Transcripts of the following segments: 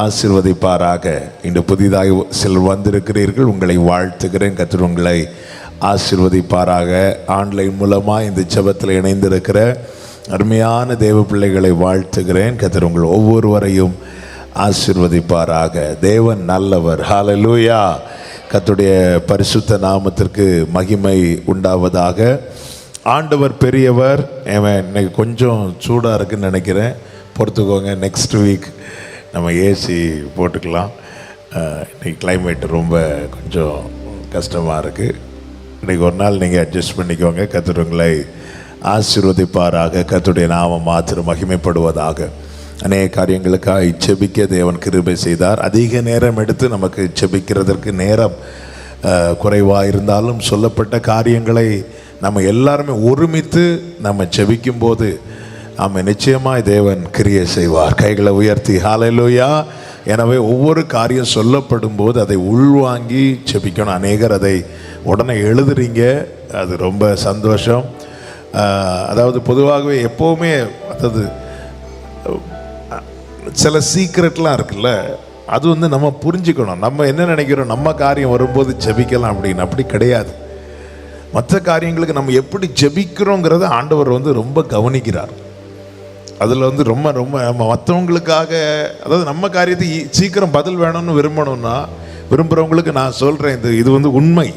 ஆசீர்வதிப்பாராக. இன்று புதிதாக சிலர் வந்திருக்கிறீர்கள், உங்களை வாழ்த்துகிறேன். கர்த்தர் உங்களை ஆசீர்வதிப்பாராக. ஆன்லைன் மூலமாக இந்த ஜெபத்தில் இணைந்திருக்கிற அருமையான தேவ பிள்ளைகளை வாழ்த்துகிறேன். கர்த்தர் உங்கள் ஒவ்வொருவரையும் ஆசீர்வதிப்பாராக. தேவன் நல்லவர். ஹல்லேலூயா. கர்த்தருடைய பரிசுத்த நாமத்திற்கு மகிமை உண்டாவதாக. ஆண்டவர் பெரியவர். இன்னைக்கு கொஞ்சம் சூடாக இருக்குன்னு நினைக்கிறேன், பொறுத்துக்கோங்க. நெக்ஸ்ட் வீக் நம்ம ஏசி போட்டுக்கலாம். இன்றைக்கி கிளைமேட் ரொம்ப கொஞ்சம் கஷ்டமாக இருக்குது. இன்றைக்கி ஒரு நாள் நீங்கள் அட்ஜஸ்ட் பண்ணிக்கோங்க. கர்த்தர் உங்களை ஆசீர்வதிப்பாராக. கர்த்தருடைய நாமம் மாத்திரம் மகிமைப்படுவதாக. அநேக காரியங்களுக்காக செபிக்க தேவன் கிருபை செய்தார். அதிக நேரம் எடுத்து நமக்கு செபிக்கிறதற்கு நேரம் குறைவாக இருந்தாலும் சொல்லப்பட்ட காரியங்களை நம்ம எல்லாருமே ஒருமித்து நம்ம செபிக்கும் போது நிச்சயமாய் தேவன் கிரியை செய்வார். கைகளை உயர்த்தி ஹல்லேலூயா. எனவே ஒவ்வொரு காரியம் சொல்லப்படும் போது அதை உள்வாங்கி செபிக்கணும். அநேகர் அதை உடனே எழுதுறீங்க, அது ரொம்ப சந்தோஷம். அதாவது பொதுவாகவே எப்போவுமே அதாவது சில சீக்ரெட்லாம் இருக்குல்ல, அது நம்ம புரிஞ்சுக்கணும். நம்ம என்ன நினைக்கிறோம், நம்ம காரியம் வரும்போது ஜெபிக்கலாம் அப்படின்னு. அப்படி கிடையாது. மற்ற காரியங்களுக்கு நம்ம எப்படி ஜெபிக்கிறோங்கிறத ஆண்டவர் ரொம்ப கவனிக்கிறார். அதில் ரொம்ப ரொம்ப நம்ம மற்றவங்களுக்காக, அதாவது நம்ம காரியத்துக்கு சீக்கிரம் பதில் வேணும்னு விரும்புகிறவங்களுக்கு நான் சொல்கிறேன், இது உண்மை.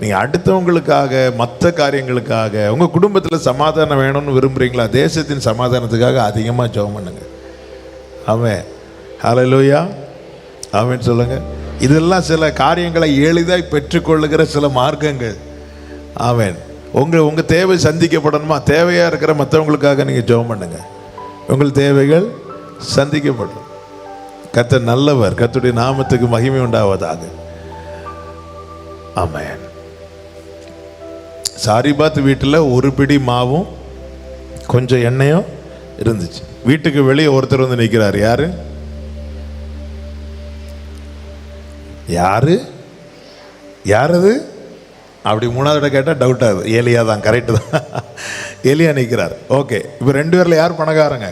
நீங்கள் அடுத்தவங்களுக்காக, மற்ற காரியங்களுக்காக, உங்கள் குடும்பத்தில் சமாதானம் வேணும்னு விரும்புகிறீங்களா, தேசத்தின் சமாதானத்துக்காக அதிகமாக ஜெபம் பண்ணுங்க. ஆமென். ஹல்லேலூயா. ஆமென் சொல்லுங்க. இதெல்லாம் சில காரியங்களை எளிதாய் பெற்றுக்கொள்ளுகிற சில மார்க்கங்கள். ஆமென். உங்கள் தேவை சந்திக்கப்படணுமா, தேவையாக இருக்கிற மற்றவங்களுக்காக நீங்கள் ஜெபம் பண்ணுங்க. உங்கள் தேவைகள் சந்திக்கப்படும். கர்த்தர் நல்லவர். கர்த்தருடைய நாமத்துக்கு மகிமை உண்டாவதாக. ஆமென். சாரிபாத் வீட்டில் ஒரு பிடி மாவும் கொஞ்சம் எண்ணெயும் இருந்துச்சு. வீட்டுக்கு வெளியே ஒருத்தர் நிற்கிறார். யாரு யாரு யாரது அப்படி மூணாவது கேட்டால் டவுட் ஆகுது. ஏலியா தான், கரெக்டு தான். ஏலியா நிற்கிறார். ஓகே, இப்போ ரெண்டு பேரில் யார் பணக்காரங்க?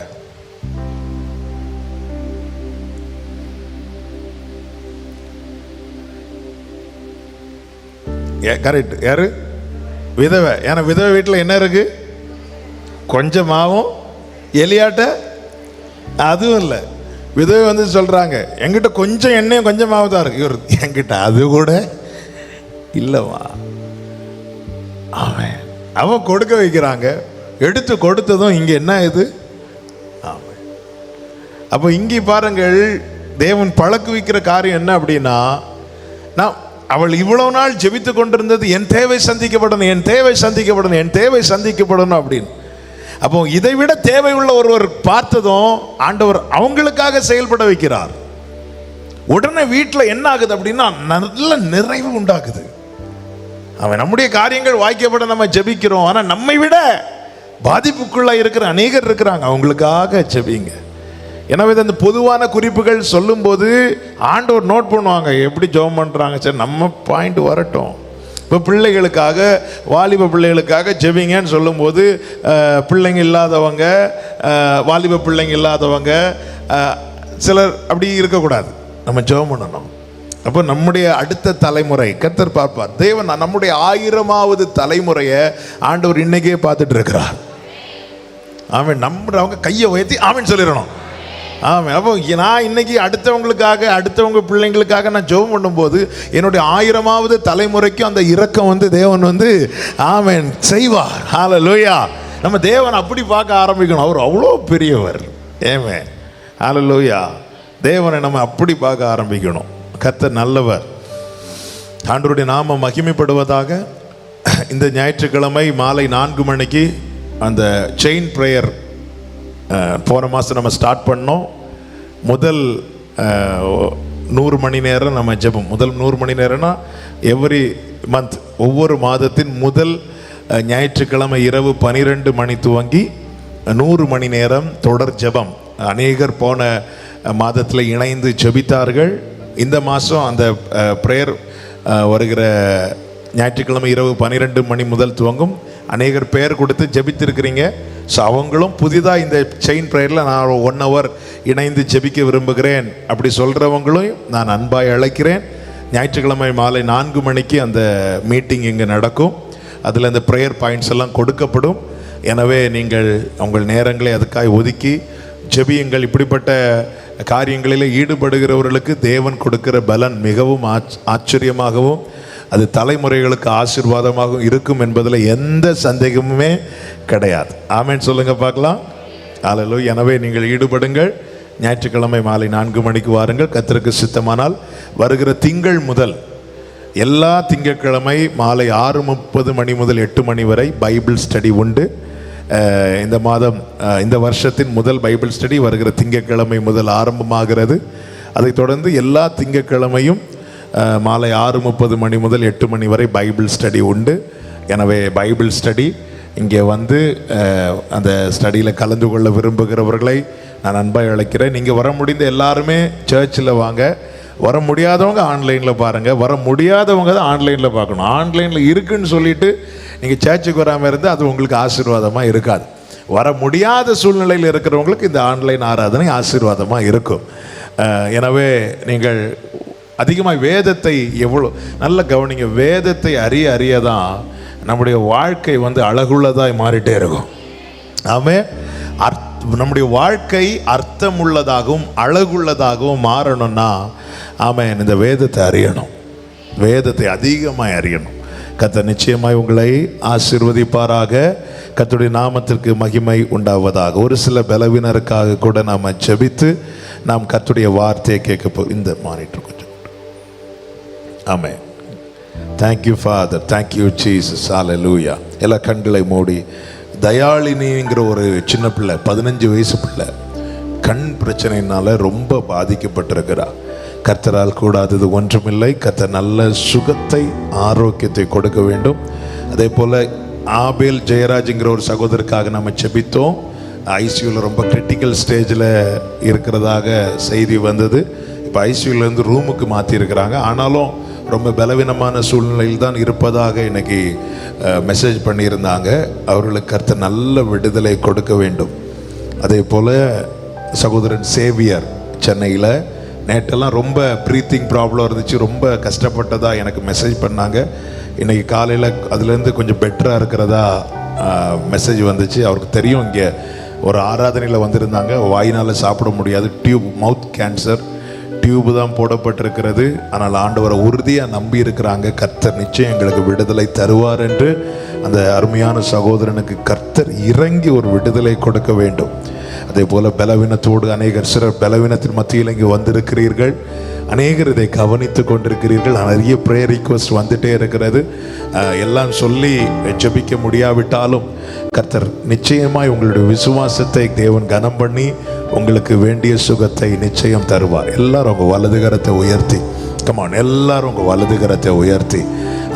கரெக்ட். யாரு? விதவை. ஏன்னா விதவை வீட்டில் என்ன இருக்கு? கொஞ்சமாவும். எலியாட்ட அதுவும் இல்லை. விதவை சொல்றாங்க, என்கிட்ட கொஞ்சம் எண்ணெயும் கொஞ்சமாவும் தான் இருக்கு. இவர் என்கிட்ட அது கூட இல்லவா? அவன் கொடுக்க வைக்கிறாங்க. எடுத்து கொடுத்ததும் இங்க என்ன இது? அப்போ இங்கே பாருங்கள், தேவன் பழக்குவிக்கிற காரியம் என்ன அப்படின்னா, நான் அவள் இவ்வளவு நாள் ஜெபித்து கொண்டிருந்தது என் தேவை சந்திக்கப்படணும், என் தேவை சந்திக்கப்படணும், என் தேவை சந்திக்கப்படணும் அப்படின்னு. அப்போ இதை விட தேவை உள்ள ஒருவர் பார்த்ததும் ஆண்டவர் அவங்களுக்காக செயல்பட வைக்கிறார். உடனே வீட்டில் என்ன ஆகுது அப்படின்னா, நல்ல நிறைவு உண்டாகுது. அவன் நம்முடைய காரியங்கள் வாய்க்கப்பட நம்ம ஜெபிக்கிறோம். ஆனால் நம்மை விட பாதிப்புக்குள்ள இருக்கிற அநேகர் இருக்கிறாங்க, அவங்களுக்காக ஜெபிங்க. எனவே அந்த பொதுவான குறிப்புகள் சொல்லும்போது ஆண்டவர் நோட் பண்ணுவாங்க, எப்படி ஜெபம் பண்ணுறாங்க. சரி, நம்ம பாயிண்ட் வரட்டும். இப்போ பிள்ளைகளுக்காக, வாலிப பிள்ளைகளுக்காக ஜெபிங்கன்னு சொல்லும்போது, பிள்ளைங்க இல்லாதவங்க, வாலிப பிள்ளைங்க இல்லாதவங்க சிலர் அப்படி இருக்கக்கூடாது. நம்ம ஜெபம் பண்ணணும். அப்போ நம்முடைய அடுத்த தலைமுறை கர்த்தர் பார்ப்பார். தேவன் நம்முடைய 1000வது தலைமுறையை ஆண்டவர் இன்னைக்கே பார்த்துட்டு இருக்கிறார். ஆமென். அவங்க கையை உயர்த்தி ஆமென் சொல்லிடணும். ஆமாம். அப்போ நான் இன்னைக்கு அடுத்தவங்களுக்காக, அடுத்தவங்க பிள்ளைங்களுக்காக நான் ஜெபம் பண்ணும்போது என்னுடைய 1000வது தலைமுறைக்கும் அந்த இரக்கம் தேவன் ஆமென் செய்வார். ஹல்லேலூயா. நம்ம தேவன் அப்படி பார்க்க ஆரம்பிக்கணும். அவர் அவ்வளோ பெரியவர். ஆமென். ஹல்லேலூயா. தேவனை நம்ம அப்படி பார்க்க ஆரம்பிக்கணும். கர்த்தர் நல்லவர். ஆண்டவருடைய நாமம் மகிமைப்படுவதாக. இந்த ஞாயிற்றுக்கிழமை மாலை 4 மணிக்கு அந்த செயின் ப்ரேயர் போன மாதம் நம்ம ஸ்டார்ட் பண்ணோம். முதல் 100 மணி நேரம் நம்ம ஜெபம். முதல் 100 மணி நேரம்னா எவ்ரி மந்த், ஒவ்வொரு மாதத்தின் முதல் ஞாயிற்றுக்கிழமை இரவு 12 மணி துவங்கி 100 மணி நேரம் தொடர் ஜெபம். அநேகர் போன மாதத்தில் இணைந்து ஜெபித்தார்கள். இந்த மாதம் அந்த ப்ரேயர் வருகிற ஞாயிற்றுக்கிழமை இரவு 12 மணி முதல் துவங்கும். அநேகர் பெயர் கொடுத்து ஜெபித்திருக்கிறீங்க. ஸோ அவங்களும் புதிதாக இந்த செயின் ப்ரேயரில் நான் 1 hour இணைந்து ஜெபிக்க விரும்புகிறேன் அப்படி சொல்கிறவங்களும் நான் அன்பாய் அழைக்கிறேன். ஞாயிற்றுக்கிழமை மாலை 4 மணிக்கு அந்த மீட்டிங் இங்கே நடக்கும். அதில் இந்த ப்ரேயர் பாயிண்ட்ஸ் எல்லாம் கொடுக்கப்படும். எனவே நீங்கள் உங்கள் நேரங்களை அதுக்காக ஒதுக்கி ஜெபியுங்கள். இப்படிப்பட்ட காரியங்களில் ஈடுபடுகிறவர்களுக்கு தேவன் கொடுக்கிற பலன் மிகவும் ஆச்சரியமாகவும் அது தலைமுறைகளுக்கு ஆசீர்வாதமாகவும் இருக்கும் என்பதில் எந்த சந்தேகமுமே கிடையாது. ஆமென் சொல்லுங்க பார்க்கலாம். அல்லேலூயா. எனவே நீங்கள் ஈடுபடுங்கள். ஞாயிற்றுக்கிழமை மாலை 4 மணிக்கு வாருங்கள். கர்த்தருக்கு சித்தமானால் வருகிற திங்கள் முதல் எல்லா திங்கட்கிழமை மாலை 6:30 மணி முதல் 8 மணி வரை பைபிள் ஸ்டடி உண்டு. இந்த மாதம் இந்த வருஷத்தின் முதல் பைபிள் ஸ்டடி வருகிற திங்கட்கிழமை முதல் ஆரம்பமாகிறது. அதைத் தொடர்ந்து எல்லா திங்கட்கிழமையும் மாலை 6:30 மணி முதல் 8 மணி வரை பைபிள் ஸ்டடி உண்டு. எனவே பைபிள் ஸ்டடி இங்கே வந்து அந்த ஸ்டடியில் கலந்து கொள்ள விரும்புகிறவர்களை நான் அன்பாக அழைக்கிறேன். நீங்கள் வர முடிந்த எல்லாருமே சர்ச்சில் வாங்க. வர முடியாதவங்க ஆன்லைனில் பாருங்கள். வர முடியாதவங்க தான் ஆன்லைனில் பார்க்கணும். ஆன்லைனில் இருக்குன்னு சொல்லிட்டு நீங்கள் சர்ச்சுக்கு வராமல் இருந்தால் அது உங்களுக்கு ஆசீர்வாதமாக இருக்காது. வர முடியாத சூழ்நிலையில் இருக்கிறவங்களுக்கு இந்த ஆன்லைன் ஆராதனை ஆசீர்வாதமாக இருக்கும். எனவே நீங்கள் அதிகமாக வேதத்தை எவ்வளோ நல்ல கவனிங்க. வேதத்தை அறிய தான் நம்முடைய வாழ்க்கை வந்து அழகுள்ளதாய் மாறிட்டே இருக்கும். ஆமென். நம்முடைய வாழ்க்கை அர்த்தமுள்ளதாகவும் அழகுள்ளதாகவும் மாறணும்னா ஆமென் இந்த வேதத்தை அறியணும். வேதத்தை அதிகமாக அறியணும். கர்த்தர் நிச்சயமாய் உங்களை ஆசீர்வதிப்பாராக. கர்த்தருடைய நாமத்திற்கு மகிமை உண்டாவதாக. ஒரு சில பலவீனருக்காக கூட நாம் ஜெபித்து நாம் கர்த்தருடைய வார்த்தையை கேட்க இந்த மாறிட்டு கொஞ்சம். Amen. Thank you father. Thank you Jesus. Hallelujah. எல்லா கண்களை மூடி. தயாளினிங்கிற ஒரு சின்ன பிள்ளை 15 வயசு பிள்ளை கண் பிரச்சனையினால ரொம்ப பாதிக்கப்பட்டிருக்கிறார். கர்த்தரால் கூடாதது ஒன்றுமில்லை. கர்த்தர் நல்ல சுகத்தை ஆரோக்கியத்தை கொடுக்க வேண்டும். அதே போல் ஆபேல் ஜெயராஜ்ங்கிற ஒரு சகோதரருக்காக நம்ம ஜெபித்தோம். ஐசியூவில் ரொம்ப கிரிட்டிக்கல் ஸ்டேஜில் இருக்கிறதாக செய்தி வந்தது. இப்போ ஐசியூலேருந்து ரூமுக்கு மாற்றிருக்கிறாங்க. ஆனாலும் ரொம்ப பலவீனமான சூழ்நிலையில் தான் இருப்பதாக இன்னைக்கு மெசேஜ் பண்ணியிருந்தாங்க. அவர்களுக்கு கர்த்தர் நல்ல விடுதலை கொடுக்க வேண்டும். அதே போல் சகோதரன் சேவியர் சென்னையில் நேற்றெல்லாம் ரொம்ப ப்ரீத்திங் ப்ராப்ளம் இருந்துச்சு. ரொம்ப கஷ்டப்பட்டதாக எனக்கு மெசேஜ் பண்ணாங்க. இன்றைக்கி காலையில் அதுலேருந்து கொஞ்சம் பெட்டராக இருக்கிறதா மெசேஜ் வந்துச்சு. அவருக்கு தெரியும் இங்கே ஒரு ஆராதனையில் வந்திருந்தாங்க. வாயினால் சாப்பிட முடியாது. மவுத் கேன்சர் டியூப் தான் போடப்பட்டிருக்கிறது. ஆனால் ஆண்டவரை உறுதியாக நம்பி இருக்கிறாங்க. கர்த்தர் நிச்சயம் எங்களுக்கு விடுதலை தருவார் என்று அந்த அருமையான சகோதரனுக்கு கர்த்தர் இறங்கி ஒரு விடுதலை கொடுக்க வேண்டும். அதே போல் பலவீனத்தோடு அநேகர் சிலர் பலவீனத்தின் மத்தியில் இங்கே வந்திருக்கிறீர்கள். அநேகர் இதை கவனித்து கொண்டிருக்கிறீர்கள். நிறைய ப்ரேயர் ரிக்வெஸ்ட் வந்துட்டே இருக்கிறது. எல்லாம் சொல்லி ஜெபிக்க முடியாவிட்டாலும் கர்த்தர் நிச்சயமாய் உங்களுடைய விசுவாசத்தை தேவன் கனம் பண்ணி உங்களுக்கு வேண்டிய சுகத்தை நிச்சயம் தருவார். எல்லாரும் உங்கள் வலது கரத்தை உயர்த்தி கமான். எல்லாரும் உங்கள் வலது கரத்தை உயர்த்தி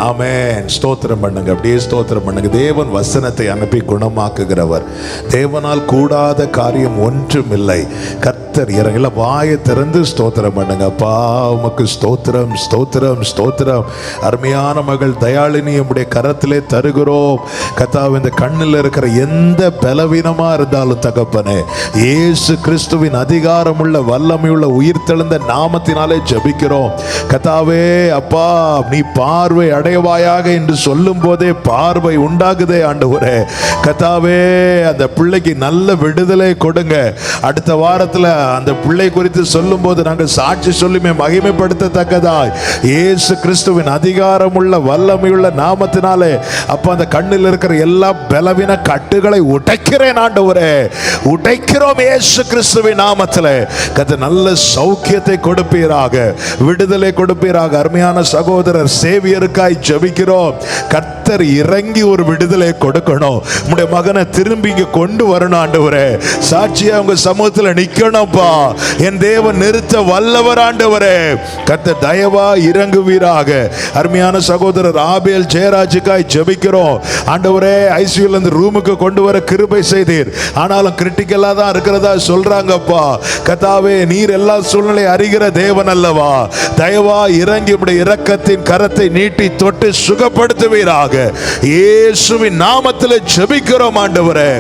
ஆமென் ஸ்தோத்திரம் பண்ணுங்க. அப்படியே ஸ்தோத்திரம் பண்ணுங்க. தேவன் வசனத்தை அனுப்பி குணமாக்குகிறவர். தேவனால் கூடாத காரியம் ஒன்றும் இல்லை. கர்த்தர் இறங்கல வாயை திறந்து ஸ்தோத்திரம் பண்ணுங்க. அப்பா உமக்கு ஸ்தோத்திரம் ஸ்தோத்திரம் ஸ்தோத்திரம். அருமையான மகள் தயாளினி உம்முடைய கரத்திலே தருகிறோம். கர்த்தாவே இந்த கண்ணில் இருக்கிற எந்த பலவீனமா இருந்தாலும் தகப்பனே இயேசு கிறிஸ்துவின் அதிகாரமுள்ள வல்லமையுள்ள உயிர்த்தெழுந்த நாமத்தினாலே ஜெபிக்கிறோம். கர்த்தாவே அப்பா நீ பார்வை அடைவாயாக என்று சொல்லும் போதே பார்வை உண்டாகுதே ஆண்டவரே. கர்த்தாவே அந்த பிள்ளைக்கு நல்ல விடுதலை கொடுங்க. அடுத்த வாரத்தில் அந்த பிள்ளை குறித்து சொல்லும் போது நாங்கள் சாட்சி சொல்லுமே மகிமைப்படுத்தத்தக்கதாய் இயேசு கிறிஸ்துவின் அதிகாரமுள்ள வல்லமையுள்ள நாமத்தினாலே அப்ப அந்த கண்ணில் இருக்கிற எல்லா பலவீன கட்டுகளை உடைக்கிறேன் ஆண்டவரே. உடைக்கிறோம் இயேசு கிறிஸ்துவின் நாமத்திலே. கர்த்தர் நல்ல சௌக்கியத்தை கொடுப்பீராக, விடுதலை கொடுப்பீராக. அருமையான சகோதரர் சேவியருக்காய் ஜெபிக்கிறோம். கர்த்தர் இறங்கி ஒரு விடுதலை கொடுக்கணும். உம்முடைய மகனை திரும்பி இங்க கொண்டு வரணும் ஆண்டவரே. சாட்சியா உங்க சமூகத்தில் நிக்கணும்ப்பா. என் தேவன் நிறுத்த வல்லவர் ஆண்டவரே. கர்த்தர் தயவா இறங்குவீராக. அருமையான சகோதரர் ஆபேல் ஜெயராஜுக்காய் ஜெபிக்கிறோம் ஆண்டவரே. ஐசியூல இருந்து ரூமுக்கு கொண்டு வர கிருபை செய்தீர். ஆனாலும் கிரிட்டிக்கலா தான் இருக்கிறதா சொல்றாங்கப்பா. கர்த்தாவே நீர் எல்லா சூழ்நிலை அறிகிற தேவன் அல்லவா. தயவா இறங்கி உம்முடைய இரக்கத்தின் கரத்தை நீட்டி தொட்டு சுகப்படுத்துவீராக. இயேசுவின் நாமத்தில் ஜெபிக்கிறோம் ஆண்டவரே.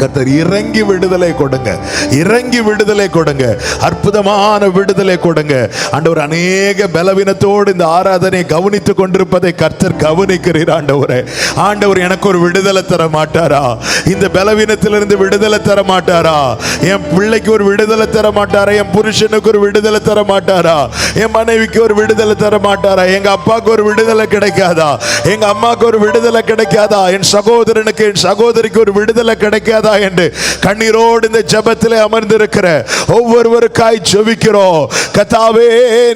கர்த்தர் இறங்கி விடுதலை கொடுங்க, இறங்கி விடுதலை கொடுங்க, அற்புதமான விடுதலை கொடுங்க. ஆண்டவர் அநேக பலவீனத்தோடு இந்த ஆராதனை கவனித்துக் கொண்டிருப்பதை கர்த்தர் கவனிக்கிறீர். ஆண்டவர் எனக்கு ஒரு விடுதலை தர மாட்டாரா? இந்த பலவீனத்திலிருந்து விடுதலை தர மாட்டாரா? என் பிள்ளைக்கு ஒரு விடுதலை தர மாட்டாரா? என் புருஷனுக்கு ஒரு விடுதலை தர மாட்டாரா? என் மனைவிக்கு ஒரு விடுதலை தர மாட்டாரா? எங்க அப்பாவுக்கு ஒரு விடுதலை கிடைக்காதா? எங்க அம்மாவுக்கு ஒரு விடுதலை கிடைக்காதா? என் சகோதரனுக்கு என் சகோதரிக்கு ஒரு விடுதலை கிடைக்காதா என்று கண்ணீரோடு இந்த ஜெபத்திலே அமர்ந்திருக்கிற ஒவ்வொருவருக்காய் ஜெபிக்கிறோம். கர்த்தாவே,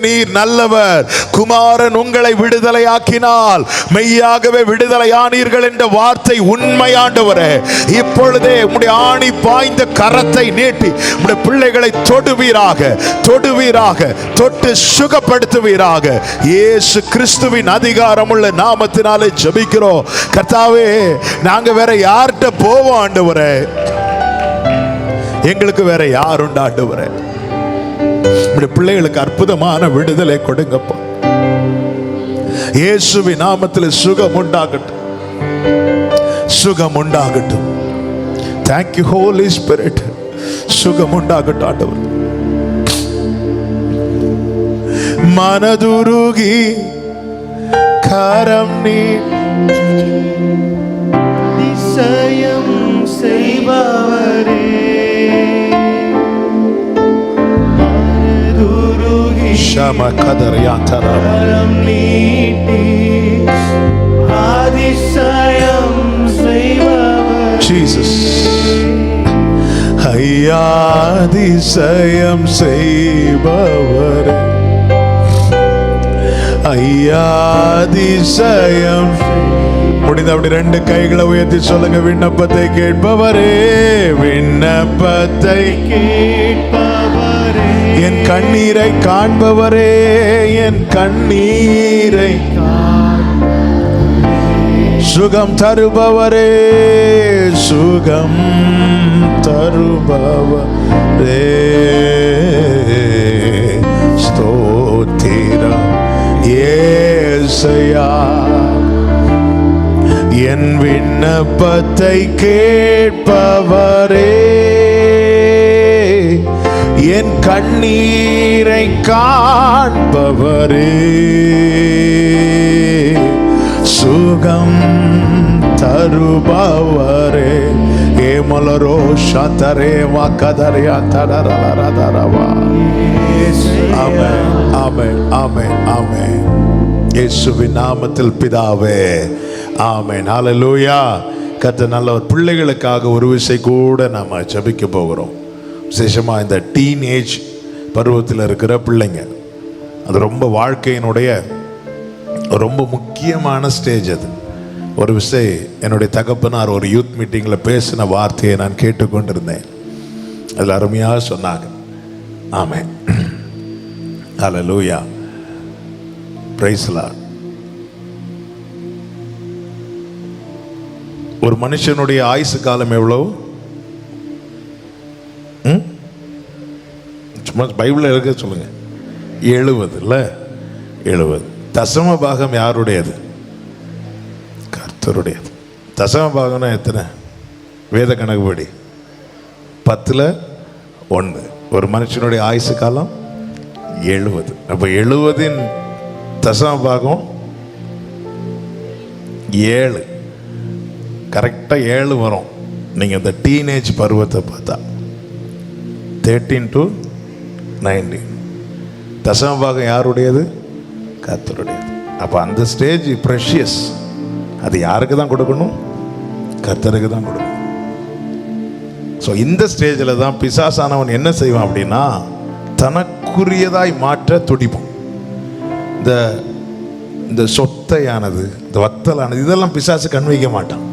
நீர் நல்லவர். குமாரன் உங்களை விடுதலையாக்கினால் மெய்யாகவே விடுதலையானீர்கள் என்ற வார்த்தை உண்மையாண்டவரே. இப்பொழுதே உம்முடைய ஆணி பாய்ந்த கரத்தை நீட்டி உம்முடைய பிள்ளைகளை தொடுவீராக, தொடுவீராக, தொட்டு சுகப்படுத்துவீராக. இயேசு கிறிஸ்துவின் அதிகாரமுள்ள நாமத்தினாலே ஜெபிக்கிறோம். கர்த்தாவே, நாங்க வேற யார்கிட்ட போவோம் ஆண்டவரே? எங்களுக்கு வேற யார் உண்டு ஆண்டவரே? உம்முடைய பிள்ளைகளுக்கு அற்புதமான விடுதலை கொடுங்கப்பா. இயேசுவின் நாமத்தில் சுகம் உண்டாகட்டும், சுகம் உண்டாகட்டும். Thank you Holy Spirit. சுகம் உண்டாகட்டும் ஆண்டவர். மனதுருகி கரம் நீசயம் செய்பவரே, மனதுருகி ஷம கதர்யாந்தரா கரம் நீட்டி அதிசயம் செய்பவரே. Jesus. ஐயா, அதிசயம் செய்பவரே, ஐயா அதிசயம். முடிந்த அப்படி ரெண்டு கைகளை உயர்த்தி சொல்லுங்க. விண்ணப்பத்தை கேட்பவரே, விண்ணப்பத்தை கேட்பவரே, என் கண்ணீரை காண்பவரே, என் கண்ணீரை சுகம் தருபவரே, சுகம் தருபவரே. ஸ்தோத்திரம் இயேசையா. என் விண்ணப்பத்தை கேட்பவரே, என் கண்ணீரை காண்பவரே, சுகம் தருபவரே. ஏமலரோ ஷதரே வகதரியா தரரரரரவா. ஆமென், ஆமென், ஆமென், ஆமென். இயேசுவின் நாமத்தில் பிதாவே, ஆமென். ஹல்லேலூயா. கர்த்தர் நல்லவர். பிள்ளைகளுக்காக ஒரு விஷயம் கூட நாம் ஜெபிக்க போகிறோம். விசேஷமாக இந்த டீனேஜ் பருவத்தில் இருக்கிற பிள்ளைங்க, அது ரொம்ப வாழ்க்கையினுடைய ரொம்ப முக்கியமான ஸ்டேஜ். அது ஒரு விஷயம் என்னுடைய தகப்பனார் ஒரு யூத் மீட்டிங்கில் பேசின வார்த்தையை நான் கேட்டுக்கொண்டிருந்தேன். அதில் அருமையாக சொன்னாங்க. ஆமென், ஹல்லேலூயா, பிரைஸ் தி லார்ட். ஒரு மனுஷனுடைய ஆயுசு காலம் எவ்வளவு? சும்மா பைபிளில் இருக்க சொல்லுங்க. 70 இல்லை? 70. தசம பாகம் யாருடையது? கர்த்தருடையது. தசம பாகம்னா எத்தனை? வேத கணக்குப்படி 10ல் 1. ஒரு மனுஷனுடைய ஆயுசு காலம் 70. அப்போ 70 தசம பாகம் 7. கரெக்டாக 7 வரும். நீங்கள் இந்த டீனேஜ் பருவத்தை பார்த்தா 13 to 19. தசம பாகம் யாருடையது? கர்த்தருடையது. அப்போ அந்த ஸ்டேஜ் ப்ரெஷியஸ். அது யாருக்கு தான் கொடுக்கணும்? கர்த்தருக்கு தான் கொடுக்கணும். ஸோ இந்த ஸ்டேஜில் தான் பிசாசானவன் என்ன செய்வான் அப்படின்னா, தனக்குரியதாய் மாற்ற துடிப்போம். இந்த சொத்தையானது, இந்த வத்தலானது, இதெல்லாம் பிசாசு கண் வைக்க மாட்டான்.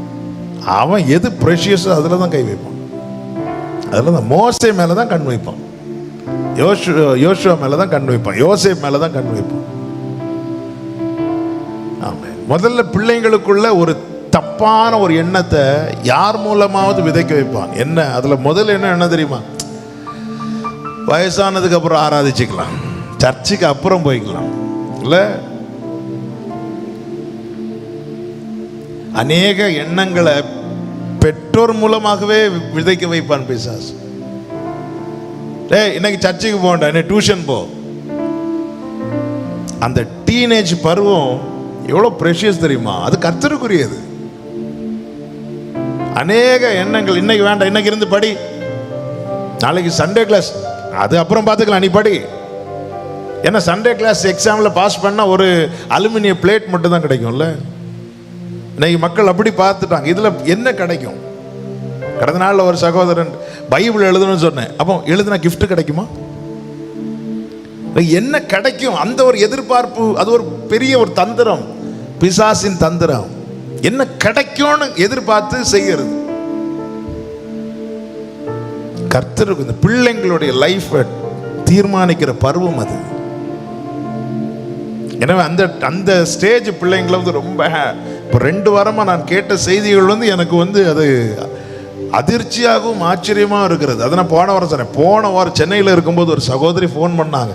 அவன் எது ப்ரெஷியஸோ அதில் தான் கை வைப்பான். அதில் தான் மோசே மேலே தான் கண் வைப்பான், யோசுவா மேலே தான் கண் வைப்பான், யோசேப் மேலே தான் கண் வைப்பான். ஆமாம். முதல்ல பிள்ளைங்களுக்குள்ள ஒரு தப்பான ஒரு எண்ணத்தை யார் மூலமாவது விதைக்க வைப்பான். என்ன அதில் முதல்ல என்ன தெரியுமா? வயசானதுக்கு அப்புறம் ஆராதிச்சுக்கலாம், சர்ச்சுக்கு அப்புறம் போய்க்கலாம். இல்லை, அநேக எண்ணங்களை பெற்றோர் மூலமாகவே விதைக்க வைப்பான் பிசாசு. இன்னைக்கு சர்ச்சுக்கு போகண்டா, இன்னைக்கு டியூஷன் போ. அந்த டீனேஜ் பருவம் எவ்வளவு பிரஷியஸ் தெரியுமா? அது கர்த்தருக்குரியது. அநேக எண்ணங்கள், இன்னைக்கு வேண்டாம், இன்னைக்கு இருந்து படி, நாளைக்கு சண்டே கிளாஸ், அது அப்புறம் பார்த்துக்கலாம், நீ படி. ஏன்னா சண்டே கிளாஸ் எக்ஸாம்ல பாஸ் பண்ணா ஒரு அலுமினிய பிளேட் மட்டும் தான் கிடைக்கும்ல. இன்னைக்கு மக்கள் அப்படி பார்த்துட்டாங்க. இதுல என்ன கிடைக்கும்? கடந்த நாளில் ஒரு சகோதரன் பைபிள் எழுதணும்னு சொன்னேன். அப்போ எழுதுனா கிஃப்ட் கிடைக்குமா? என்ன கிடைக்கும்? அந்த ஒரு எதிர்பார்ப்பு, அது ஒரு பெரிய ஒரு தந்திரம், பிசாசின் தந்திரம். என்ன கிடைக்கும்னு எதிர்பார்த்து செய்கிறது. கர்த்தருக்கு இந்த பிள்ளைங்களுடைய லைஃபை தீர்மானிக்கிற பருவம் அது. எனவே அந்த ஸ்டேஜ் பிள்ளைங்களை வந்து ரொம்ப, இப்போ 2 வாரமா நான் கேட்ட செய்திகள் வந்து எனக்கு வந்து அது அதிர்ச்சியாகவும் ஆச்சரியமாக இருக்கிறது. அதை நான் போன வாரம் சொன்னேன். போன வாரம் சென்னையில் இருக்கும்போது ஒரு சகோதரி ஃபோன் பண்ணாங்க.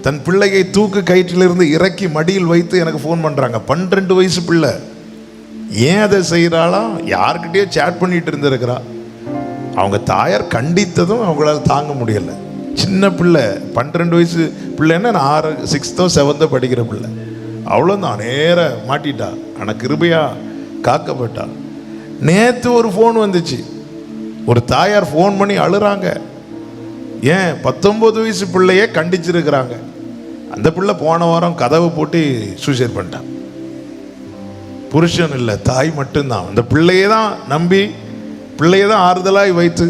தன் பிள்ளையை தூக்கு கயிற்றிலிருந்து இறக்கி மடியில் வைத்து எனக்கு ஃபோன் பண்ணுறாங்க. 12 வயசு பிள்ளை. ஏன் அதை செய்கிறாளாம்? யார்கிட்டயோ சேட் பண்ணிட்டு இருந்திருக்கிறா. அவங்க தாயார் கண்டித்ததும் அவங்களால தாங்க முடியலை. சின்ன பிள்ளை, 12 வயசு பிள்ளைன்னா நான் 6th 7th படிக்கிற பிள்ளை. அவ்வளோதான், நேர மாட்டிட்டா. ஆனால் கிருபையா காக்கப்பட்டா. நேற்று ஒரு ஃபோன் வந்துச்சு. ஒரு தாயார் ஃபோன் பண்ணி அழுறாங்க. ஏன் 19 வயசு பிள்ளையே கண்டிச்சிருக்கிறாங்க. அந்த பிள்ளை போன வாரம் கதவை போட்டு சூசைட் பண்ணிட்டான். புருஷன் இல்லை, தாய் மட்டும்தான். அந்த பிள்ளையை தான் நம்பி, பிள்ளையை தான் ஆறுதலாய் வைத்து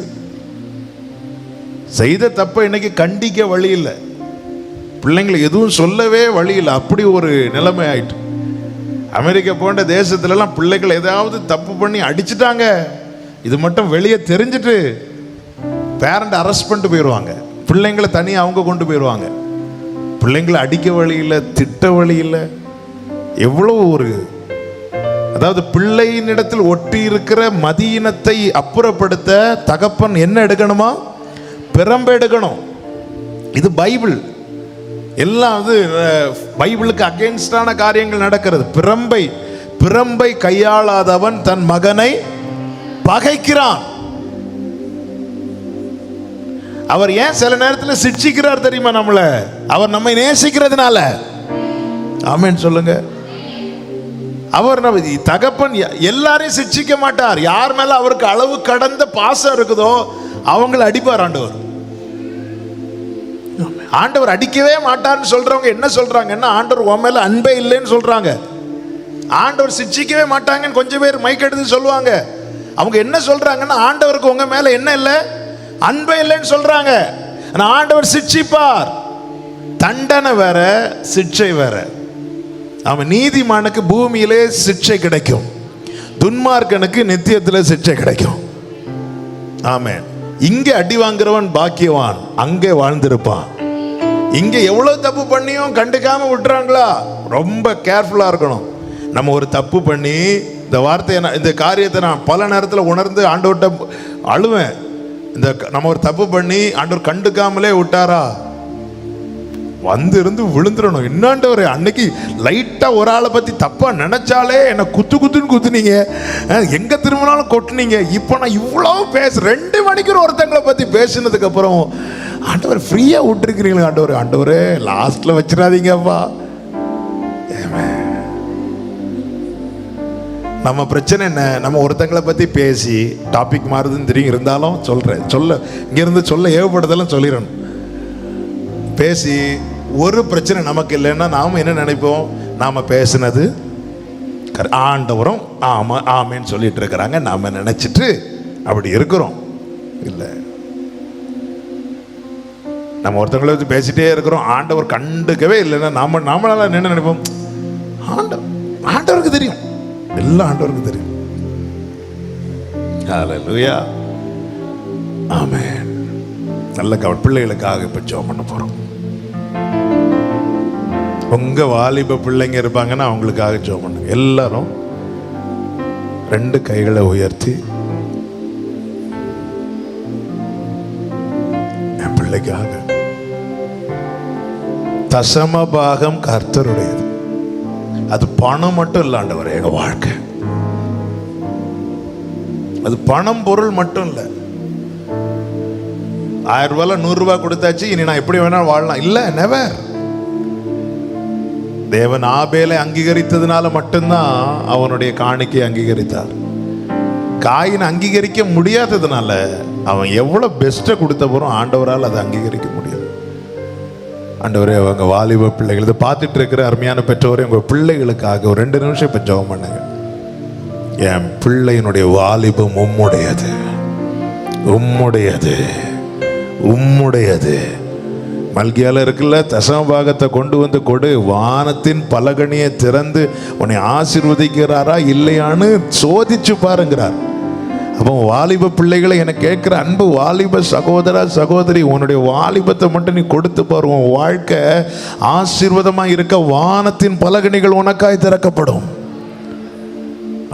செய்த தப்பை இன்னைக்கு கண்டிக்க வழி இல்லை. பிள்ளைங்களை எதுவும் சொல்லவே வழி இல்லை. அப்படி ஒரு நிலைமை ஆயிட்டு. அமெரிக்கா போன்ற தேசத்துலலாம் பிள்ளைகள் ஏதாவது தப்பு பண்ணி அடிச்சுட்டாங்க, இது மட்டும் வெளியே தெரிஞ்சுட்டு பேரண்ட் அரெஸ்ட் பண்ணிட்டு போயிடுவாங்க. பிள்ளைங்களை தனியாக அவங்க கொண்டு போயிடுவாங்க. பிள்ளைங்களை அடிக்க வழி இல்லை, திட்ட வழி இல்லை. எவ்வளோ ஒரு, அதாவது பிள்ளையினிடத்தில் ஒட்டி இருக்கிற மதியினத்தை அப்புறப்படுத்த தகப்பன் என்ன எடுக்கணுமா? பிரம்பு எடுக்கணும். இது பைபிள். எல்லாம் வந்து பைபிளுக்கு அகெயின்ஸ்டான காரியங்கள் நடக்கிறது. பிரம்பை கையாளாதவன் தன் மகனை பகைக்கிறான். அவர் ஏன் சில நேரத்தில் சிட்சிக்கிறார் தெரியுமா? நம்மள அவர் நம்மை நேசிக்கிறதுனால. ஆமென் சொல்லுங்க. அவர் தகப்பன் எல்லாரையும் சிட்சிக்க மாட்டார். யார் மேல அவருக்கு அளவு கடந்த பாசம் இருக்குதோ அவங்களை அடிப்பார் ஆண்டவர். ஆண்டவர் அடிக்கவே மாட்டார்னு சொல்றவங்க என்ன சொல்றாங்கன்னா, ஆண்டவர் உன் மேல அன்பே இல்லைன்னு சொல்றாங்க. ஆண்டவர் சிட்சிக்கவே மாட்டாங்கன்னு கொஞ்சம் பேர் மைக்கெடுத்து சொல்லுவாங்க. அவங்க என்ன சொல்றாங்கன்னா, ஆண்டவருக்கு உங்க மேல என்ன இல்லை? அன்பே இல்லைன்னு சொல்றாங்க. ஆனா ஆண்டவர் சிட்சிப்பார். தண்டனை வேற, சிட்சை வேற. அவன் நீதிமானுக்கு பூமியிலே சிட்சை கிடைக்கும், துன்மார்க்கனுக்கு நித்தியத்துல சிட்சை கிடைக்கும். ஆமென். இங்கே அடி வாங்குறவன் பாக்கியவான், அங்கே வாழ்ந்திருப்பான். இங்க எவ்வளவு தப்பு பண்ணியும் கண்டுக்காம விட்டுறாங்களா? ரொம்ப கேர்ஃபுல்லா இருக்கணும். நம்ம ஒரு தப்பு பண்ணி இந்த வார்த்தையை, இந்த காரியத்தை நான் பல நேரத்தில் உணர்ந்து ஆண்டவர்கிட்ட அழுவேன். இந்த நம்ம ஒரு தப்பு பண்ணி ஆண்டவர் கண்டுக்காமலே விட்டாரா, வந்து இருந்து விழுந்துடணும். என்னாண்டவர், அன்னைக்கு லைட்டா ஒரு ஆளை பத்தி தப்பா நினைச்சாலே என்ன குத்துன்னு குத்துனீங்க, எங்க திரும்பினாலும் கொட்டுனீங்க. இப்போ நான் இவ்வளவு 2 மணிக்கு ஒருத்தங்களை பத்தி பேசினதுக்கு அப்புறம் ஆண்டவர் ஃப்ரீயா விட்டுருக்கிறீங்களா? ஆண்டவரே லாஸ்ட்ல வச்சிடாதீங்கப்பா. நம்ம பிரச்சனை என்ன? நம்ம ஒருத்தங்களை பத்தி பேசி டாபிக் மாறுதுன்னு தெரியும், இருந்தாலும் இங்க இருந்து சொல்ல ஏவப்படுதெல்லாம் சொல்லிடணும். பேசி ஒரு பிரச்சனை நமக்கு இல்லைன்னா நாம என்ன நினைப்போம்? நாம பேசினது ஆண்டவரும் ஆமா ஆமேன்னு சொல்லிட்டு இருக்கிறாங்க, நாம நினைச்சிட்டு அப்படி இருக்கிறோம். இல்லை, நம்ம ஒருத்தங்களை வச்சு பேசிட்டே இருக்கிறோம், ஆண்டவர் கண்டுக்கவே இல்லைன்னா நாமளால என்ன நினைப்போம்? ஆண்டவருக்கு தெரியும், எல்லாம் ஆண்டவருக்கு தெரியும். ஹல்லேலூயா, ஆமென். நல்ல பிள்ளைகளுக்காக இப்ப ஜெபம் பண்ண போறோம். உங்க வாலிப பிள்ளைங்க இருப்பாங்கன்னா அவங்களுக்காக ஜெபம் பண்ணுங்க. எல்லாரும் 2 கைகளை உயர்த்தி, என் பிள்ளைக்காக. தசம பாகம் கர்த்தருடையது. அது பணம் மட்டும் இல்ல ஆண்டவரே, எங்க வாழ்க்கை அது பணம் பொருள் மட்டும் இல்லை. 1000 ரூபாய் 100 ரூபாய் கொடுத்தாச்சு, இனி நான் எப்படி வேணாலும் வாழலாம் இல்ல, நெவர். தேவன் ஆபேலை அங்கீகரித்ததுனால மட்டும்தான் அவனுடைய காணிக்கை அங்கீகரித்தார். காயின் அங்கீகரிக்க முடியாததுனால அவன் எவ்வளவு பெஸ்ட்டை கொடுத்த போறோம் ஆண்டவரால் அதை அங்கீகரிக்க முடியாது. ஆண்டவரே, அவங்க வாலிப பிள்ளைகள் இதை பார்த்துட்டு இருக்கிற அருமையான பெற்றோரே, உங்க பிள்ளைகளுக்காக ஒரு 2 நிமிஷம் இப்ப ஜெபம் பண்ணுங்க. என் பிள்ளையினுடைய வாலிபம் உம்முடையது, உம்முடையது, உம்முடையது. மல்கியால இருக்குல்ல, தசம பாகத்தை கொண்டு வந்து கொடு, வானத்தின் பலகணியை திறந்து உன்னை ஆசீர்வதிக்கிறாரா இல்லையான்னு சோதிச்சு பாருங்கிறார். அப்போ வாலிப பிள்ளைகளை எனக்கு கேட்கிற அன்பு வாலிப சகோதரா சகோதரி, உன்னுடைய வாலிபத்தை மட்டும் நீ கொடுத்து பாரு, உன் வாழ்க்கை ஆசீர்வாதமா இருக்க வானத்தின் பலகணிகள் உனக்காய் திறக்கப்படும்.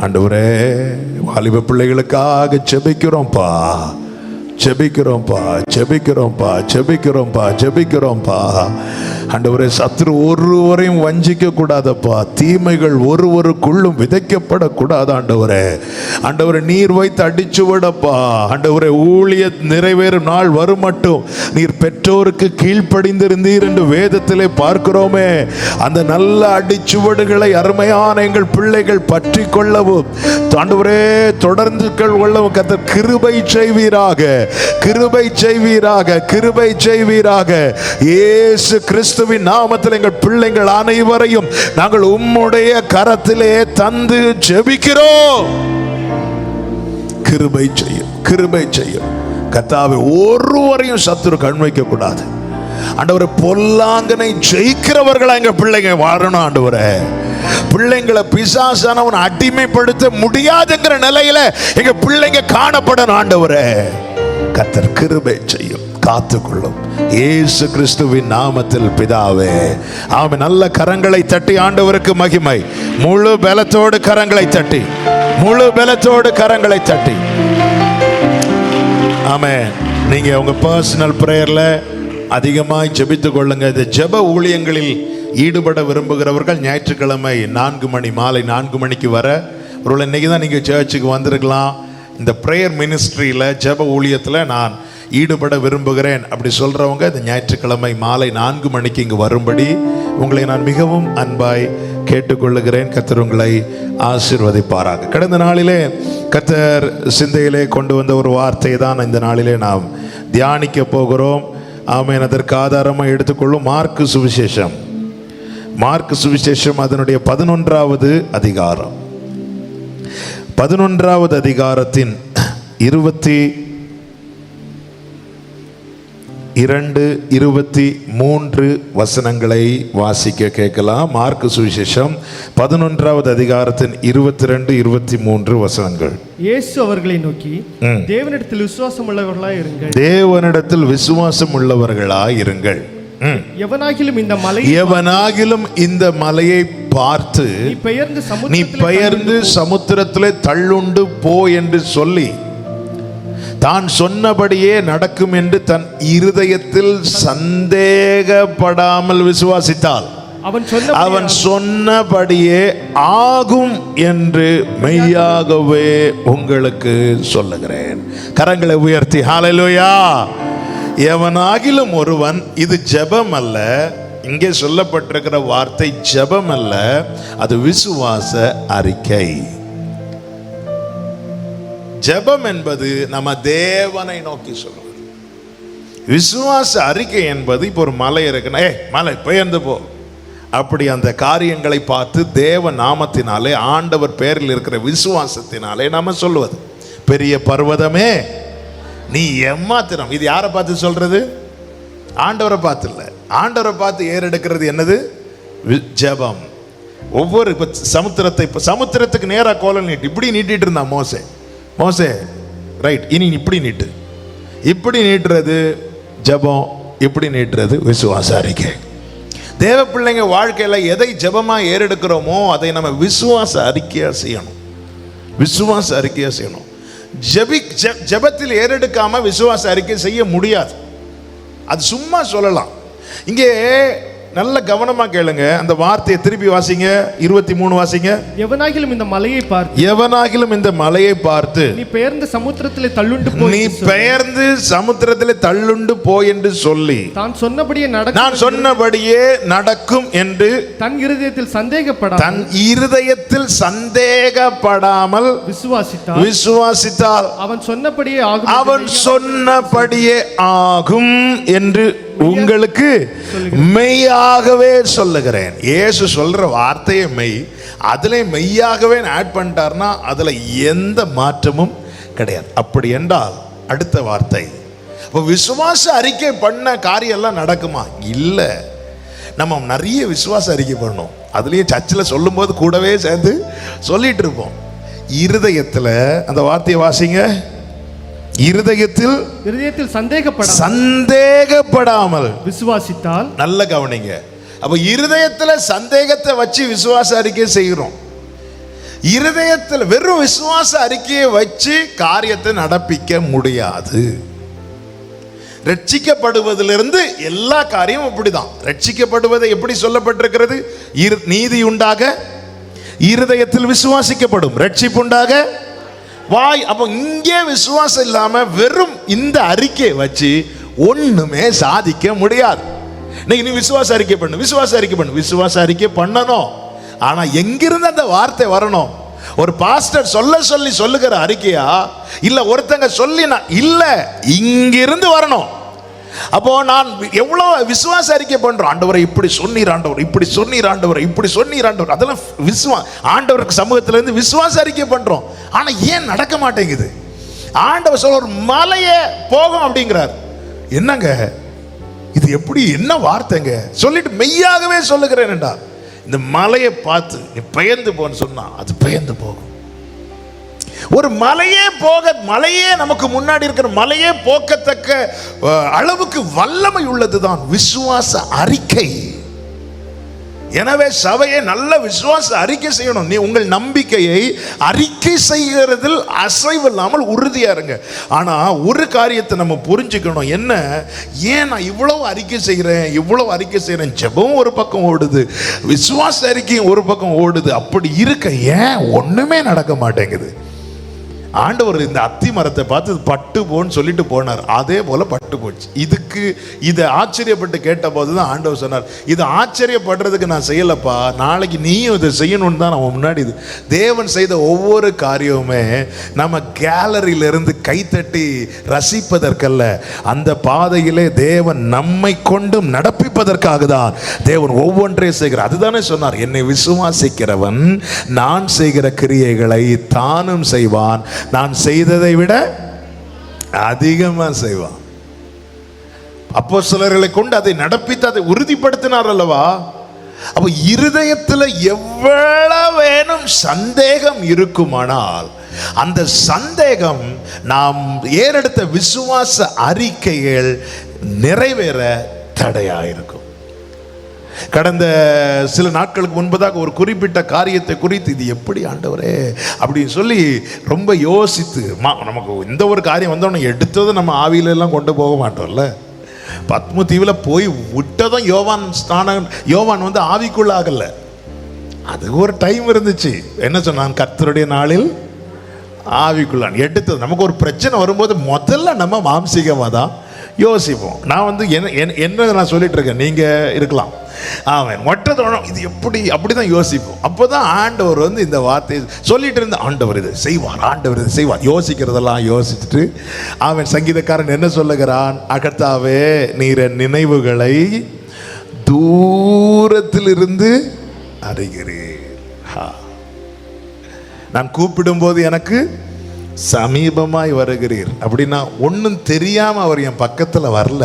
ஆண்டவரே, வாலிப பிள்ளைகளுக்காக செபிக்கிறோம்ப்பா, செபிக்கிறோம்ப்பா, செபிக்கிறோம்ப்பா, செபிக்கிறோம்ப்பா, செபிக்கிறோம்ப்பா. ஆண்டவரே, சத்துரு ஒருவரையும் வஞ்சிக்க கூடாதப்பா, தீமைகள் ஒருவருக்குள்ளும் விதைக்கப்படக்கூடாது. ஆண்டவரே, ஆண்டவரே, நீர் வைத்து அடிச்சு விடப்பா. ஆண்டவரே, ஊழிய நிறைவேறும் நாள் வரும் மட்டும் நீர் பெற்றோருக்கு கீழ்ப்படிந்திருந்தீர் என்று வேதத்திலே பார்க்கிறோமே. அந்த நல்ல அடிச்சுவடுகளை அருமையான எங்கள் பிள்ளைகள் பற்றி கொள்ளவும் ஆண்டவரே தொடர்ந்து கொள்ளவும் கர்த்தர் கிருபை செய்வீராக, கிருபை செய்வீராக, கிருபை செய்வீராக. இயேசு கிறிஸ்துவின் நாமத்தில் எங்கள் பிள்ளைகள் அனைவரையும் நாங்கள் உம்முடைய கரத்திலே தந்து ஜெபிக்கிறோம். கிருபை செய்யும், கிருபை செய்யும் கர்த்தாவே. ஒருவரையும் சத்துரு கண் வைக்க கூடாது ஆண்டவரே. பொல்லாங்கனை ஜெயிக்கிறவர்களா எங்க பிள்ளைங்க வாழணும் ஆண்டவரே. பிள்ளைங்களை பிசாசானவன் அடிமைப்படுத்த முடியாதுங்கிற நிலையில எங்க பிள்ளைங்க காணப்படணும் ஆண்டவரே. கர்த்தர் கிருபை செய்யும், காத்துக்கொள்ளும் இயேசு கிறிஸ்துவின் நாமத்தில் பிதாவே, ஆமென். நல்ல கரங்களை தட்டி ஆண்டவருக்கு மகிமை. முழு பலத்தோடு கரங்களை தட்டி, முழு பலத்தோடு கரங்களை தட்டி, ஆமென். நீங்க உங்க பர்சனல் பிரேயர்ல அதிகமாய் ஜெபித்துக் கொள்ளுங்க. இந்த ஜெப ஊழியங்களில் ஈடுபட விரும்புகிறவர்கள் ஞாயிற்றுக்கிழமை 4 மணி, மாலை 4 மணிக்கு வர, ஒருவேளை இன்னைக்கு தான் நீங்கள் சர்ச்சுக்கு வந்திருக்கலாம். இந்த ப்ரேயர் மினிஸ்ட்ரியில் ஜெப ஊழியத்தில் நான் ஈடுபட விரும்புகிறேன் அப்படி சொல்கிறவங்க இந்த ஞாயிற்றுக்கிழமை மாலை 4 மணிக்கு இங்கு வரும்படி உங்களை நான் மிகவும் அன்பாய் கேட்டுக்கொள்ளுகிறேன். கர்த்தர் உங்களை ஆசீர்வதிப்பாராக. கடந்த நாளிலே கர்த்தர் சிந்தையிலே கொண்டு வந்த ஒரு வார்த்தை தான் இந்த நாளிலே நாம் தியானிக்க போகிறோம். ஆமென். அதற்கு ஆதாரமாக எடுத்துக்கொள்ளும் மார்க்கு சுவிசேஷம், மார்க்கு சுவிசேஷம் அதனுடைய 11வது அதிகாரம், 11வது அதிகாரத்தின் 22, 23 வசனங்களை வாசிக்க கேட்கலாம். மார்க்கு சுவிசேஷம் 11வது அதிகாரத்தின் 22, 23 வசனங்கள். இயேசு அவர்களை நோக்கி, தேவனிடத்தில் விசுவாசம் உள்ளவர்களாய் இருங்கள், தேவனிடத்தில் விசுவாசம் உள்ளவர்களாய் இருங்கள். எவனாகிலும் இந்த மலையை பார்த்து நீ பெயர்ந்து சமுத்திரத்திலே தள்ளுண்டு போ என்று சொல்லி தான் சொன்னபடியே நடக்கும் என்று தன் இருதயத்தில் சந்தேகப்படாமல் விசுவாசித்தால் அவன் சொன்னபடியே ஆகும் என்று மெய்யாகவே உங்களுக்கு சொல்லுகிறேன். கரங்களை உயர்த்தி ஹல்லேலூயா. எவனாகிலும் ஒருவன், இது ஜெபம் அல்ல, இங்கே சொல்லப்பட்டிருக்கிற வார்த்தை ஜெபம் அல்ல, அது விசுவாச அறிக்கை. ஜெபம் என்பது நம்ம தேவனை நோக்கி சொல்றது. விசுவாச அறிக்கை என்பது இப்போ ஒரு மலை இருக்குன்னா, மலை பெயர்ந்து போ, அப்படி அந்த காரியங்களை பார்த்து தேவ நாமத்தினாலே ஆண்டவர் பேரில் இருக்கிற விசுவாசத்தினாலே நாம சொல்லுவது. பெரிய பர்வதமே நீ எம்மாத்திரம். இது யாரை பார்த்து சொல்றது? ஆண்டவரை பார்த்து இல்லை. ஆண்டவரை பார்த்து ஏறெடுக்கிறது என்னது? ஜெபம். ஒவ்வொரு சமுத்திரத்துக்கு நேராக கோலம் நீட்டு, இப்படி நீட்டிட்டு இருந்தான் மோசே ரைட், இனி இப்படி நீட்டு, இப்படி நீட்டுறது ஜெபம், இப்படி நீட்டுறது விசுவாச அறிக்கை. தேவ பிள்ளைங்க வாழ்க்கையில எதை ஜெபமா ஏறெடுக்கிறோமோ அதை நம்ம விசுவாச அறிக்கையா செய்யணும். விசுவாச அறிக்கையா செய்யணும். ஜெபத்தில் ஏறெடுக்காம விசுவாச அறிக்கை செய்ய முடியாது. அது சும்மா சொல்லலாம். இங்கே நல்ல கவனமா கேளுங்க. அந்த வார்த்தையை திருப்பி வாசிங்க. 23 வாசிங்க. எவனாகிலும் இந்த மலையை பார்த்து, எவனாகிலும் இந்த மலையை பார்த்து, நீ பெயர்ந்து சமுத்திரத்திலே தள்ளுண்டு போய், நீ பெயர்ந்து சமுத்திரத்திலே தள்ளுண்டு போய் என்று சொல்லி, தான் சொன்னபடியே நான் சொன்னபடியே நடக்கும் என்று தன் இருதயத்தில் சந்தேகப்படாமல் விசுவாசித்தால் அவன் சொன்னபடியே ஆகும் என்று உங்களுக்கு மெய்யாகவே சொல்லுகிறேன். இயேசு சொல்ற வார்த்தையை மெய், அதுல மெய்யாகவே ஆட் பண்ணிட்டார்னா அதுல எந்த மாற்றமும் கிடையாது. அப்படி என்றால் அடுத்த வார்த்தை, விசுவாச அறிக்கை பண்ண காரியம் எல்லாம் நடக்குமா? இல்ல. நம்ம நிறைய விசுவாச அறிக்கை பண்ணணும். அதுலயே சர்ச்சில் சொல்லும் போது கூடவே சேர்ந்து சொல்லிட்டு இருப்போம். இருதயத்துல அந்த வார்த்தையை வாசிங்க. இருதயத்தில் சந்தேகப்படாமல் விசுவாசித்தால். நல்ல கவனிங்க. அப்ப இருதயத்துல சந்தேகத்தை வச்சு விசுவாச அறிக்கை செய்கிறோம். இருதயத்தில் வெறும் விசுவாச அறிக்கையை வச்சு காரியத்தை நடப்பிக்க முடியாது. ரட்சிக்கப்படுவதிலிருந்து எல்லா காரியமும் அப்படிதான். ரட்சிக்கப்படுவதை எப்படி சொல்லப்பட்டிருக்கிறது? நீதி உண்டாக இருதயத்தில் விசுவாசிக்கப்படும், ரட்சிப்புண்டாக வாய். அப்போ இங்கே விசுவாசம் இல்லாம வெறும் இந்த அறிக்கையை வச்சு ஒண்ணுமே சாதிக்க முடியாது. இன்னைக்கு நீ விசுவாச அறிக்கை பண்ணு, விசுவாச அறிக்கை பண்ணு. விசுவாச அறிக்கை பண்ணணும், ஆனா எங்கிருந்து அந்த வார்த்தை வரணும்? ஒரு பாஸ்டர் சொல்லுகிற அறிக்கையா, இல்ல ஒருத்தங்க சொல்லினா? இல்ல, இங்கிருந்து வரணும். அப்போ நான் எவ்வளவு விசுவாச அறிக்கை பண்றோம். ஆண்டவரை இப்படி சொன்னீர், ஆண்டவர் இப்படி சொன்னீர், ஆண்டவர் இப்படி சொன்னீர், ஆண்டவர். அதெல்லாம் ஆண்டவருக்கு சமூகத்துல இருந்து விசுவாச அறிக்கை பண்றோம். ஆனா ஏன் நடக்க மாட்டேங்குது? ஆண்டவர் சொல்ல ஒரு மலையே போகும் அப்படிங்கிறார். என்னங்க இது? எப்படி என்ன வார்த்தைங்க? சொல்லிட்டு மெய்யாகவே சொல்லுகிறேன் என்றார். இந்த மலையை பார்த்து நீ பெயர்ந்து போன்னு சொன்னா அது பெயர்ந்து போகும். ஒரு மலையே நமக்கு முன்னாடி இருக்கிற மலையே போக்கத்தக்க அளவுக்கு வல்லமை உள்ளதுதான் விசுவாச அறிக்கை. எனவே சபையை நல்ல விசுவாச அறிக்கை செய்யணும். நீ உங்கள் நம்பிக்கையை அறிக்கை செய்கிறதில் அசைவில்லாமல் உறுதியா இருங்க. ஆனா ஒரு காரியத்தை நம்ம புரிஞ்சுக்கணும். என்ன? ஏன் நான் இவ்வளவு அறிக்கை செய்கிறேன்? ஜெபம் ஒரு பக்கம் ஓடுது, விசுவாச அறிக்கையும் ஒரு பக்கம் ஓடுது. அப்படி இருக்க ஏன் ஒண்ணுமே நடக்க மாட்டேங்குது? ஆண்டவர் இந்த அத்தி மரத்தை பார்த்து பட்டு போன்னு சொல்லிட்டு போனார். அதே போல பட்டு போச்சு. இதை ஆச்சரியப்பட்டு கேட்ட போதுதான் ஆண்டவர் சொன்னார், இது ஆச்சரியப்படுறதுக்கு நான் செய்யலப்பா, நாளைக்கு நீயும் இதை செய்யணும்னு தான் நம்ம முன்னாடி. தேவன் செய்த ஒவ்வொரு காரியமுமே நம்ம கேலரியில இருந்து கைத்தட்டி ரசிப்பதற்கல்ல, அந்த பாதையிலே தேவன் நம்மை கொண்டும் நடப்பிப்பதற்காக தான் தேவன் ஒவ்வொன்றையும் செய்கிறார். அதுதானே சொன்னார், என்னை விசுவாசிக்கிறவன் நான் செய்கிற கிரியைகளை தானும் செய்வான், நான் செய்ததை விட அதிகமா செய்வான். அப்போஸ்தலர்களை கொண்டு அதை நடப்பித்து அதை உறுதிப்படுத்தினார் அல்லவா? அப்ப இருதயத்தில் எவ்வளவேனும் சந்தேகம் இருக்குமானால் அந்த சந்தேகம் நாம் ஏறெடுத்த விசுவாச அறிக்கைகள் நிறைவேற தடையாயிருக்கும். கடந்த சில நாட்களுக்கு முன்பதாக ஒரு குறிப்பிட்ட காரியத்தை குறித்து, இது எப்படி ஆண்டவரே அப்படின்னு சொல்லி ரொம்ப யோசித்து, நமக்கு இந்த ஒரு காரியம் வந்தோடனே எடுத்ததும் நம்ம ஆவியிலெல்லாம் கொண்டு போக மாட்டோம்ல. பத்மு தீவில் போய் விட்டதும் யோவான் வந்து ஆவிக்குள்ளாகல. அது ஒரு டைம் இருந்துச்சு. என்ன சொன்னான்? கர்த்தருடைய நாளில் ஆவிக்குள்ளான். எடுத்தது நமக்கு ஒரு பிரச்சனை வரும்போது முதல்ல நம்ம மாம்சீகமாக தான் யோசிப்போம். நான் வந்து என்ன நான் சொல்லிட்டு இருக்கேன், நீங்க இருக்கலாம். ஆமாம், மொட்டத்தோணும் இது எப்படி அப்படிதான் யோசிப்போம். அப்போதான் ஆண்டவர் வந்து இந்த வார்த்தையை சொல்லிட்டு இருந்த, ஆண்டவர் இது செய்வார், ஆண்டவர் இது செய்வார். யோசிக்கிறதெல்லாம் யோசிச்சுட்டு அவன் சங்கீதக்காரன் என்ன சொல்லுகிறான்? அகத்தாவே நீர் என் நினைவுகளை தூரத்திலிருந்து அறிகிறீர். நான் கூப்பிடும்போது எனக்கு சமீபமாய் வருகிறீர். அப்படின்னா ஒன்றும் தெரியாம அவர் என் பக்கத்துல வரல,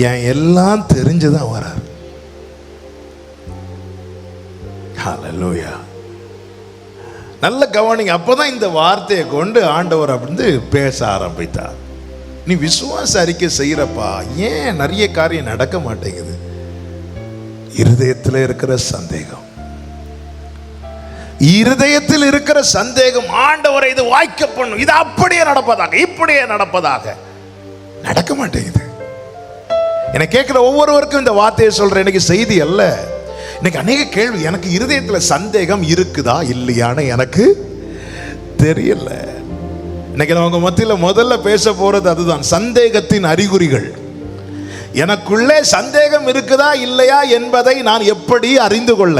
என் எல்லாம் தெரிஞ்சுதான் வரார். ஹல்லேலூயா. நல்ல கவனிங்க. அப்போதான் இந்த வார்த்தையை கொண்டு ஆண்டவர் அப்படின்னு பேச ஆரம்பித்தார். நீ விசுவாச அறிக்கை செய்யறப்பா, ஏன் நிறைய காரியம் நடக்க மாட்டேங்குது? இருதயத்தில் இருக்கிற சந்தேகம், இருதயத்தில் இருக்கிற சந்தேகம். ஆண்டவரை இது வாய்க்க பண்ணும், இது அப்படியே நடப்பதாக, இப்படியே நடப்பதாக. நடக்க மாட்டேங்குது. என்னை கேட்கிற ஒவ்வொருவருக்கும் இந்த வார்த்தையை சொல்றேன். இன்னைக்கு செய்தி அல்ல, இன்னைக்கு அநேக கேள்வி. எனக்கு இருதயத்துல சந்தேகம் இருக்குதா இல்லையான்னு எனக்கு தெரியல. இன்னைக்கு நான் உங்க மத்தியில முதல்ல பேச போறது அதுதான், சந்தேகத்தின் அறிகுறிகள். எனக்குள்ளே சந்தேகம் இருக்குதா இல்லையா என்பதை நான் எப்படி அறிந்து கொள்ள?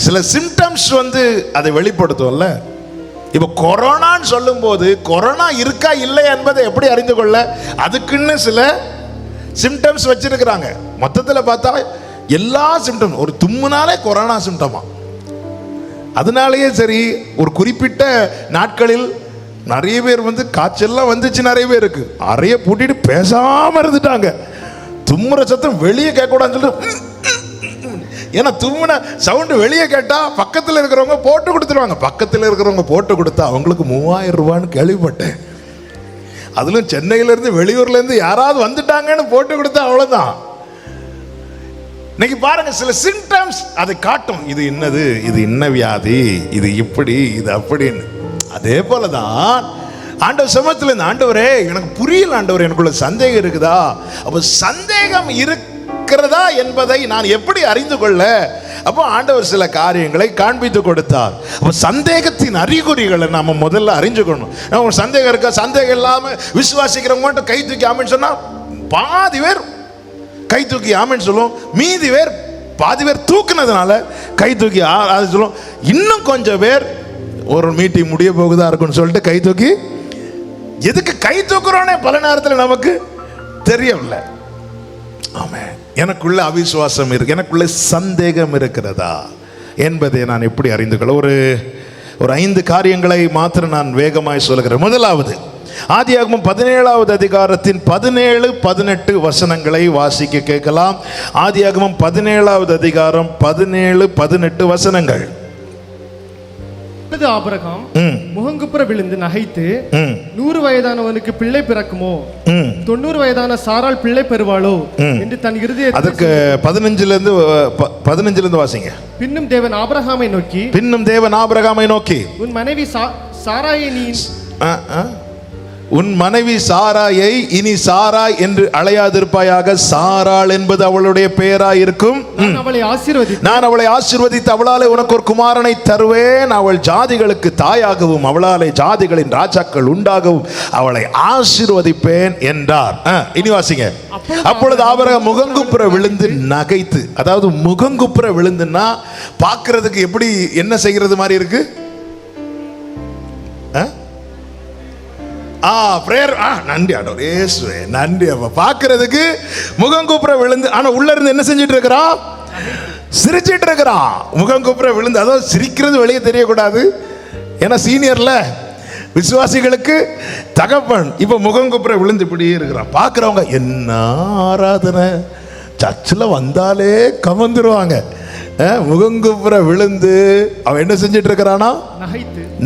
சில சிம்டம்ஸ் அதை வெளிப்படுத்தும்ல. இப்ப கொரோனான்னு சொல்லும் போது கொரோனா இருக்கா இல்லை என்பதை எப்படி அறிந்து கொள்ள? அதுக்குன்னு சில சிம்டம்ஸ் வச்சிருக்கிறாங்க. மொத்தத்தில் பார்த்தா எல்லா சிம்டம், ஒரு தும்முனாலே கொரோனா சிம்டமா. அதனாலேயே சரி, ஒரு குறிப்பிட்ட நாட்களில் நிறைய பேர் காய்ச்சல்லாம் வந்துச்சு, நிறைய பேர் இருக்கு, அறைய பூட்டிட்டு பேசாம இருந்துட்டாங்க. தும்முற சத்தம் வெளியே கேட்கக்கூடாதுன்னு சொல்லிட்டு, ஏன்னா தும்முன சவுண்டு வெளியே கேட்டா பக்கத்தில் இருக்கிறவங்க போட்டு கொடுத்துருவாங்க. பக்கத்தில் இருக்கிறவங்க போட்டு கொடுத்தா அவங்களுக்கு 3000 ரூபான்னு கேள்விப்பட்டேன். அதிலும் சென்னையிலேருந்து வெளியூர்லேருந்து யாராவது வந்துட்டாங்கன்னு போட்டு கொடுத்தா அவ்வளோதான். இன்னைக்கு பாருங்க, சில சிம்டம்ஸ் அதை காட்டும். இது என்னது, இது என்ன வியாதி, இது இப்படி, இது அப்படின்னு. அதே போலதான் ஆண்டவர் சமூகத்தில் இந்த ஆண்டவரே எனக்கு புரியல ஆண்டவர், எனக்குள்ள சந்தேகம் இருக்குதா? அப்போ சந்தேகம் இருக்கிறதா என்பதை நான் எப்படி அறிந்து கொள்ள? அப்போ ஆண்டவர் சில காரியங்களை காண்பித்து கொடுத்தார். அப்போ சந்தேகத்தின் அறிகுறிகளை நாம முதல்ல அறிஞ்சுக்கணும். ஒரு சந்தேகம் இருக்கா? சந்தேகம் இல்லாம விசுவாசிக்கிறவங்க மட்டும் கை தூக்கி ஆமென்னு சொன்னா பாதி பேர் கை தூக்கி ஆமென்னு சொல்லுவோம், மீதி பேர் பாதி பேர் தூக்குனதுனால கை தூக்கி சொல்லுவோம். இன்னும் கொஞ்சம் பேர் ஒரு மீட்டிங் முடிய போகுதா இருக்குன்னு சொல்லிட்டு கை தூக்கி, எதுக்கு கை தூக்குறோன்னே பல நேரத்தில் நமக்கு தெரியவில்லை. ஆமாம், எனக்குள்ள அவிசுவாசம் இருக்கு, எனக்குள்ள சந்தேகம் இருக்கிறதா என்பதை நான் எப்படி அறிந்து கொள்ள? ஒரு 5 காரியங்களை மாத்திரம் நான் வேகமாய் சொல்கிறேன். முதலாவது, ஆதியாகமம் 17வது அதிகாரத்தின் 17, 18 வசனங்களை வாசிக்க கேட்கலாம். ஆதியாகமம் 17வது அதிகாரம் 17, 18 வசனங்கள். ஆபிரகாம் முகங்குப்புற விழுந்து நகைத்து, 100 வயதானவனுக்கு பிள்ளை பிறக்குமோ, 90 வயதான சாராள் பிள்ளை பெறுவாளோ என்று தன் இருதயத்தில். அதற்கு 15 வாசிங்க. பின்னும் தேவன் ஆபிரகாமை நோக்கி உன் மனைவி சாராயை நீ உன் மனைவி சாராயை இனி சாராய் என்று அழையாதிருப்பாயாக. சாராள் என்பது அவளுடைய பெயராய் இருக்கும். நான் அவளை ஆசீர்வதித்து அவளாலே உனக்கு ஒரு குமாரனை தருவேன். அவள் ஜாதிகளுக்கு தாயாகவும் அவளாலே ஜாதிகளின் ராஜாக்கள் உண்டாகவும் அவளை ஆசீர்வதிப்பேன் என்றார். இனி வாசிங்க. அப்பொழுது ஆபிரகாம் முகங்குப்புற விழுந்து நகைத்து. அதாவது முகங்குப்புற விழுந்துன்னா பார்க்கிறதுக்கு எப்படி என்ன செய்கிறது மாதிரி இருக்கு? நன்றி ஆண்டவர் இயேசுவே, நன்றி. அப்ப பார்க்கிறதுக்கு முகங்குப்புற விழுந்து, ஆனா உள்ள இருந்து என்ன செஞ்சிட்டு இருக்கிறான்? சிரிச்சிட்டு இருக்கிறான். முகங்குப்புற விழுந்து, அதாவது சிரிக்கிறது வெளியே தெரியக்கூடாது, ஏன்னா சீனியர்ல விசுவாசிகளுக்கு தகப்பன். இப்ப முகங்குப்புற விழுந்து இப்படியே இருக்கிறான். பார்க்கிறவங்க என்ன ஆராதனை, சர்ச்சில் வந்தாலே கவர்ந்துருவாங்க. முகங்குப்புற விழுந்து அவன் என்ன செஞ்சிட்டு இருக்கிறானா?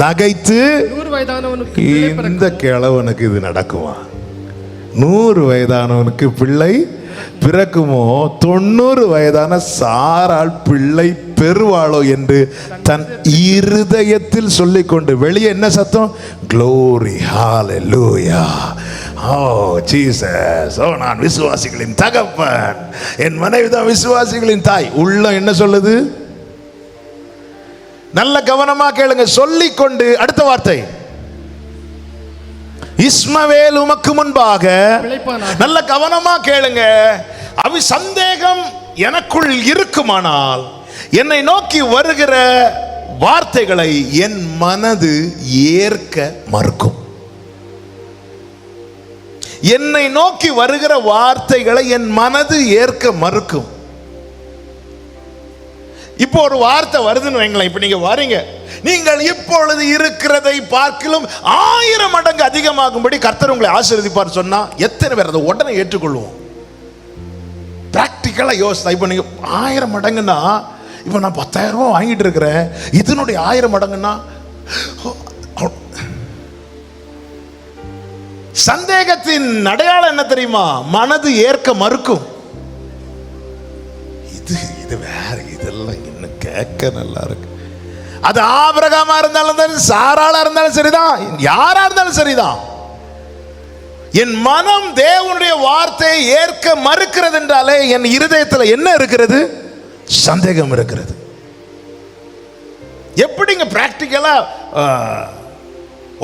நகைத்து. 100 வயதானவனுக்கு இந்த கிழவனுக்கு இது நடக்குமா? 100 வயதானவனுக்கு பிள்ளை பிறக்குமோ, 90 வயதான சாராள் பிள்ளை பெறுவாளோ என்று தன் இருதயத்தில் சொல்லிக்கொண்டு, வெளியே என்ன சத்தம்? க்ளோரி, ஹalleluya, ஓ ஜீசஸ், ஓ நான் விசுவாசிகளின் தகப்பன், என் மனைவி தான் விசுவாசிகளின் தாய். உள்ள என்ன சொல்லுது? நல்ல கவனமா கேளுங்க. சொல்லிக்கொண்டு அடுத்த வார்த்தை, இஸ்மவேல் உமக்கு முன்பாக. நல்ல கவனமா கேளுங்க. சந்தேகம் எனக்குள் இருக்குமானால் என்னை நோக்கி வருகிற வார்த்தைகளை என் மனது ஏற்க மறுக்கும். என்னை நோக்கி வருகிற வார்த்தைகளை என் மனது ஏற்க மறுக்கும். இப்போ ஒரு வார்த்தை வருதுன்னு வைங்களேன். இப்ப நீங்க வரீங்க, நீங்கள் இப்பொழுது இருக்கிறதை பார்க்கிலும் 1000 மடங்கு அதிகமாகும்படி கர்த்தர் உங்களை ஆசீர்வதிப்பார் சொன்னா எத்தனை பேர் அதை உடனே ஏற்றுக்கொள்வோம்? பிராக்டிக்கலா யோசித்தா, இப்போ நீங்க 1000 மடங்குன்னா, இப்போ நான் 10,000 ரூபாய் வாங்கிட்டு இருக்கிறேன், இதனுடைய 1000 மடங்குன்னா, சந்தேகத்தின் அடையாளம் என்ன தெரியுமா? மனது ஏற்க மறுக்கும். இது வேற, இதெல்லாம் இன்னும் கேட்க நல்லா இருக்கு. அது ஆபிரகாமா இருந்தாலும் சாராளா இருந்தாலும் சரிதான், யாரா இருந்தாலும் சரிதான். என் மனம் தேவனுடைய வார்த்தையை ஏற்க மறுக்கிறது என்றாலே என் இருதயத்தில் என்ன இருக்கிறது? சந்தேகம் இருக்கிறது. எப்படிங்க பிராக்டிக்கலா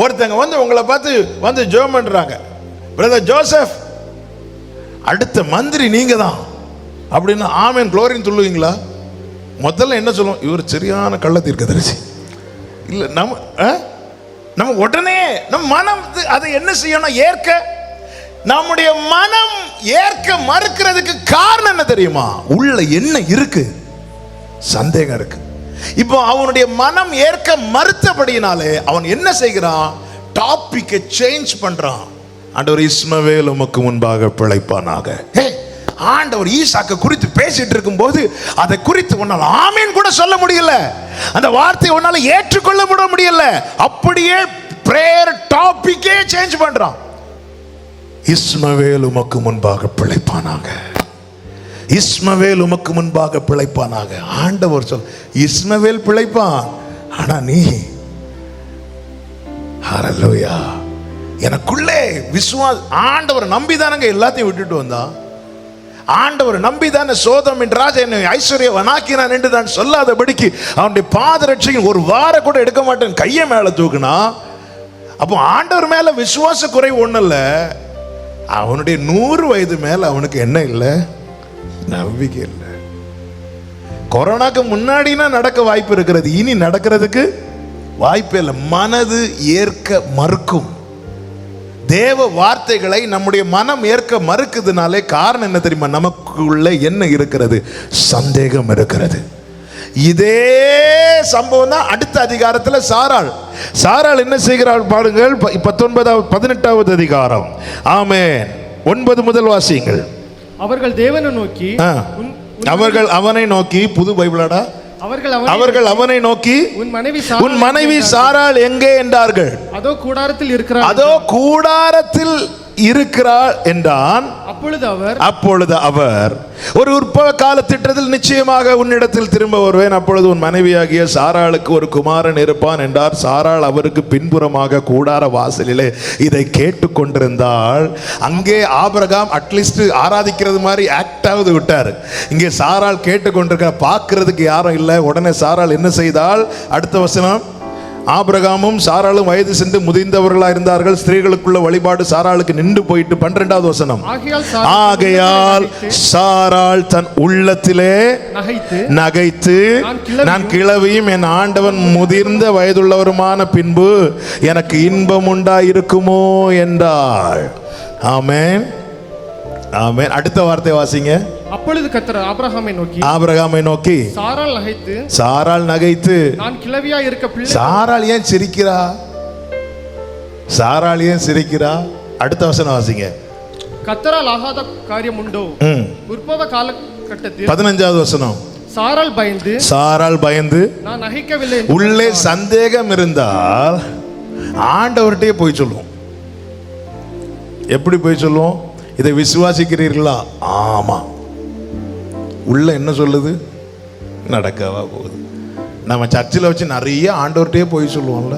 ஒருத்தங்க வந்து உங்களை பார்த்து வந்து ஜெபம் பண்றாங்க, பிரதர் ஜோசப் அடுத்த மந்திரி நீங்க தான் அப்படின்னு ஆமென் க்ளோரின்னு சொல்லுவீங்களா? முதல்ல என்ன சொல்லுவோம்? இவர் சரியான கள்ள தீர்க்கதரிசி. இல்லை, நம்ம உடனே நம்ம மனம் அதை என்ன செய்யணும்? ஏற்க. நம்முடைய மனம் ஏற்க மறுக்கிறதுக்கு காரணம் என்ன தெரியுமா? உள்ள என்ன இருக்கு? சந்தேகம் இருக்கு. இப்போ அவனுடைய மனம் ஏற்க மறுத்தபடியினாலே அவன் என்ன செய்கிறான்? டாபிக்கை சேஞ்ச் பண்றான். ஆண்டவர் இஸ்மவேல் உமக்கு முன்பாக பிழைப்பானாக. ஆண்டவர் ஈசாக்க குறித்து பேசிட்டு இருக்கும் போது அதை குறித்து உன்னால் ஆமீன் கூட சொல்ல முடியல, அந்த வார்த்தையை உன்னால ஏற்றுக்கொள்ள முடியல. அப்படியே பிரேயர் டாபிக்கே சேஞ்ச் பண்றான். இஸ்மவேல் உமக்கு முன்பாக பிழைப்பானாக, இஸ்மவேல் உமக்கு முன்பாக பிழைப்பானாக. ஆண்டவர் சொல், இஸ்மவேல் பிழைப்பான், ஆனா நீ ஹல்லேலூயா. எனக்குள்ளே ஆண்டவர் நம்பிதானங்க எல்லாத்தையும் விட்டுட்டு வந்தா. ஆண்டவர் நம்பிதான சோதம் என் ராஜா என்னை ஐஸ்வர்யவனாக்கினான் என்று நான் சொல்லாதபடிக்கு அவனுடைய பாதரட்சையின் ஒரு வாரம் கூட எடுக்க மாட்டேன் கையை மேல தூக்குனா. அப்போ ஆண்டவர் மேல விசுவாச குறைவு ஒண்ணு இல்ல, அவனுடைய 100 வயது மேல அவனுக்கு என்ன இல்லை? நம்பிக்கை இல்லை. கொரோனாக்கு முன்னாடினா நடக்க வாய்ப்பு இருக்கிறது, இனி நடக்கிறதுக்கு வாய்ப்பே இல்லை. மனது ஏற்க மறுக்கும். தேவ வார்த்தைகளை நம்முடைய மனம் ஏற்க மறுக்குதுனாலே காரணம் என்ன தெரியுமா? நமக்குள்ள என்ன இருக்கிறது? சந்தேகம் இருக்கிறது. இதே சம்பவம் தான் அடுத்த அதிகாரத்தில் சாராள் என்ன செய்கிறாள் பாருங்கள். 18வது அதிகாரம். ஆமென். 9 முதல் வாசியுங்கள். அவர்கள் தேவனை நோக்கி, அவர்கள் அவனை நோக்கி, புது பைபிளாடா, அவர்கள் அவனை நோக்கி உன் மனைவி சாராள் எங்கே என்றார்கள். அதோ கூடாரத்தில் இருக்கிறாள் என்றான். அப்பொழுது அவர் ஒரு உற்பவ கால திட்டத்தில் நிச்சயமாக உன்னிடத்தில் திரும்ப வருவேன், அப்பொழுது உன் மனைவியாகிய சாராளுக்கு ஒரு குமாரன் இருப்பான் என்றார். சாராள் அவருக்கு பின்புறமாக கூடார வாசலிலே இதை கேட்டுக்கொண்டிருந்தாள். அங்கே ஆபிரகாம் அட்லீஸ்ட் ஆராதிக்கிறது மாதிரி ஆக்டாவது விட்டார். இங்கே சாராள் கேட்டுக்கொண்டிருக்க, பார்க்கிறதுக்கு யாரும் இல்லை. உடனே சாராள் என்ன செய்தாள்? அடுத்த வசனம். ஆபிரகாமும் சாராளும் வயது சென்று முதிர்ந்தவர்களா இருந்தார்கள். ஸ்திரீகளுக்குள்ள வழிபாடு சாராளுக்கு நின்று போயிட்டு. 12வது வசனம். ஆகையால் சாராள் தன் உள்ளத்திலே நகைத்து, நான் கிழவியும் என் ஆண்டவன் முதிர்ந்த வயதுள்ளவருமான பின்பு எனக்கு இன்பம் உண்டாயிருக்குமோ என்றாள். ஆமென், ஆமென். அடுத்த வார்த்தை வாசிங்க. அப்பொழுது கர்த்தர் ஆபிரகாமை நோக்கி சாராள் நகைத்து, நான் கிழவியா இருக்க பிள்ளை. சாராள் ஏன் சிரிக்கிறா? அடுத்த வசனம் வாசிங்க. கர்த்தரால் ஆகாத காரியம் உண்டோ? உற்பவ காலகட்டத்தில் 15வது வசனம். சாராள் பயந்து நான் நகைக்கவில்லை. உள்ளே சந்தேகம் இருந்தால் ஆண்டவர்கிட்டயே போய் சொல்லுவோம். எப்படி போய் சொல்லுவோம்? இதை விசுவாசிக்கிறீர்களா? ஆமா. உள்ள என்ன சொல்லுது? நடக்கவா போகுது. நம்ம சர்ச்சில் வச்சு நிறைய ஆண்டவர்கிட்டயே போய் சொல்லுவோம்ல.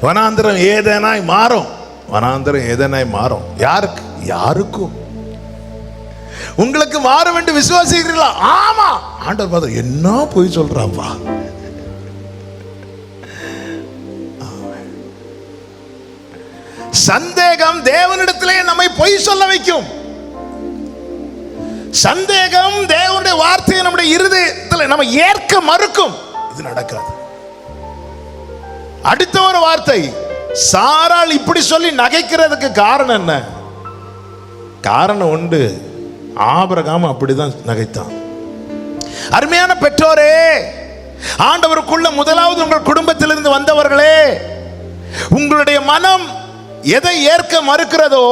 வனாந்திரம் ஏதேனாய் மாறும். யாருக்கும் உங்களுக்கு மாறும் என்று விசுவாசிக்கிறீர்களா? ஆமா. ஆண்டவர் பார்த்து என்ன போய் சொல்றாப்பா. சந்தேகம் தேவனிடத்திலே நம்மை பொய் சொல்ல வைக்கும். சந்தேகம் தேவனுடைய வார்த்தையை நம்முடைய இருதயத்தில் நம்ம ஏற்க மறுக்கும். இது நடக்காது. அடுத்த ஒரு வார்த்தை. சாராள் இப்படி சொல்லி நகைக்கிறதுக்கு காரணம் என்ன? காரணம் உண்டு. ஆபிரகாம் அப்படிதான் நகைத்தான். அருமையான பெற்றோரே, ஆண்டவருக்குள்ள முதலாவது உங்கள் குடும்பத்திலிருந்து வந்தவர்களே, உங்களுடைய மனம் எதை ஏற்க மறுக்கிறதோ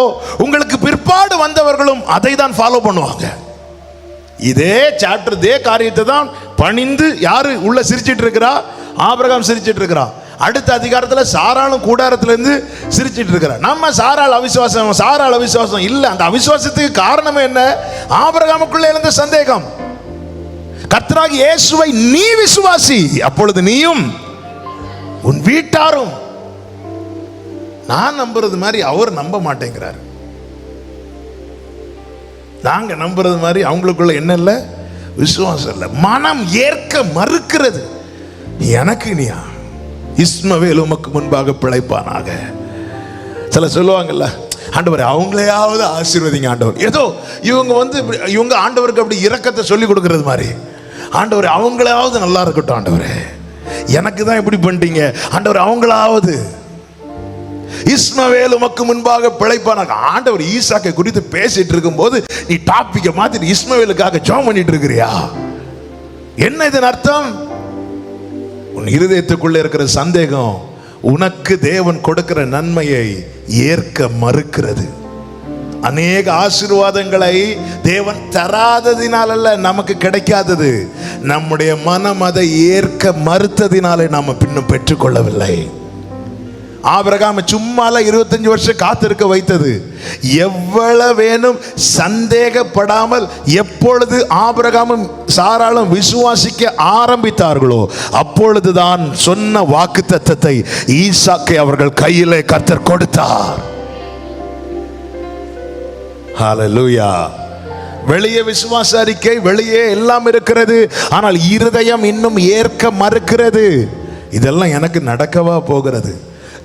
உங்களுக்கு பிற்பாடு வந்தவர்களும் அதை தான் ஃபாலோ பண்ணுவாங்க. இதே சாப்டர், இதே காரியத்தை தான் பணிந்து யாரு உள்ள சிரிச்சிட்டு இருக்கிறா? ஆபிரகாம் சிரிச்சிட்டு இருக்கிறா. அடுத்த அதிகாரத்தில் சாராளும் கூடாரத்திலிருந்து சிரிச்சிட்டு இருக்கிறா. நம்ம சாராள் அவிசுவாசம் இல்லை. அந்த அவிசுவாசத்துக்கு காரணம் என்ன? ஆபிரகாமுக்குள்ளே இருந்த சந்தேகம். கர்த்தராகிய இயேசுவை நீ விசுவாசி, அப்பொழுது நீயும் உன் வீட்டாரும். நான் நம்புறது மாதிரி அவர் நம்ப மாட்டேங்கிறார். நாங்க நம்புறது மாதிரி அவங்களுக்குள்ள என்ன இல்லை, விசுவாசம் இல்லை. மனம் ஏற்க மறுக்கிறது. எனக்கு நீயா இஸ்மவேல் உமக்கு முன்பாக பிழைப்பானாக. சில சொல்லுவாங்கல்ல, ஆண்டவர் அவங்களையாவது ஆசீர்வதிங்க ஆண்டவர். ஏதோ இவங்க ஆண்டவருக்கு அப்படி இரக்கத்தை சொல்லி கொடுக்கறது மாதிரி, ஆண்டவர் அவங்களாவது நல்லா இருக்கட்டும் ஆண்டவரே, எனக்கு தான் இப்படி பண்ணிட்டீங்க ஆண்டவர், அவங்களாவது. இஸ்மவேல் உமக்கு முன்பாக பிழைப்பானாக. ஆண்டவர் ஈசாக்கை குறித்து பேசிட்டு இருக்கும் போது நீ டாபிக்கை மாத்தி இஸ்மவேலுக்காக ஜெபம் பண்ணிட்டு இருக்கிறியா? என்ன இதன் அர்த்தம்? உன் இருதயத்துக்குள்ள இருக்கிற சந்தேகம் உனக்கு தேவன் கொடுக்கிற நன்மையை ஏற்க மறுக்கிறது. அநேக ஆசீர்வாதங்களை தேவன் தராததினால நமக்கு கிடைக்காதது, நம்முடைய மனம் அதை ஏற்க மறுத்ததினாலே நாம் பின்னும் பெற்றுக்கொள்ளவில்லை. ஆபிரகாம் சும்மால 25 வருஷம் காத்திருக்க வைத்தது. எவ்வளவு வேணும் சந்தேகப்படாமல் எப்பொழுது ஆபிரகாமும் சாராளும் விசுவாசிக்க ஆரம்பித்தார்களோ அப்பொழுதுதான் சொன்ன வாக்குத்தத்தத்தை ஈசாக்கை அவர்கள் கையிலே கர்த்தர் கொடுத்தார். ஹல்லேலூயா. வெளியே விசுவாச அறிக்கை, வெளியே எல்லாம் இருக்கிறது, ஆனால் இருதயம் இன்னும் ஏற்க மறுக்கிறது. இதெல்லாம் எனக்கு நடக்கவா போகிறது?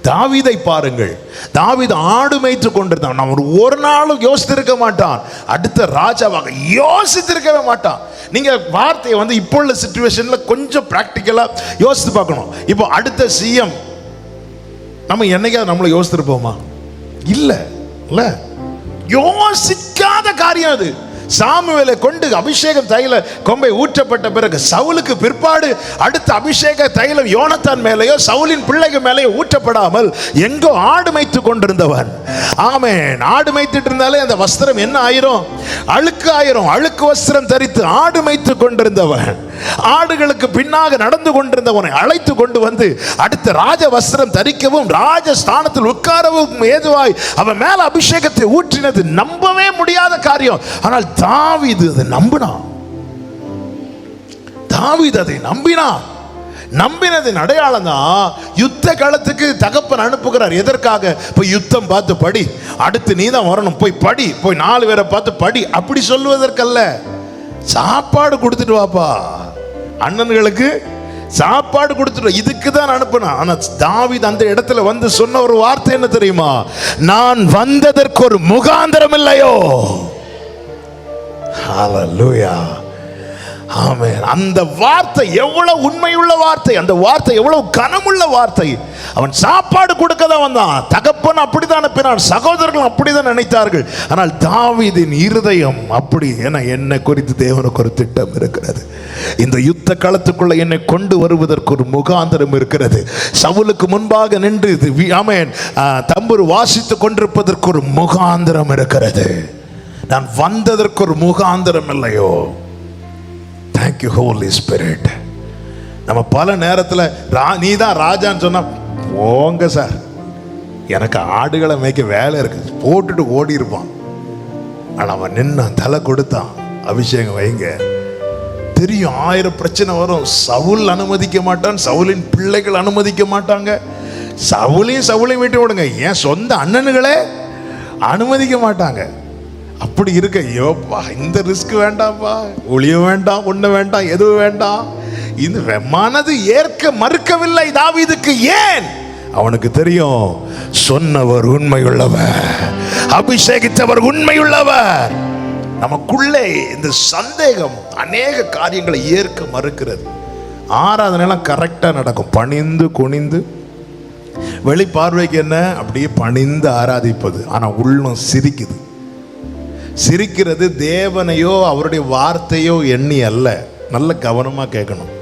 தாவீதை பாருங்கள். தாவீது ஆடு மேய்த்து கொண்டிருந்தான். அவன் ஒரு நாளும் யோசித்திருக்க மாட்டான் அடுத்த ராஜாவாக, யோசித்திருக்கவே மாட்டான். நீங்க வார்த்தையை இப்போ உள்ள சிச்சுவேஷன்ல கொஞ்சம் பிராக்டிக்கலா யோசித்து பார்க்கணும். இப்போ அடுத்த சிஎம் நம்ம என்னைக்காவது நம்மளை யோசித்திருப்போமா? இல்ல, யோசிக்காத காரியம் அது. சாமுவேலை கொண்டு அபிஷேகம் தைல கொம்பை ஊற்றப்பட்ட பிறகு சவுலுக்கு பிற்பாடு அடுத்த அபிஷேக தைலம் யோனத்தான் மேலேயோ சவுலின் பிள்ளைகள் மேலேயோ ஊற்றப்படாமல் எங்கோ ஆடு மேய்த்து கொண்டிருந்தவன். ஆமென். ஆடு மேய்த்துட்டு இருந்தாலே அந்த வஸ்திரம் என்ன ஆயிரும்? அழுக்கு ஆயிரும். அழுக்கு வஸ்திரம் தரித்து ஆடு மேய்த்து கொண்டிருந்தவன், ஆடுகளுக்கு பின்னாக நடந்து கொண்டிருந்தவனை அழைத்து கொண்டு வந்து அடுத்த ராஜ வஸ்திரம் தரிக்கவும் ராஜஸ்தானத்தில் உட்காரவும் ஏதுவாய் அவன் மேல அபிஷேகத்தை ஊற்றினது நம்பவே முடியாத காரியம். ஆனால் தாவீது அதை நம்பினான். தாவீது அதை நம்பினான். நம்பினதின் அடையாளம் தான் யுத்த காலத்துக்கு தகப்பன் அனுப்புகிறார். எதற்காக? போய் யுத்தம் பார்த்து படி, அடுத்து நீ தான் வரணும், போய் படி, போய் 4 பேரை பார்த்து படி, அப்படி சொல்லுவதற்கல்ல. சாப்பாடு கொடுத்துட்டு வாப்பா, அண்ணன்களுக்கு சாப்பாடு கொடுத்துட்டு, இதுக்கு தான் அனுப்புனா. ஆனா தாவீது அந்த இடத்துல வந்து சொன்ன ஒரு வார்த்தை என்ன தெரியுமா? நான் வந்ததற்கு ஒரு முகாந்திரம் இல்லையோ. ஹல்லேலூயா. ஆமென். அந்த வார்த்தை எவ்வளவு உண்மையுள்ள வார்த்தை, அந்த வார்த்தை எவ்வளவு கனமுள்ள வார்த்தை. அவன் சாப்பாடு கொடுக்க தான் வந்தான். தகப்பன் அப்படிதான் அனுப்பினான், சகோதரர்கள் அப்படிதான் நினைத்தார்கள். ஆனால் தாவீதின் இருதயம் அப்படி, என என்னை குறித்து தேவனுக்கு ஒரு திட்டம் இருக்கிறது. இந்த யுத்த களத்துக்குள்ள என்னை கொண்டு வருவதற்கு ஒரு முகாந்திரம் இருக்கிறது. சவுலுக்கு முன்பாக நின்று ஆமென் தம்புரு வாசித்துக் கொண்டிருப்பதற்கு ஒரு முகாந்திரம் இருக்கிறது. நான் வந்ததற்கு ஒரு முகாந்திரம் இல்லையோ. Thank you Holy Spirit. நம்ம பல நேரத்தில் நீ தான் ராஜான்னு சொன்னா, போங்க சார், எனக்கு ஆடுகளை மேய்க்க வேலை இருக்கு, போட்டுட்டு ஓடி இருப்பான். ஆனால் அவன் நின்னான், தலை கொடுத்தான், அபிஷேகம் வைங்க. தெரியும் 1000 பிரச்சனை வரும். சவுல் அனுமதிக்க மாட்டான், சவுலின் பிள்ளைகள் அனுமதிக்க மாட்டாங்க. சவுலையும் விட்டு விடுங்க, ஏன் சொந்த அண்ணனுங்களே அனுமதிக்க மாட்டாங்க. அப்படி இருக்க, யோப்பா இந்த ரிஸ்க் வேண்டாம்ப்பா, ஒளியும் வேண்டாம், ஒண்ணு வேண்டாம், எதுவும் வேண்டாம். இந்த மனது ஏற்க மறுக்கவில்லை தாவீதுக்கு. ஏன்? அவனுக்கு தெரியும், சொன்னவர் உண்மையுள்ளவர், அபிஷேகித்தவர் உண்மையுள்ளவர். நமக்குள்ளே இந்த சந்தேகம் அநேக காரியங்களை ஏற்க மறுக்கிறது. ஆராதனைலாம் கரெக்டா நடக்கும், பணிந்து குனிந்து. வெளி பார்வைக்கு என்ன, அப்படியே பணிந்து ஆராதிப்பது, ஆனா உள்ளம் சிரிக்குது. சிரிக்கிறது தேவனையோ அவருடைய வார்த்தையோ எண்ணி அல்ல. நல்ல கவனமா கேட்கணும்.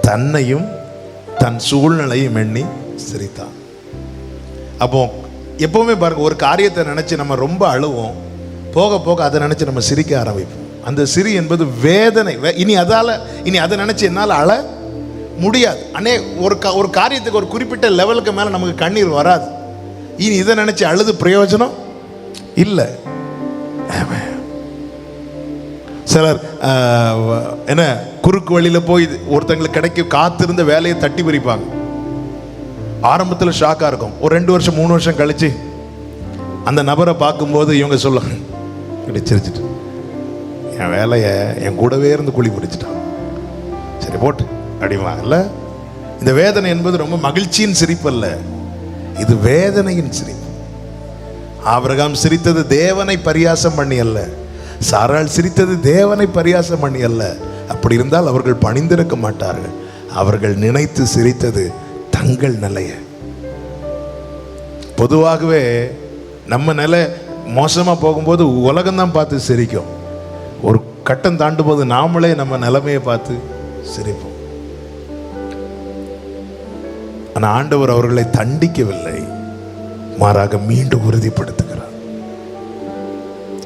தன்னையும் தன் சூழ்நிலையும் எண்ணி சிரித்தான். அப்போ எப்பவுமே பாருங்க, ஒரு காரியத்தை நினைச்சு நம்ம ரொம்ப அழுவோம், போக போக அதை நினைச்சு நம்ம சிரிக்க ஆரம்பிப்போம். அந்த சிரி என்பது வேதனை. இனி அதை நினைச்சு என்னால் அழ முடியாது. ஒரு காரியத்துக்கு ஒரு குறிப்பிட்ட லெவலுக்கு மேல நமக்கு கண்ணீர் வராது. இனி இதை நினைச்சு அழுது பிரயோஜனம் இல்லை. சிலர் என்ன குறுக்கு வழியில போய் ஒருத்தங்களுக்கு கிடைக்க காத்திருந்த வேலையை தட்டி பறிப்பாங்க. ஆரம்பத்தில் ஷாக்காக இருக்கும். ஒரு 2 வருஷம் 3 வருஷம் கழிச்சு அந்த நபரை பார்க்கும்போது இவங்க சொல்லுவாங்க, இப்படி சிரிச்சிட்டு, என் வேலையை என் கூடவே இருந்து குழி பிடிச்சிட்டான், சரி போட்டு அப்படிவாங்கல்ல. இந்த வேதனை என்பது ரொம்ப மகிழ்ச்சியின் சிரிப்பு அல்ல, இது வேதனையின் சிரிப்பு. ஆபிரகாம் சிரித்தது தேவனை பரியாசம் பண்ணி அல்ல, சாராள் சிரித்தது தேவனை பரியாசம் பண்ணி அல்ல. அப்படி இருந்தால் அவர்கள் பணிந்திருக்க மாட்டார்கள். அவர்கள் நினைத்து சிரித்தது தங்கள் நிலைய. பொதுவாகவே நம்ம நிலை மோசமா போகும்போது உலகம்தான் பார்த்து சிரிக்கும். ஒரு கட்டம் தாண்டும் போது நாமளே நம்ம நிலைமையை பார்த்து சிரிப்போம். ஆனால் ஆண்டவர் அவர்களை தண்டிக்கவில்லை, மாறாக மீண்டும் உறுதிப்படுத்துகிறார்.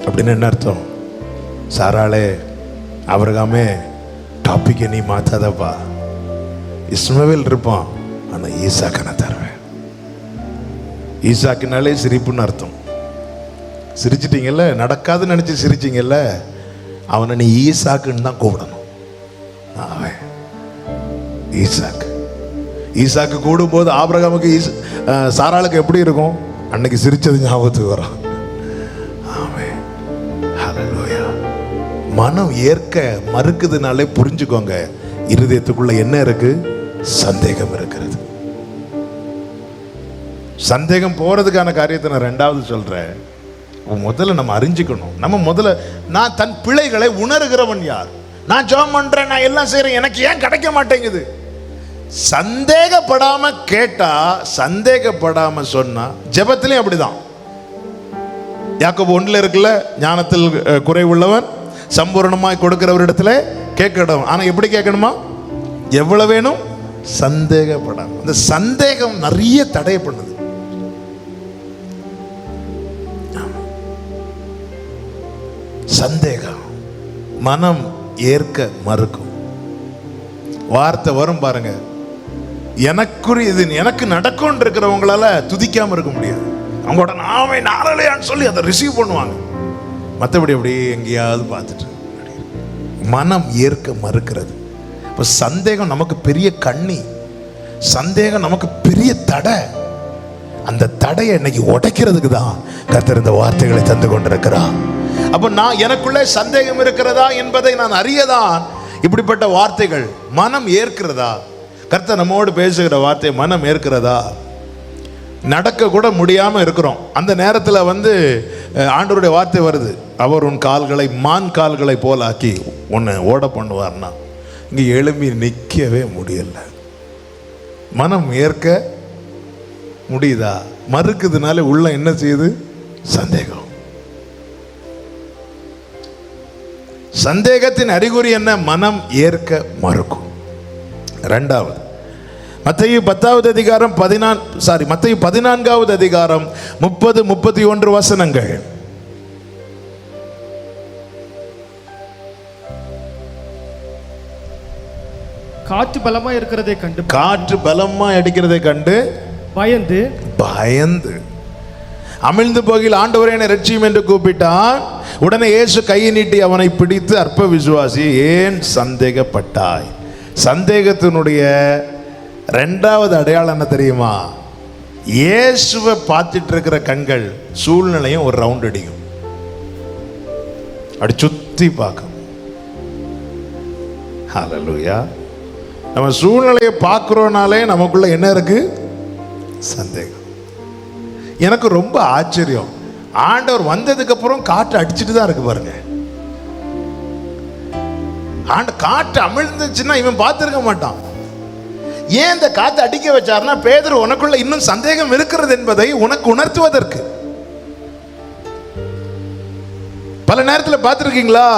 அப்படின்னு என்ன அர்த்தம்? சாராளே, ஆபிரகாமே, டாபிக்கை நீ மாத்தாதப்பா. இஸ்மவேல் இருப்பான், ஆனா ஈசாக்க நான் தருவேன். ஈசாக்குனாலே சிரிப்புன்னு அர்த்தம். சிரிச்சிட்டீங்கல்ல, நடக்காதுன்னு நினைச்சு சிரிச்சிங்கல்ல, அவனை நீ ஈசாக்குன்னு தான் கூப்பிடணும். அவன் ஈசாக்கு. ஈசாக்கு கூடும் போது ஆபிரகாமுக்கு சாராளுக்கு எப்படி இருக்கும்? அன்னைக்கு சிரிச்சது ஞாபகத்துக்கு வரும். ஆமென், ஹல்லேலூயா. மனம் ஏற்க மறுக்குதுனாலே புரிஞ்சுக்கோங்க, இருதயத்துக்குள்ள என்ன இருக்கு? சந்தேகம் இருக்கிறது. சந்தேகம் போறதுக்கான காரியத்தை நான் 2வது சொல்றேன். முதல்ல நம்ம அறிஞ்சுக்கணும். நம்ம முதல்ல, நான் தன் பிழைகளை உணர்கிறவன் யார்? நான் ஜெபம் பண்றேன், நான் எல்லாம் செய்றேன், எனக்கு ஏன் கிடைக்க மாட்டேங்குது? சந்தேகப்படாம கேட்டா, சந்தேகப்படாம சொன்னா, ஜெபத்திலையும் அப்படிதான். யாக்கோபு 1 இருக்குல்ல, ஞானத்தில் குறைவுள்ளவன் சம்பூர்ணமாய் கொடுக்கிறவரிடத்துல கேட்கணும். ஆனா எப்படி கேட்கணுமா? எவ்வளவு வேணும்? சந்தேகப்படாம. அந்த சந்தேகம் நிறைய தடை பண்ணுது. சந்தேகம் மனம் ஏற்க மறுக்கும். வார்த்தை வரும் பாருங்க, எனக்குரியது எனக்கு நடக்கும் இருக்கிறவங்களால துதிக்காம இருக்க முடியாது. அவங்களோட நாமே நாளையான்னு சொல்லி அதை ரிசீவ் பண்ணுவாங்க. மற்றபடி அப்படியே எங்கேயாவது பார்த்துட்டு மனம் ஏற்க மறுக்கிறது. இப்போ சந்தேகம் நமக்கு பெரிய கண்ணி, சந்தேகம் நமக்கு பெரிய தடை. அந்த தடையை இன்னைக்கு உடைக்கிறதுக்கு தான் கர்த்தர் இந்த வார்த்தைகளை தந்து கொண்டிருக்கிறார். அப்போ நான் எனக்குள்ளே சந்தேகம் இருக்கிறதா என்பதை நான் அறியதான் இப்படிப்பட்ட வார்த்தைகள். மனம் ஏற்கிறதா? கர்த்தர் நம்மோடு பேசுகிற வார்த்தை மனம் ஏற்கிறதா? நடக்க கூட முடியாம இருக்கிறோம். அந்த நேரத்தில் ஆண்டவருடைய வார்த்தை வருது, அவர் உன் கால்களை மான் கால்களை போல் ஆக்கி உன்னை ஓட பண்ணுவார்னா, இங்கே எழும்பி நிற்கவே முடியல. மனம் ஏற்க முடியுதா? மறுக்குதுனால உள்ள என்ன செய்யுது? சந்தேகம். சந்தேகத்தின் அறிகுறி என்ன? மனம் ஏற்க மறுக்கும். 2வது மத்தேயு 10வது அதிகாரம் 14வது அதிகாரம் 30-31 வசனங்கள். காற்று பலமா இருக்கிறதை கண்டு, காற்று பலமா அடிக்கிறதை கண்டு பயந்து அமிழ்ந்து போகில் ஆண்டவரே என்னை ரட்சியும் என்று கூப்பிட்டான். உடனே இயேசு கையை நீட்டி அவனை பிடித்து, அற்ப விசுவாசி, ஏன் சந்தேகப்பட்டாய்? சந்தேகத்தினுடைய 2வது அடையாளம் என்ன தெரியுமா? இயேசுவை பார்த்துட்டு இருக்கிற கண்கள் சூழ்நிலையும் ஒரு ரவுண்ட் அடிக்கும், அப்படி சுத்தி பார்க்கும். ஹல்லேலூயா. நம்ம சூழ்நிலையை பார்க்கிறோனாலே நமக்குள்ள என்ன இருக்கு? சந்தேகம். எனக்கு ரொம்ப ஆச்சரியம், ஆண்டவர் வந்ததுக்கு அப்புறம் காற்று அடிச்சுட்டு தான் இருக்கு பாருங்க. காற்று அமிழ்ந்துச்சுன்னா இவன் பார்த்திருக்க மாட்டான். ஏன் இந்த காற்று அடிக்க வச்சார்னா, பேதுரு உனக்குள்ள இன்னும் சந்தேகம் இருக்கிறது என்பதை உனக்கு உணர்த்துவதற்கு. பல நேரத்தில் பார்த்திருக்கீங்களா,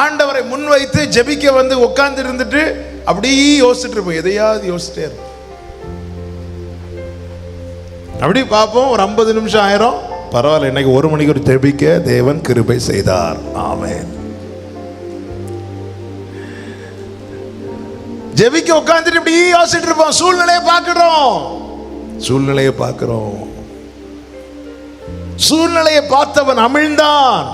ஆண்டவரை முன்வைத்து ஜெபிக்க உட்கார்ந்து இருந்துட்டு அப்படியே யோசிச்சுட்டு இருப்போம், எதையாவது யோசிச்சுட்டே இருப்போம். அப்படி பார்ப்போம், ஒரு 50 நிமிஷம் ஆயிரும், பரவாயில்ல, இன்னைக்கு 1 மணிக்கு ஒரு ஜெபிக்க தேவன் கிருபை செய்தார். ஆமென். ஜெபிக்க உட்கார்ந்துட்டு இப்படி யோசிச்சுட்டு இருப்போம். சூழ்நிலையை பார்க்கிறோம். சூழ்நிலையை பார்த்தவன் அமிழ்ந்தான்.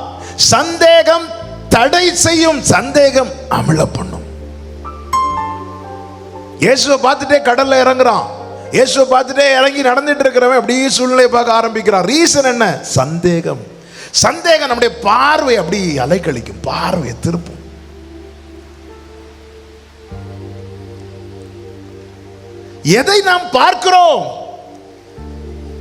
சந்தேகம் தடை செய்யும், சந்தேகம் அமிழ பண்ணும். இயேசுவை பார்த்துட்டே கடல்ல இறங்குறான். இயேசுவை பார்த்துட்டே இறங்கி நடந்துட்டு இருக்கிறவன் அப்படியே சூழ்நிலையை பார்க்க ஆரம்பிக்கிறான். ரீசன் என்ன? சந்தேகம். சந்தேகம் நம்முடைய பார்வை அப்படி அலைக்கழிக்கும், பார்வையை திருப்பும். எதை நாம் பார்க்கிறோம்?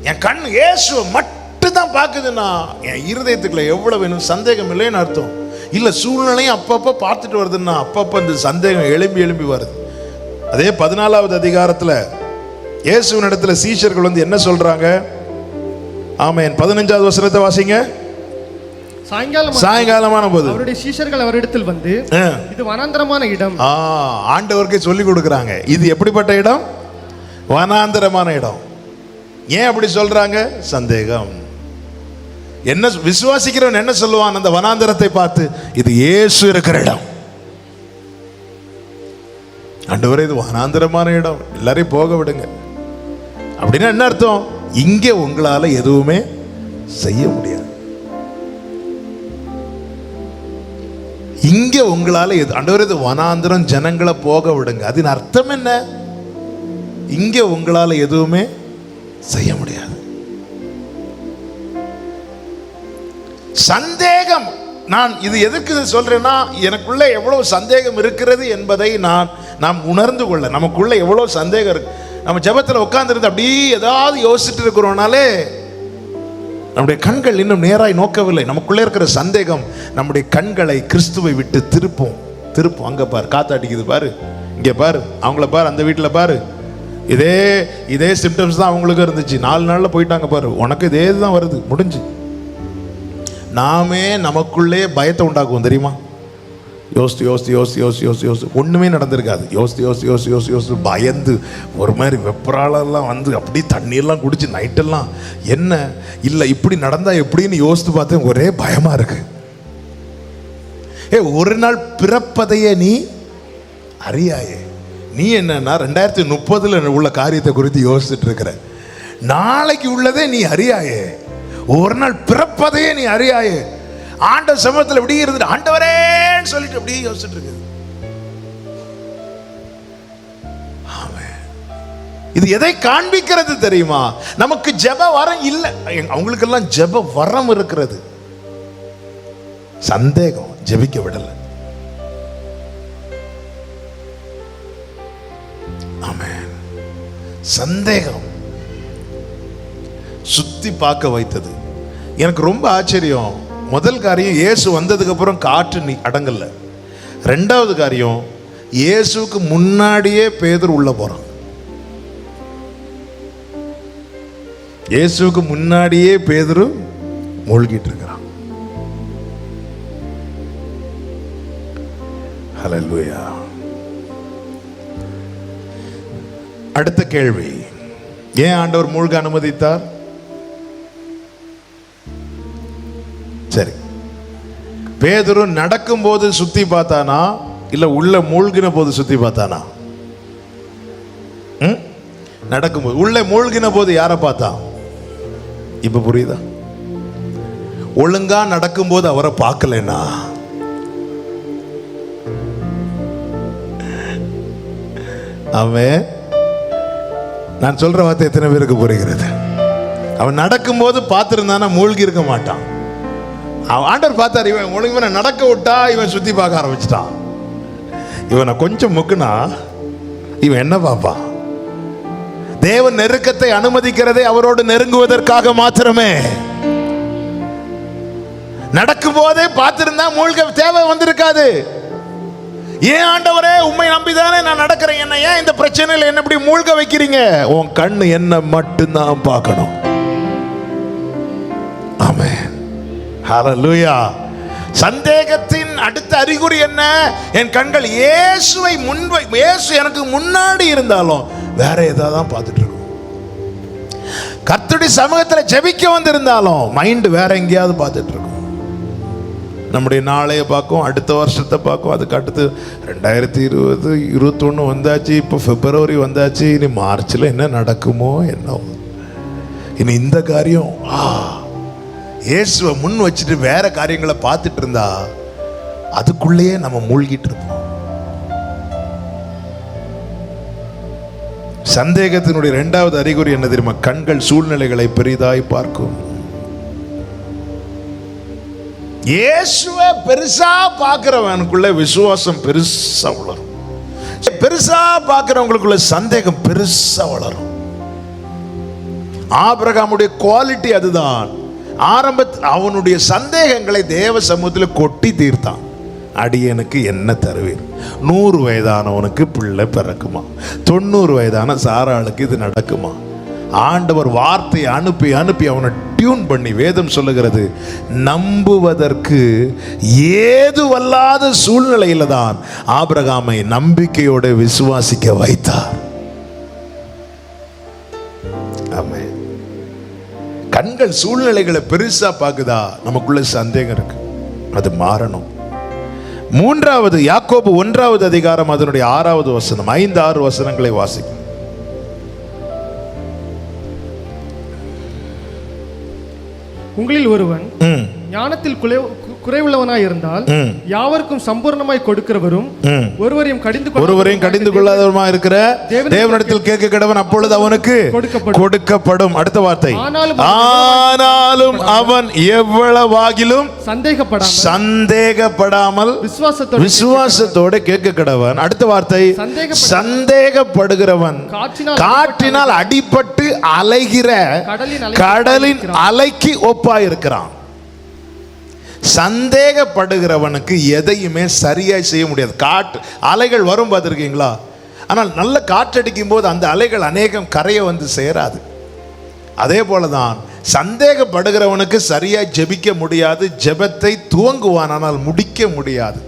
என் கண் இயேசுவை மட்டும் தான் பார்க்குதுன்னா என் இருதயத்துக்குள்ள எவ்வளவு வேணும் சந்தேகம் இல்லைன்னு அர்த்தம். இல்ல சூழ்நிலையும் அப்பப்ப பார்த்துட்டு வருதுன்னா அப்பப்ப இந்த சந்தேகம் எழும்பி வருது. அதே 14வது அதிகாரத்துல இயேசுவின் இடத்துல சீஷர்கள் வந்து என்ன சொல்றாங்க? ஆமென். 15வது வசனத்தை வாசிங்க. சாயங்காலமான போது அவருடைய சீஷர்கள் அவரிடத்தில் வந்து, இது வனாந்தரமான இடம். ஆண்டவருக்கு சொல்லி கொடுக்குறாங்க, இது எப்படிப்பட்ட இடம்? வனாந்தரமான இடம். ஏன் அப்படி சொல்றாங்க? சந்தேகம். என்ன விசுவாசிக்கிறவன் என்ன சொல்லுவான் அந்த வனாந்தரத்தை பார்த்து? இது இயேசு இருக்கிற இடம். ஆண்டவரே இது வனாந்தரமான இடம், எல்லாரையும் போக விடுங்க அப்படின்னா என்ன அர்த்தம்? இங்கே உங்களால எதுவுமே செய்ய முடியாது. இங்க உங்களால ஆண்டவரே இது வனாந்தரம், ஜனங்களை போக விடுங்க. அதன் அர்த்தம் என்ன? இங்க உங்களால எதுவுமே செய்ய முடியாது. சந்தேகம். நான் இது எதுக்கு சொல்றேன்னா, எனக்குள்ள எவ்வளவு சந்தேகம் இருக்கிறது என்பதை நாம் உணர்ந்து கொள்ள. நமக்குள்ள எவ்வளவு சந்தேகம் இருக்கு. நம்ம ஜெபத்தில் உட்கார்ந்துருந்து அப்படியே ஏதாவது யோசிச்சுட்டு இருக்கிறோம்னாலே நம்முடைய கண்கள் இன்னும் நேராய் நோக்கவில்லை. நமக்குள்ளே இருக்கிற சந்தேகம் நம்முடைய கண்களை கிறிஸ்துவை விட்டு திருப்பும். அங்க பாரு, காத்தாடிக்குது பாரு, இங்க பாரு, அவங்கள பாரு, அந்த வீட்டில் பாரு, இதே சிம்டம்ஸ் தான் அவங்களுக்கு இருந்துச்சு. 4 நாள்ல போயிட்டாங்க பாரு, உனக்கு இதே தான் வருது, முடிஞ்சு. நாமே நமக்குள்ளே பயத்தை உண்டாக்குவோம் தெரியுமா? யோசித்து ஒண்ணுமே நடந்திருக்காது. யோசித்து பயந்து ஒரு மாதிரி வெப்பராளெல்லாம் வந்து அப்படியே தண்ணீர்லாம் குடிச்சு நைட்டெல்லாம் என்ன இல்லை இப்படி நடந்தா எப்படின்னு யோசித்து பார்த்தேன். ஒரே பயமா இருக்கு. ஒரு நாள் பிறப்பதையே நீ அறியாயே. நீ என்னன்னா 2030 உள்ள காரியத்தை குறித்து யோசிச்சுட்டு இருக்கிற. நாளைக்கு உள்ளதே நீ அறியாயே. ஒரு நாள் பிறப்பதையே நீ அறியாயே. ஆண்ட சமூகத்தில் இப்படி இருந்துட்டு ஆண்டவரேன்னு சொல்லிட்டு அப்படியே யோசிச்சுட்டு இருக்குது. இது எதை காண்பிக்கிறது தெரியுமா? நமக்கு ஜெப வரம் இல்லை. அவங்களுக்கு எல்லாம் ஜெப வரம் இருக்கிறது. சந்தேகம் ஜெபிக்க விடல. ஆமென். சந்தேகம் சுத்தி பார்க்க வைத்தது. எனக்கு ரொம்ப ஆச்சரியம். முதல் காரியம், இயேசு வந்ததுக்கு அப்புறம் காற்று அடங்கல. 2வது காரியம், இயேசுக்கு முன்னாடியே பேதுரு உள்ள போறான். இயேசுக்கு முன்னாடியே பேதுரு மூழ்கிட்டு இருக்கிறான். ஹல்லேலூயா. அடுத்த கேள்வி, ஏன் ஆண்டவர் மூழ்க அனுமதித்தார்? சரி, பேதுரு நடக்கும் போது சுத்தி பார்த்தானா இல்ல உள்ள மூழ்கின போது சுத்தி பார்த்தானா? நடக்கும்போது. உள்ள மூழ்கின போது யாரை பார்த்தா? இப்ப புரியுதா? ஒழுங்கா நடக்கும்போது அவரை பார்க்கலன்னா அவன், நான் சொல்ற வார்த்தை எத்தனை பேருக்கு புரிகிறது? அவன் நடக்கும்போது பார்த்திருந்தானா மூழ்கி இருக்க மாட்டான். ஆண்டவர் பார்த்தார், இவனை நடக்க விட்டா இவன் சுத்தி பார்க்க ஆரம்பிச்சிட்டான். இவனை கொஞ்சம் முக்குனா இவன் என்ன பார்ப்பான்? தேவன் நெருக்கத்தை அனுமதிக்கிறதே அவரோடு நெருங்குவதற்காக மாத்திரமே. நடக்கும் போதே பார்த்திருந்தா மூழ்க தேவை வந்திருக்காது. ஏன் ஆண்டவரே, உண்மை நம்பிதானே நான் நடக்கிறேன், என்ன ஏன் இந்த பிரச்சனையில் என்ன இப்படி மூழ்க வைக்கிறீங்க? உன் கண்ணு என்ன மட்டும்தான் பார்க்கணும். ஆமென். ஹல்லேலூயா. சந்தேகத்தின் அடுத்த அறிகுறி என்ன? என் கண்கள் இயேசுவை இயேசு எனக்கு முன்னாடி இருந்தாலும் வேற ஏதாவது தான் பார்த்துட்டு இருக்கும். கர்த்தருடைய சமூகத்தில் ஜெபிக்க வந்திருந்தாலும் மைண்ட் வேற எங்கேயாவது பார்த்துட்டு இருக்கும். நம்முடைய நாளைய பார்க்கும், அடுத்த வருஷத்தை பார்க்கும், அதுக்கு அடுத்து 2020 21 வந்தாச்சு, இப்போ பிப்ரவரி வந்தாச்சு, இனி மார்ச்சில் என்ன நடக்குமோ என்ன. இனி இந்த காரியம் இயேசுவை முன் வச்சுட்டு வேற காரியங்களை பார்த்துட்டு இருந்தா அதுக்குள்ளேயே நம்ம மூழ்கிட்டு இருப்போம். சந்தேகத்தினுடைய இரண்டாவது அறிகுறி என்ன தெரியுமா? கண்கள் சூழ்நிலைகளை பெரிதாய் பார்க்கும். இயேசுவை பெருசா பார்க்கிறவனுக்குள்ள விசுவாசம் பெருசா வளரும். பெருசா பார்க்கிறவங்களுக்குள்ள சந்தேகம் பெருசா வளரும். ஆபிரகாமுடைய குவாலிட்டி அதுதான். ஆரம்பத்தில் அவனுடைய சந்தேகங்களை தேவ சமூகத்தில் கொட்டி தீர்த்தான். அடியனுக்கு என்ன தருவீர்? 100 வயதானவனுக்கு பிள்ளை பிறக்குமா? 90 வயதான சாராளுக்கு இது நடக்குமா? ஆண்டவர் வார்த்தையை அனுப்பி அனுப்பி அவனை டியூன் பண்ணி, வேதம் சொல்லுகிறது, நம்புவதற்கு ஏதுவல்லாத சூழ்நிலையில தான் ஆபிரகாமை நம்பிக்கையோட விசுவாசிக்க வைத்தார். ஆமென். கண்கள் சூழ்நிலைகளை பெருசா பார்க்குதா? நமக்குள்ள சந்தேகம் இருக்கு, அது மாறணும். மூன்றாவது, யாக்கோபு 1வது அதிகாரம் அதனுடைய 6வது வசனம், 5-6 வசனங்களை வாசிக்கும். உங்களில் ஒருவன் ஞானத்தில் குறைவுள்ளவனாய் இருந்தால் யாவருக்கும் சம்பூர்ணமாய் கொடுக்கிறவரும் ஒருவரையும் கடிந்து கொள்ளாதவருமாய் இருக்கிற தேவனிடத்தில் கேட்க கடவன், அப்பொழுது அவனுக்கு கொடுக்கப்படும். அடுத்த வார்த்தை, ஆனாலும் அவன் எவ்வளவாகிலும் சந்தேகப்படாமல் விசுவாசத்தோட கேட்க கடவன். அடுத்த வார்த்தை, சந்தேகப்படுகிறவன் காற்றினால் அடிபட்டு அலைகிற கடலின் அலைக்கு ஒப்பாயிருக்கிறான். சந்தேகப்படுகிறவனுக்கு எதையுமே சரியாய் செய்ய முடியாது. அலைகள் வரும் பார்த்துருக்கீங்களா? ஆனால் நல்ல காற்றடிக்கும் போது அந்த அலைகள் அநேகம் கரையை வந்து சேராது. அதே போலதான் சந்தேகப்படுகிறவனுக்கு சரியாய் ஜெபிக்க முடியாது. ஜெபத்தை துவங்குவான், ஆனால் முடிக்க முடியாது.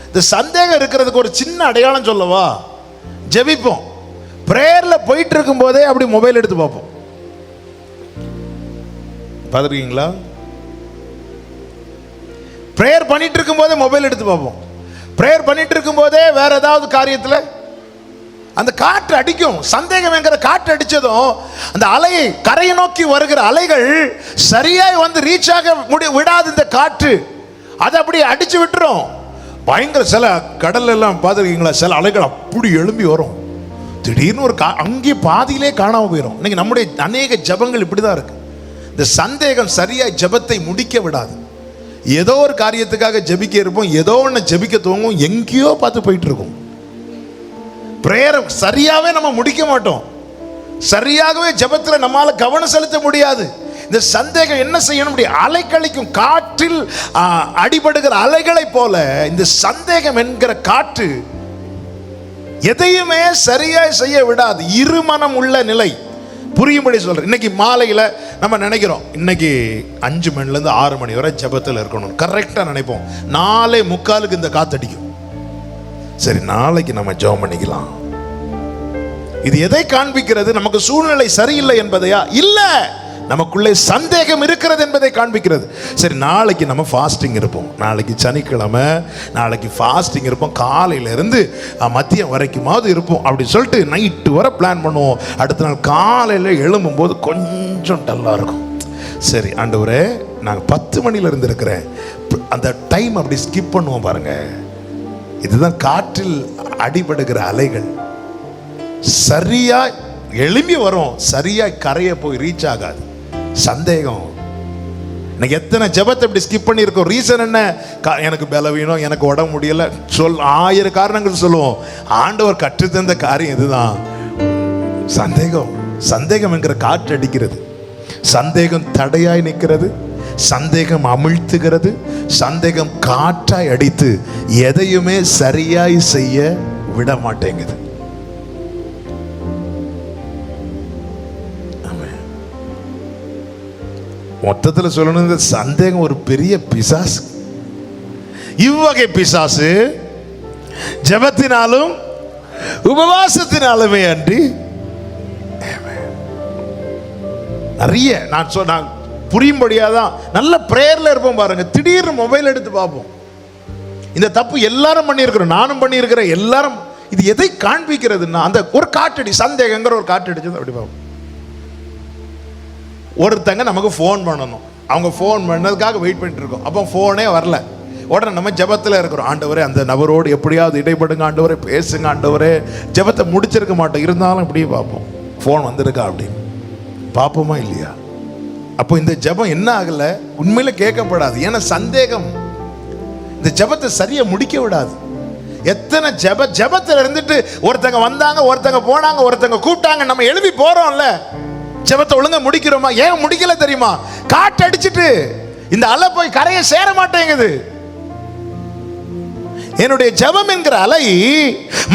இந்த சந்தேகம் இருக்கிறதுக்கு ஒரு சின்ன அடையாளம் சொல்லவா? ஜெபிப்போம், பிரேயர்ல போயிட்டு இருக்கும் போதே அப்படி மொபைல் எடுத்து பார்ப்போம். பார்த்துருக்கீங்களா? பிரேயர் பண்ணிட்டு இருக்கும் போதே மொபைல் எடுத்து பார்ப்போம். பிரேயர் பண்ணிட்டு இருக்கும் போதே வேற ஏதாவது காரியத்தில் அந்த காற்று அடிக்கும். சந்தேகம் என்கிற காற்று அடிச்சதும் அந்த அலையை, கரையை நோக்கி வருகிற அலைகள் சரியாய் வந்து ரீச் ஆக விடாது. இந்த காற்று அதை அப்படி அடிச்சு விட்டுரும். பயங்கர சில கடல் எல்லாம் பார்த்துருக்கீங்களா? சில அலைகள் அப்படி எழும்பி வரும். திடீர்னு ஒரு அங்கே பாதியிலே காணாம போயிடும். இன்னைக்கு நம்முடைய அநேக ஜபங்கள் இப்படிதான் இருக்கு. இந்த சந்தேகம் சரியாய் ஜபத்தை முடிக்க விடாது. ஏதோ ஒரு காரியத்துக்காக ஜெபிக்க இருப்போம், ஏதோ ஒன்று ஜெபிக்க துவங்கும், எங்கேயோ பார்த்து போயிட்டு இருக்கும். பிரேயர் சரியாவே நம்ம முடிக்க மாட்டோம். சரியாகவே ஜெபத்தில் நம்மால கவனம் செலுத்த முடியாது. இந்த சந்தேகம் என்ன செய்யணும்? அலைக்கழிக்கும். காற்றில் அடிபடுகிற அலைகளை போல இந்த சந்தேகம் என்கிற காற்று எதையுமே சரியாய் செய்ய விடாது. இருமனம் உள்ள நிலை. புரியும்படி சொல்றேன். இன்னைக்கு மாலையில் நம்ம நினைக்கிறோம், இன்னைக்கு 5 மணிலேருந்து 6 மணி வரை ஜெபத்தில் இருக்கணும். கரெக்டாக நினைப்போம். 4:45 இந்த காத்தடிக்கும். சரி, நாளைக்கு நம்ம ஜெபம் பண்ணிக்கலாம். இது எதை காண்பிக்கிறது? நமக்கு சூழ்நிலை சரியில்லை என்பதையா? இல்லை, நமக்குள்ளே சந்தேகம் இருக்கிறது என்பதை காண்பிக்கிறது. சரி, நாளைக்கு நம்ம ஃபாஸ்டிங் இருப்போம். நாளைக்கு சனிக்கிழமை, நாளைக்கு ஃபாஸ்டிங் இருப்போம். காலையிலேருந்து மதியம் வரைக்குமாவது இருப்போம் அப்படின்னு சொல்லிட்டு நைட்டு வரை பிளான் பண்ணுவோம். அடுத்த நாள் காலையில் எழும்பும்போது கொஞ்சம் டல்லாக இருக்கும். சரி ஆண்டவரே, நாங்கள் 10 மணிலேருந்து இருக்கிறேன், அந்த டைம் அப்படி ஸ்கிப் பண்ணுவோம் பாருங்க. இதுதான் காற்றில் அடிபடுகிற அலைகள். சரியா எழும்பி வரும், சரியா கரையை போய் ரீச் ஆகாது. சந்தேகம். எனக்கு எத்தனை ஜெபத்தை இப்படி ஸ்கிப் பண்ணியிருக்கோம். ரீசன் என்ன? எனக்கு பலவீனம், எனக்கு உடம்பு முடியல, 1000 காரணங்கள் சொல்லுவோம். ஆண்டவர் கற்றுத்தந்த காரியம் இதுதான். சந்தேகம். சந்தேகம் என்கிற காற்று அடிக்கிறது. சந்தேகம் தடையாய் நிற்கிறது. சந்தேகம் அமிழ்த்துகிறது. சந்தேகம் காற்றாய் அடித்து எதையுமே சரியாய் செய்ய விட மாட்டேங்குது. மொத்தத்தில் சொல்லணும், இந்த சந்தேகம் ஒரு பெரிய பிசாசு. இவ்வகை பிசாசு ஜெபத்தினாலும் உபவாசத்தினாலுமே அன்றி நிறைய நான் புரியும்படியாதான் நல்ல பிரேயர்ல இருப்போம் பாருங்க. திடீர்னு மொபைல் எடுத்து பார்ப்போம். இந்த தப்பு எல்லாரும் பண்ணியிருக்கிறோம், நானும் பண்ணியிருக்கிறேன். எல்லாரும். இது எதை காண்பிக்கிறதுன்னா, அந்த ஒரு காற்றடி, சந்தேகங்கிற ஒரு காற்றடிச்சது அப்படி பார்ப்போம். ஒருத்தங்க நமக்கு ஃபோன் பண்ணணும், அவங்க ஃபோன் பண்ணதுக்காக வெயிட் பண்ணிட்டு இருக்கோம். அப்போ ஃபோனே வரல. உடனே நம்ம ஜெபத்தில் இருக்கிறோம். ஆண்டவரே அந்த நபரோடு எப்படியாவது இடைப்படுங்க ஆண்டவரே, பேசுங்க ஆண்டவரே. ஜெபத்தை முடிச்சிருக்க மாட்டோம், இருந்தாலும் இப்படியே பார்ப்போம், ஃபோன் வந்திருக்கா அப்படின்னு பார்ப்போமா இல்லையா? அப்போ இந்த ஜெபம் என்ன ஆகல, உண்மையில கேட்கப்படாது. ஏன்னா சந்தேகம் இந்த ஜெபத்தை சரியா முடிக்க விடாது. எத்தனை ஜெபத்தில் இருந்துட்டு ஒருத்தங்க வந்தாங்க, ஒருத்தங்க போனாங்க, ஒருத்தங்க கூப்பிட்டாங்க, நம்ம எழுப்பி போறோம்ல, ஜெபத்தை ஒழுங்கா முடிக்கிறோமா? ஏன் முடிக்கல தெரியுமா? காட்டு அடிச்சிட்டு இந்த அலை போய் கரையை சேர மாட்டேங்குது. என்னுடைய ஜெபம் என்கிற அலை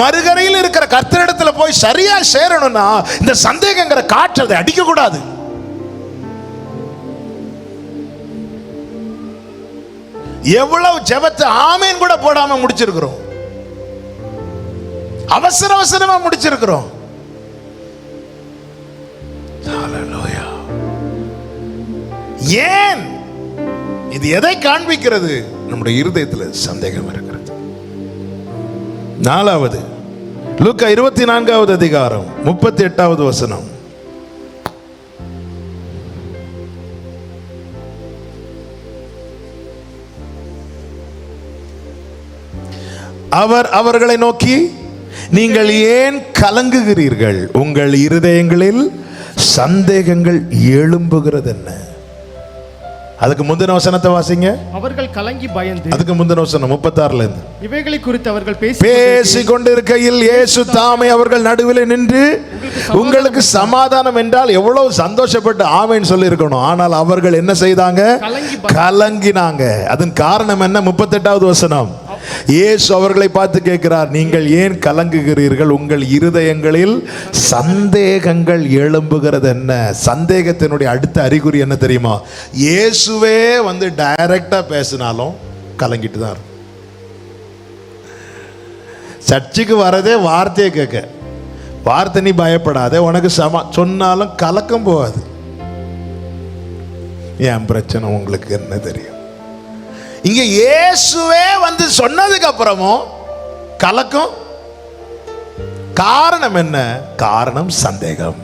மறுகரையில் இருக்கிற கர்த்தரிடத்துல போய் சரியா சேரணும்னா இந்த சந்தேகங்கிற காற்று அதை அடிக்க கூடாது. எவ்வளவு ஜெபத்தை ஆமேன் கூட போடாம முடிச்சிருக்கிறோம், அவசர அவசரமா முடிச்சிருக்கிறோம். ஏன்? இது எதை காண்பிக்கிறது? நம்முடைய இருதயத்தில் சந்தேகம் இருக்கிறது. 4வது லூக்கா 24வது அதிகாரம் 38வது வசனம். அவர் அவர்களை நோக்கி, நீங்கள் ஏன் கலங்குகிறீர்கள்? உங்கள் இருதயங்களில் சந்தேகங்கள் எழும்புகிறது என்ன? அதுக்கு முந்தின வசனத்தை வாசிங்க. அவர்கள் கலங்கி பயந்து. அதுக்கு முந்தின வசனம் 36ல இருந்து. இவைகளை குறித்து அவர்கள் பேசிக் கொண்டிருக்கையில் இயேசு தாமே அவர்கள் நடுவில் நின்று, உங்களுக்கு சமாதானம் என்றால் எவ்வளவு சந்தோஷப்பட்டு ஆமென் சொல்லி இருக்கணும். ஆனால் அவர்கள் என்ன செய்தாங்க? கலங்கினாங்க. அதன் காரணம் என்ன? 38வது வசனம். இயேசு அவர்களை பார்த்து கேட்கிறார், நீங்கள் ஏன் கலங்குகிறீர்கள்? உங்கள் இருதயங்களில் சந்தேகங்கள் எழும்புகிறது என்ன? சந்தேகத்தினுடைய அடுத்த அறிகுறி என்ன தெரியுமா? இயேசுவே வந்து டைரக்டா பேசினாலும் கலங்கிட்டு தான். சர்ச்சுக்கு வரதே வார்த்தையை கேட்க. வார்த்தை நீ பயப்படாத, உனக்கு சொன்னாலும் கலக்கம் போகாது. என் பிரச்சனை உங்களுக்கு என்ன தெரியும்? இங்க இயேசுவே வந்து சொன்னதுக்கு அப்புறமும் கலக்கம். காரணம் என்ன? காரணம் சந்தேகம்.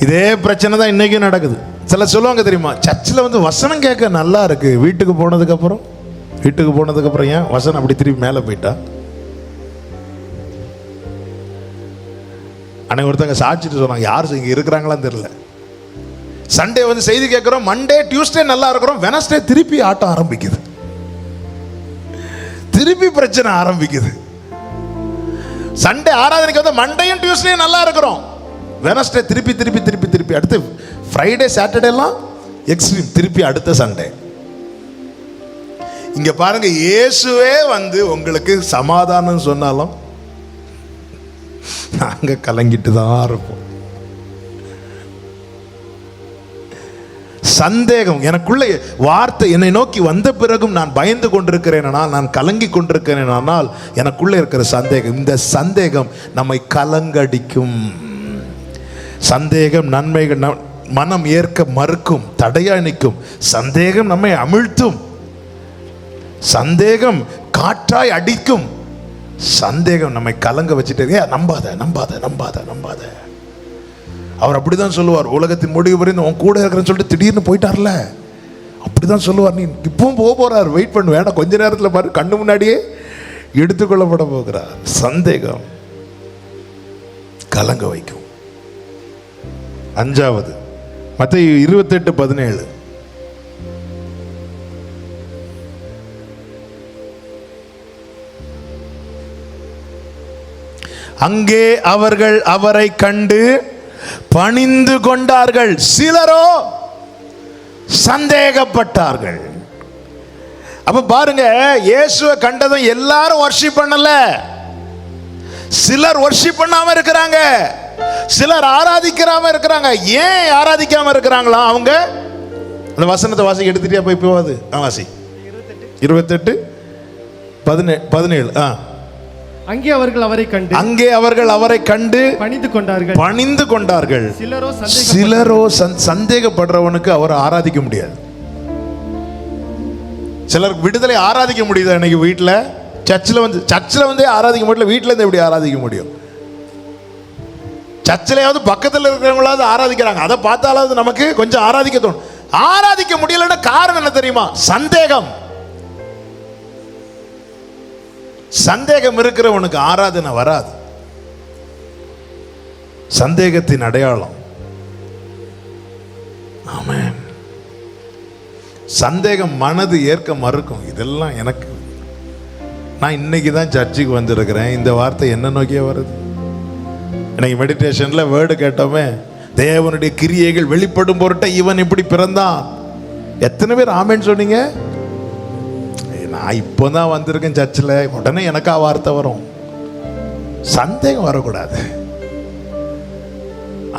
இதே பிரச்சனை தான் இன்னைக்கும் நடக்குது. சில சொல்லுவாங்க தெரியுமா, சர்ச்சில் வந்து வசனம் கேட்க நல்லா இருக்கு, வீட்டுக்கு போனதுக்கு அப்புறம் ஏன் வசனம் அப்படி திருப்பி மேலே போயிட்டா? அன்னைக்கு ஒருத்தங்க சாட்சிட்டு சொன்னாங்க, யார் இங்க இருக்கிறாங்களான்னு தெரியல. சண்டே வந்து செய்தி கேட்கிறோம், மண்டே டியூஸ்டே நல்லா இருக்கிறோம், வெனஸ்டே திருப்பி ஆட்டம் ஆரம்பிக்குது, திருப்பி பிரச்சனை ஆரம்பிக்குது. சண்டே ஆராதனைக்கு வந்து மண்டேயும் டியூஸ்டே நல்லா இருக்கிறோம், வெனஸ்டே திருப்பி அடுத்து ஃப்ரைடே சாட்டர்டே எல்லாம் எக்ஸ்ட்ரீம், திருப்பி அடுத்த சண்டே. இங்க பாருங்க, இயேசுவே வந்து உங்களுக்கு சமாதானம் சொன்னாலும் நாங்க கலங்கிட்டு தான் இருப்போம். சந்தேகம் எனக்குள்ளே வார்த்தை என்னை நோக்கி வந்த பிறகும் நான் பயந்து கொண்டிருக்கிறேன், நான் கலங்கி கொண்டிருக்கிறேன். ஆனால் எனக்குள்ளே இருக்கிற சந்தேகம், இந்த சந்தேகம் நம்மை கலங்கடிக்கும். சந்தேகம் நன்மைகள் மனம் ஏற்க மறுக்கும், தடையா நிற்கும். சந்தேகம் நம்மை அமிழ்த்தும். சந்தேகம் காற்றாய் அடிக்கும். சந்தேகம் நம்மை கலங்க வச்சுட்டே, நம்பாத. அவர் அப்படிதான் சொல்லுவார், உலகத்தின் முடிவு வரை உன் கூட இருக்கிறேன்னு சொல்லிட்டு திடீர்னு போயிட்டார்ல, அப்படிதான் சொல்லுவார். நீ இப்பவும் போறார், வெயிட் பண்ணு, வேணாம் கொஞ்ச நேரத்தில் பாரு, கண்ணு முன்னாடியே எடுத்துக்கொள்ளப்பட போகிறார். சந்தேகம் கலங்க வைக்கும். 5வது மத்தேயு 28:17. அங்கே அவர்கள் அவரை கண்டு பணிந்து கொண்டார்கள், சிலரோ சந்தேகப்பட்டார்கள். அப்ப பாருங்க, இயேசுவை கண்டதும் எல்லாரும் வர்ஷிப் பண்ணல, சிலர் வர்ஷிப் பண்ணாம இருக்கிறாங்க, சிலர் ஆராதிக்காம இருக்கிறாங்க. ஏன் ஆராதிக்காம இருக்கிறாங்களா? அவங்க அந்த வசனத்தை வாசி எடுத்துட்டியா போய் போவாது. வாசி 28:17. அங்கே அவர்கள் அவரை கண்டு பணிந்து கொண்டார்கள். சிலரோ சந்தேகப்படுறவனுக்கு அவரை ஆராதிக்க முடியாது. சிலருக்கு விடுதலை ஆராதிக்க முடியுது. இன்னைக்கு வீட்டில் சர்ச்சில் வந்து ஆராதிக்க முடியல, வீட்டில் இருந்து எப்படி ஆராதிக்க முடியும்? சர்ச்சிலையாவது பக்கத்தில் இருக்கிறவங்களாவது ஆராதிக்கிறாங்க, அதை பார்த்தாலாவது நமக்கு கொஞ்சம் ஆராதிக்க தோணும். ஆராதிக்க முடியலன்னா காரணம் என்ன தெரியுமா? சந்தேகம். சந்தேகம் இருக்கிறவனுக்கு ஆராதனை வராது. சந்தேகத்தின் அடையாளம். ஆமென். சந்தேகம் மனது ஏற்க மறுக்கும். இதெல்லாம் எனக்கு, நான் இன்னைக்கு தான் சர்ச்சுக்கு வந்திருக்கிறேன், இந்த வார்த்தை என்ன நோக்கியே வருது. இன்னைக்கு மெடிடேஷன்ல வேர்டு கேட்டோமே, தேவனுடைய கிரியைகள் வெளிப்படும் பொருட்ட இவன் இப்படி பிறந்தான். எத்தனை பேர் ஆமேன்னு சொன்னீங்க? நான் இப்போதான் வந்திருக்கேன் சர்ச்சில், உடனே எனக்கா வார்த்தை வரும். சந்தேகம் வரக்கூடாது.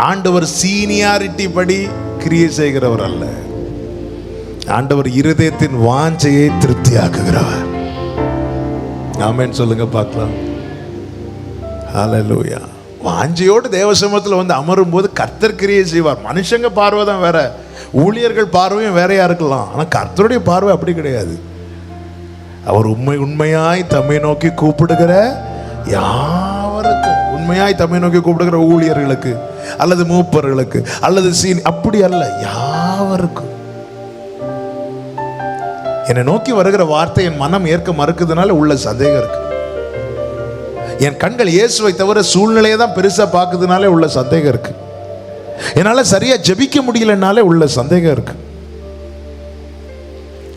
ஆண்டவர் சீனியாரிட்டி படி கிரியை செய்கிறவர் அல்ல. ஆண்டவர் இருதயத்தின் வாஞ்சையை திருப்தியாக்குகிறவர். ஆமென் சொல்லுங்க பார்க்கலாம். ஹல்லேலூயா. வாஞ்சையோடு தேவசமத்தில் வந்து அமரும் போது கர்த்தர் கிரியை செய்வார். மனுஷங்க பார்வை தான் வேற, ஊழியர்கள் பார்வையும் வேறையா இருக்கலாம். ஆனால் கர்த்தருடைய பார்வை அப்படி கிடையாது. அவர் உண்மையாய் தம்மை நோக்கி கூப்பிடுகிற யாவருக்கும், உண்மையாய் தம்மை நோக்கி கூப்பிடுகிற ஊழியர்களுக்கு அல்லது மூப்பர்களுக்கு அல்லது அப்படி அல்ல, யாவருக்கும். என்னை நோக்கி வருகிற வார்த்தை என் மனம் ஏற்க மறுக்குதுனால உள்ள சந்தேகம் இருக்கு. என் கண்கள் இயேசுவை தவிர சூழ்நிலையை தான் பெருசா பார்க்குதுனாலே உள்ள சந்தேகம் இருக்கு. என்னால சரியா ஜெபிக்க முடியலனாலே உள்ள சந்தேகம் இருக்கு.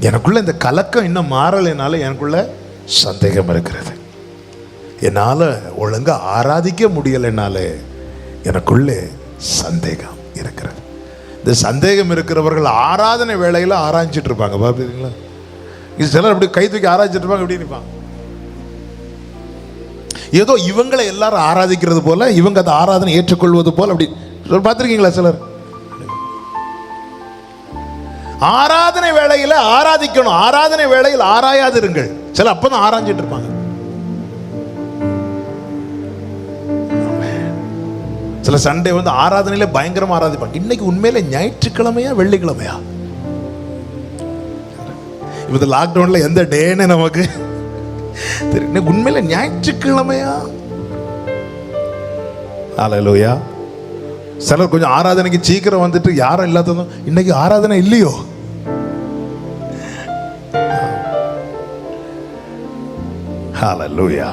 எனக்குள்ள இந்த கலக்கம் இன்னும் மாறலைனால எனக்குள்ள சந்தேகம் இருக்கிறது. என்னால ஒழுங்கா ஆராதிக்க முடியலைனாலே எனக்குள்ளே சந்தேகம் இருக்கிறது. இந்த சந்தேகம் இருக்கிறவர்கள் ஆராதனை வேளையில ஆராய்ச்சிட்டு இருப்பாங்க. பாத்தீங்களா? சிலர் அப்படி கை தூக்கி ஆராய்ச்சிட்டு இருப்பாங்க, எப்படி நிற்பாங்க. ஏதோ இவங்களை எல்லாரும் ஆராதிக்கிறது போல, இவங்க அந்த ஆராதனை ஏற்றுக்கொள்வது போல அப்படி பார்த்திருக்கீங்களா? சிலர் ஆராதனை வேளையில ஆராதிக்கணும், ஆராதனை வேளையில் ஆராயாதிருங்கள். சில அப்பதான் ஆராய்ச்சிட்டு இருப்பாங்க. சில சண்டே வந்து ஆராதனையில பயங்கரமா ஆராதிப்பாங்க. இன்னைக்கு உண்மையில ஞாயிற்றுக்கிழமையா வெள்ளிக்கிழமையா? இப்ப லாக்டவுன்ல எந்த டேன்னு நமக்கு உண்மையில ஞாயிற்றுக்கிழமையா? ஹல்லேலூயா. சிலர் கொஞ்சம் ஆராதனைக்கு சீக்கிரம் வந்துட்டு யாரும் இல்லாததும் இன்னைக்கு ஆராதனை இல்லையோ? ஹல்லேலூயா.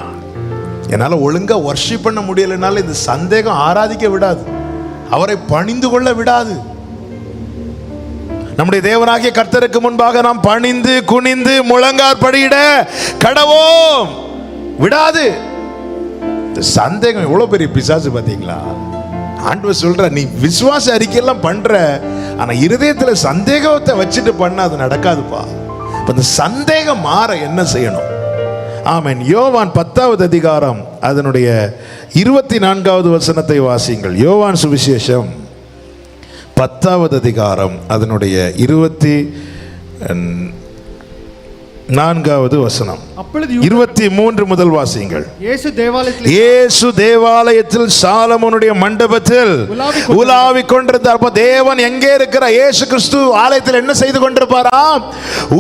என்னால ஒழுங்கா வர்ஷிப் பண்ண முடியலனால இந்த சந்தேகம் ஆராதிக்க விடாது, அவரை பணிந்து கொள்ள விடாது. நம்முடைய தேவனாகிய கர்த்தருக்கு முன்பாக நாம் பணிந்து குனிந்து முழங்கார் படியிட கடவோம் விடாது. சந்தேகம் எவ்வளவு பெரிய பிசாசு பாத்தீங்களா? ஆண்டவர் சொல்ற, நீ விசுவாச அறிக்கையெல்லாம் பண்ற, ஆனா இருதயத்துல சந்தேகத்தை வச்சுட்டு பண்ண அது நடக்காதுப்பா. இந்த சந்தேகம் மாற என்ன செய்யணும்? ஆமென். யோவான் 10வது அதிகாரம் அதனுடைய 24வது வசனத்தை வாசியுங்கள். யோவான் சுவிசேஷம் 10வது அதிகாரம் அதனுடைய 24வது வசனம். 23 முதல் வாசியுங்கள். இயேசு தேவாலயத்தில் சாலமோனுடைய மண்டபத்தில் உலாவிக் கொண்டிருந்தார். அப்ப தேவன் எங்கே இருக்கிறார்? இயேசு கிறிஸ்து ஆலயத்தில் என்ன செய்து கொண்டிருப்பாராம்?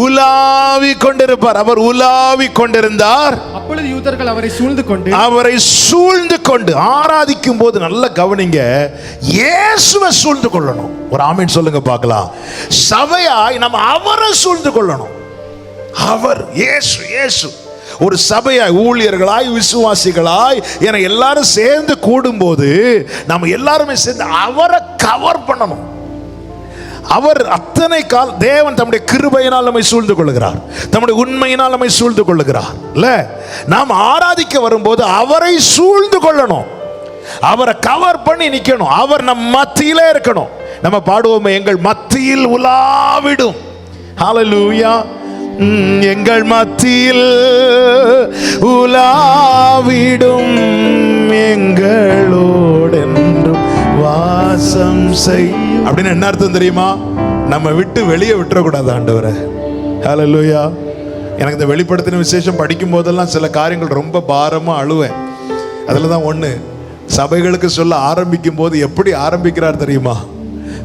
உலாவிக் கொண்டிருப்பார். அவர் உலாவிக் கொண்டிருந்தார். அப்பொழுது யூதர்கள் அவரை சூழ்ந்து கொண்டு ஆராதிக்கும் போது, நல்ல கவனிங்க, இயேசுவை சூழ்ந்து கொள்ளணும். ஒரு ஆமீன் சொல்லுங்க பார்க்கலாம். சபையாய் நம்ம அவரை சூழ்ந்து கொள்ளணும். அவர் இயேசு, இயேசு. ஒரு சபையாய், ஊழியர்களாய், விசுவாசிகளாய் என எல்லாரும் சேர்ந்து கூடும்போது நம்ம எல்லாருமே சேர்ந்து அவரை கவர் பண்ணணும். அவர் அத்தனை கால் தேவன் தம்முடைய கிருபையினால் நம்மை சூழ்ந்து கொள்ளுகிறார், தம்முடைய உண்மையினால் நம்மை சூழ்ந்து கொள்ளுகிறார். இல்ல, நாம் ஆராதிக்க வரும்போது அவரை சூழ்ந்து கொள்ளணும், அவரை கவர் பண்ணி நிக்கணும், அவர் நம் மத்தியிலே இருக்கணும். நம்ம பாடுவோமே, எங்கள் மத்தியில் உலாவிடும். ஹல்லேலூயா. எங்கள் மத்தியில் உலாவிடும், எங்களோடென்றும் வாசம் செய். அப்படின்னு என்ன அர்த்தம் தெரியுமா? நம்ம விட்டு வெளியே விட்டுறக்கூடாது ஆண்டவரை. ஹல்லேலூயா. எனக்கு இந்த வெளிப்படுத்தின விசேஷம் படிக்கும் போதெல்லாம் சில காரியங்கள் ரொம்ப பாரமா அழுவேன். அதில் தான் ஒன்று, சபைகளுக்கு சொல்ல ஆரம்பிக்கும் போது எப்படி ஆரம்பிக்கிறார் தெரியுமா?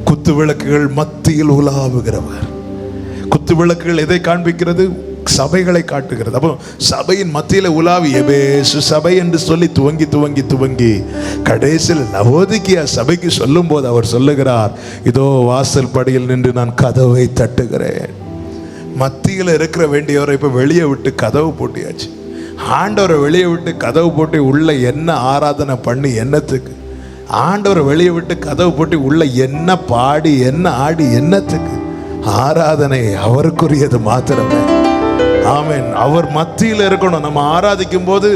குத்து விளக்குகள் மத்தியில் உலாவுகிறவர். குத்து விளக்குகள் எதை காண்பிக்கிறது? சபைகளை காட்டுகிறது. அப்போ சபையின் மத்தியில் உலாவி எபேசு சபை என்று சொல்லி துவங்கி துவங்கி துவங்கி கடைசியில் லவோதிக்கியா சபைக்கு சொல்லும் போது அவர் சொல்லுகிறார், இதோ வாசல் படியில் நின்று நான் கதவை தட்டுகிறேன். மத்தியில் இருக்கிற வேண்டியவரை இப்போ வெளியே விட்டு கதவு போட்டியாச்சு. ஆண்டவரை வெளியே விட்டு கதவு போட்டு உள்ள என்ன ஆராதனை பண்ணி என்னத்துக்கு? ஆண்டவரை வெளியே விட்டு கதவு போட்டு உள்ள என்ன பாடி என்ன ஆடி என்னத்துக்கு? ஆராதனை அவருக்குரியது மாத்திரமே. ஆமென். அவர் மத்தியில் இருக்கணும். நம்ம ஆராதிக்கும் போது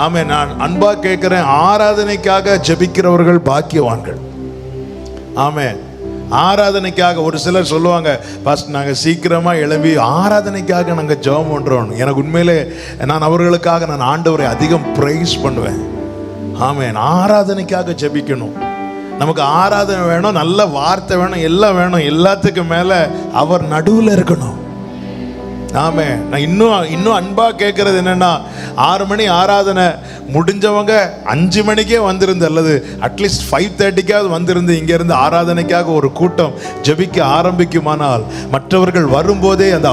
ஆமென். நான் அன்பா கேட்கிறேன், ஆராதனைக்காக ஜெபிக்கிறவர்கள் பாக்கியவான்கள். ஆமென். ஆராதனைக்காக ஒரு சிலர் சொல்லுவாங்க, ஃபர்ஸ்ட் நாங்கள் சீக்கிரமாக எழும்பி ஆராதனைக்காக நாங்கள் ஜெபம் பண்ணுறோம். எனக்கு உண்மையிலே நான் அவர்களுக்காக நான் ஆண்டவரை அதிகம் ப்ரைஸ் பண்ணுவேன். ஆமென். ஆராதனைக்காக ஜெபிக்கணும். நமக்கு ஆராதனை வேணும், நல்ல வார்த்தை வேணும், எல்லாம் வேணும். எல்லாத்துக்கும் மேலே அவர் நடுவில் இருக்கணும். ஆமே. நான் இன்னும் அன்பாக கேட்கறது என்னன்னா, 6 மணி ஆராதனை முடிஞ்சவங்க 5 மணிக்கே வந்திருந்து, அல்லது அட்லீஸ்ட் 5:30க்காவது வந்திருந்து இங்கேருந்து ஆராதனைக்காக ஒரு கூட்டம் ஜெபிக்க ஆரம்பிக்குமானால் மற்றவர்கள் வரும்போதே அந்த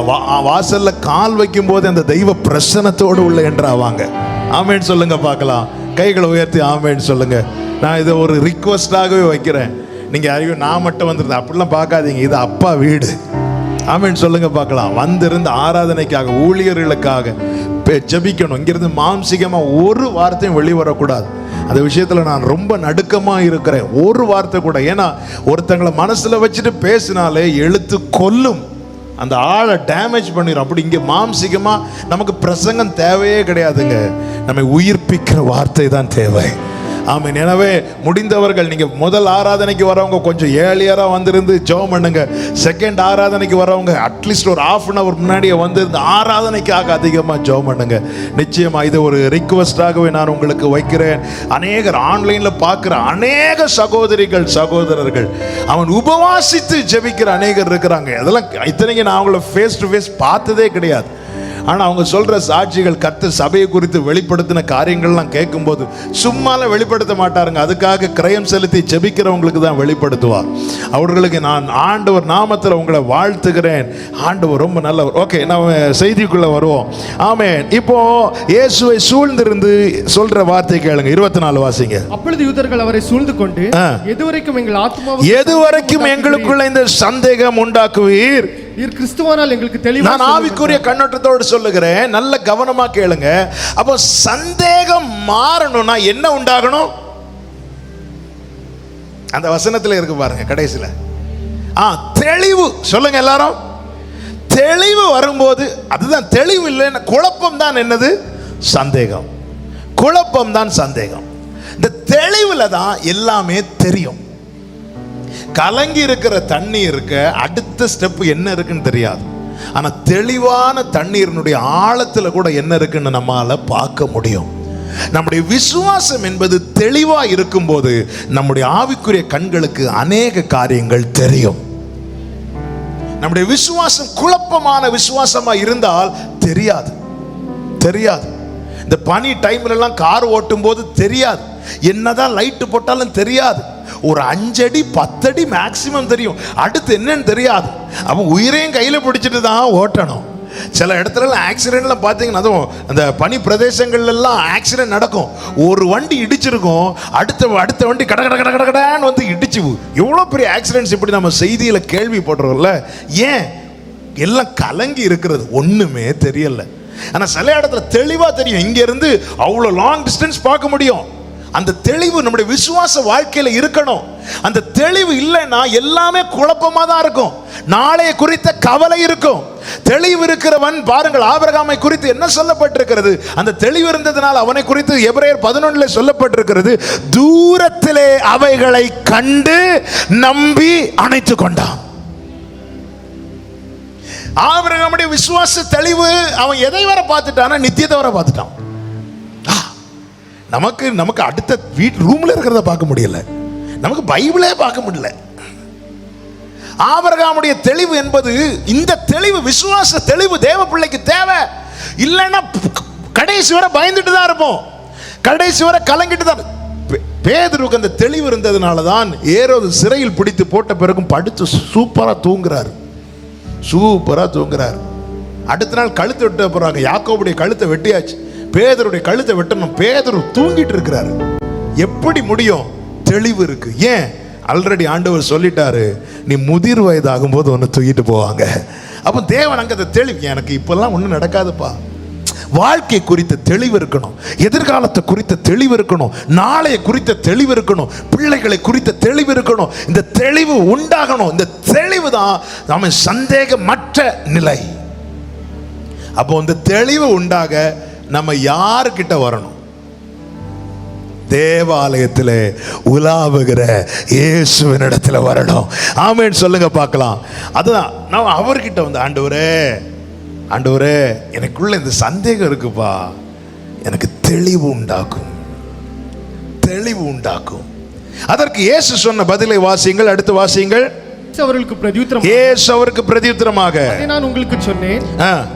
வாசல்ல கால் வைக்கும் போதே அந்த தெய்வ பிரசன்னத்தோடு உள்ள என்றாவாங்க. ஆமேன்னு சொல்லுங்க பார்க்கலாம். கைகளை உயர்த்தி ஆமேன்னு சொல்லுங்க. நான் இதை ஒரு ரிக்வஸ்டாகவே வைக்கிறேன். நீங்கள் அறிவு நான் மட்டும் வந்துருந்தேன் அப்படிலாம் பார்க்காதீங்க. இது அப்பா வீடு. ஆமேன்னு சொல்லுங்க பார்க்கலாம். வந்திருந்து ஆராதனைக்காக ஊழியர்களுக்காக ஜெபிக்கணும். இங்கிருந்து மாம்சிகமாக ஒரு வார்த்தையும் வெளிவரக்கூடாது. அந்த விஷயத்தில் நான் ரொம்ப நடுக்கமாக இருக்கிறேன். ஒரு வார்த்தை கூட. ஏன்னா ஒருத்தங்களை மனசில் வச்சுட்டு பேசினாலே எழுத்து கொல்லும், அந்த ஆளை டேமேஜ் பண்ணிடும். அப்படி இங்கே மாம்சிகமாக நமக்கு பிரசங்கம் தேவையே கிடையாதுங்க. நம்மை உயிர்ப்பிக்கிற வார்த்தை தான் தேவை. ஆமாம். எனவே முடிந்தவர்கள் நீங்கள் முதல் ஆராதனைக்கு வரவங்க கொஞ்சம் ஏர்லியராக வந்திருந்து ஜெபம் பண்ணுங்க. செகண்ட் ஆராதனைக்கு வரவங்க அட்லீஸ்ட் ஒரு 1/2 hour முன்னாடியே வந்திருந்து ஆராதனைக்காக அதிகமாக ஜெபம் பண்ணுங்க. நிச்சயமாக இது ஒரு ரிக்வஸ்டாகவே நான் உங்களுக்கு வைக்கிறேன். அநேகர் ஆன்லைனில் பார்க்குற அநேக சகோதரிகள் சகோதரர்கள் அவன் உபவாசித்து ஜெபிக்கிற அநேகர் இருக்கிறாங்க. அதெல்லாம் இத்தனைக்கு நான் அவங்கள ஃபேஸ் டு ஃபேஸ் பார்த்ததே கிடையாது. ஆனால் அவங்க சொல்கிற சாட்சிகள், கர்த்தர் சபையை குறித்து வெளிப்படுத்தின காரியங்கள்லாம் கேட்கும்போது சும்மால வெளிப்படுத்த மாட்டாருங்க. அதுக்காக கிரயம் செலுத்தி ஜெபிக்கிறவங்களுக்கு தான் வெளிப்படுத்துவார். அவர்களுக்கு நான் ஆண்டவர் நாமத்தில் உங்களை வாழ்த்துகிறேன். ஆண்டவர் ரொம்ப நல்லவர். ஓகே, நம்ம செய்திக்குள்ளே வருவோம். ஆமென். இப்போ இயேசுவை சூழ்ந்திருந்து சொல்ற வார்த்தை கேளுங்க. 24 வாசிங்க. அப்பொழுது யூதர்கள் அவரை சூழ்ந்து கொண்டு, எதுவரைக்கும் எங்கள் ஆத்மா எதுவரைக்கும் எங்களுக்குள்ள இந்த சந்தேகம் உண்டாக்குவீர்? கிறிஸ்துவானால் எங்களுக்கு தெளிவாக. நான் ஆவிக்குரிய கண்ணோட்டத்தோடு சொல்லுகிறேன், நல்ல கவனமா கேளுங்க. அப்போ சந்தேகம் மாறணும்னா என்ன உண்டாகணும்? அந்த வசனத்தில் இருக்கு பாருங்க கடைசியில். தெளிவு. சொல்லுங்க எல்லாரும். தெளிவு வரும்போது, அதுதான் தெளிவு இல்லைன்னா குழப்பம் தான். என்னது? சந்தேகம். குழப்பம் தான் சந்தேகம். இந்த தெளிவுல தான் எல்லாமே தெரியும். கலங்கி இருக்கிற தண்ணி இருக்க அடுத்த ஸ்டெப் என்ன இருக்குன்னு தெரியாது. ஆனா தெளிவான தண்ணீரினுடைய ஆழத்துல கூட என்ன இருக்குன்னு நம்மால பார்க்க முடியும். நம்முடைய விசுவாசம் என்பது தெளிவா இருக்கும்போது நம்முடைய ஆவிக்குரிய கண்களுக்கு அநேக காரியங்கள் தெரியும். நம்முடைய விசுவாசம் குழப்பமான விசுவாசமா இருந்தால் தெரியாது. இந்த பனி டைம்ல எல்லாம் கார் ஓட்டும் போது தெரியாது. என்னதான் லைட் போட்டாலும் தெரியாது. ஒரு 5 அடி 10 அடி மேக்சிமம் தெரியும். அடுத்து என்னன்னு தெரியாது. அப்போ உயிரையும் கையில் பிடிச்சிட்டு தான் ஓட்டணும். சில இடத்துல ஆக்சிடென்ட்லாம் பார்த்தீங்கன்னா, அதுவும் அந்த பனி பிரதேசங்கள்லாம் ஆக்சிடென்ட் நடக்கும். ஒரு வண்டி இடிச்சிருக்கும், அடுத்த வண்டி கட கட கட கடன்னு வந்து இடிச்சு. எவ்வளோ பெரிய ஆக்சிடென்ட்ஸ் இப்படி நம்ம செய்தியில் கேள்விப்படுறோம்ல. ஏன்? எல்லாம் கலங்கி இருக்கிறது, ஒன்றுமே தெரியல. ஆனால் சில இடத்துல தெளிவாக தெரியும். இங்கேருந்து அவ்வளோ லாங் டிஸ்டன்ஸ் பார்க்க முடியும். அந்த தெளிவு நம்முடைய விசுவாச வாழ்க்கையில இருக்கணும். அந்த தெளிவு இல்லைன்னா எல்லாமே குழப்பமா தான் இருக்கும். நாளைய குறித்த கவலை இருக்கும். தெளிவு இருக்கிறவன் பாருங்கள், ஆபிரகாமை குறித்து என்ன சொல்லப்பட்டிருக்கிறது? அந்த தெளிவு இருந்ததனால் அவனை குறித்து எபிரேயர் 11 சொல்லப்பட்டிருக்கிறது, தூரத்திலே அவைகளை கண்டு நம்பி அணைத்து கொண்டான். ஆபிரகாமுடைய விசுவாச தெளிவு, அவன் எதை வர பார்த்துட்டானா? நித்தியத்தை வர பார்த்துட்டான். நமக்கு அடுத்த வீட்டு ரூம்ல இருக்கிறத பார்க்க முடியல, நமக்கு பைபிளே பார்க்க முடியல. ஆபிரகாமுடைய தெளிவு என்பது, இந்த தெளிவு விசுவாச தெளிவு தேவ பிள்ளைக்கு தேவை. இல்லைன்னா கடைசி வரை பயந்துட்டு தான் இருப்போம், கடைசி வரை கலங்கிட்டு தான். பேதுருக்கு அந்த தெளிவு இருந்ததுனால தான் ஏரோது சிறையில் பிடித்து போட்ட பிறகும் படுத்து சூப்பரா தூங்குறாரு. அடுத்த நாள் கழுத்தை வெட்ட போறாங்க. யாக்கோபுடைய கழுத்தை வெட்டியாச்சு, பேதுருடைய கழுத்தை வெட்டணும். பேதுரு தூங்கிட்டு இருக்கிறாரு. எப்படி முடியும்? தெளிவு இருக்கு. ஏன்? ஆல்ரெடி ஆண்டவர் சொல்லிட்டாரு, நீ முதிர் வயதாகும் போது ஒன்று தூக்கிட்டு போவாங்க. அப்போ தேவன் அங்கே அந்த தெளிவு, எனக்கு இப்பெல்லாம் ஒன்றும் நடக்காதுப்பா. வாழ்க்கை குறித்த தெளிவு இருக்கணும், எதிர்காலத்தை குறித்த தெளிவு இருக்கணும், நாளைய குறித்த தெளிவு இருக்கணும், பிள்ளைகளை குறித்த தெளிவு இருக்கணும். இந்த தெளிவு உண்டாகணும். இந்த தெளிவு தான் நம்ம சந்தேகமற்ற நிலை. அப்போ இந்த தெளிவு உண்டாக நம்ம யாருக்கிட்ட வரணும்? தேவாலயத்தில் உலாவுகிற இயேசுவின் இடத்துல வரணும். ஆமென் சொல்லுங்க பார்க்கலாம். அதுதான் நான் அவர்கிட்ட வந்து, ஆண்டவரே எனக்குள்ள இந்த சந்தேகம் இருக்குப்பா, எனக்கு தெளிவு உண்டாக்கும், தெளிவு உண்டாக்கும். அதற்கு இயேசு சொன்ன பதிலை வாசியுங்கள். அடுத்து வாசியுங்கள். அவர்களுக்கு பிரதியுத்தரமாக, இயேசு அவருக்கு பிரதியுத்தரமாக, நான் உங்களுக்கு சொன்னேன்,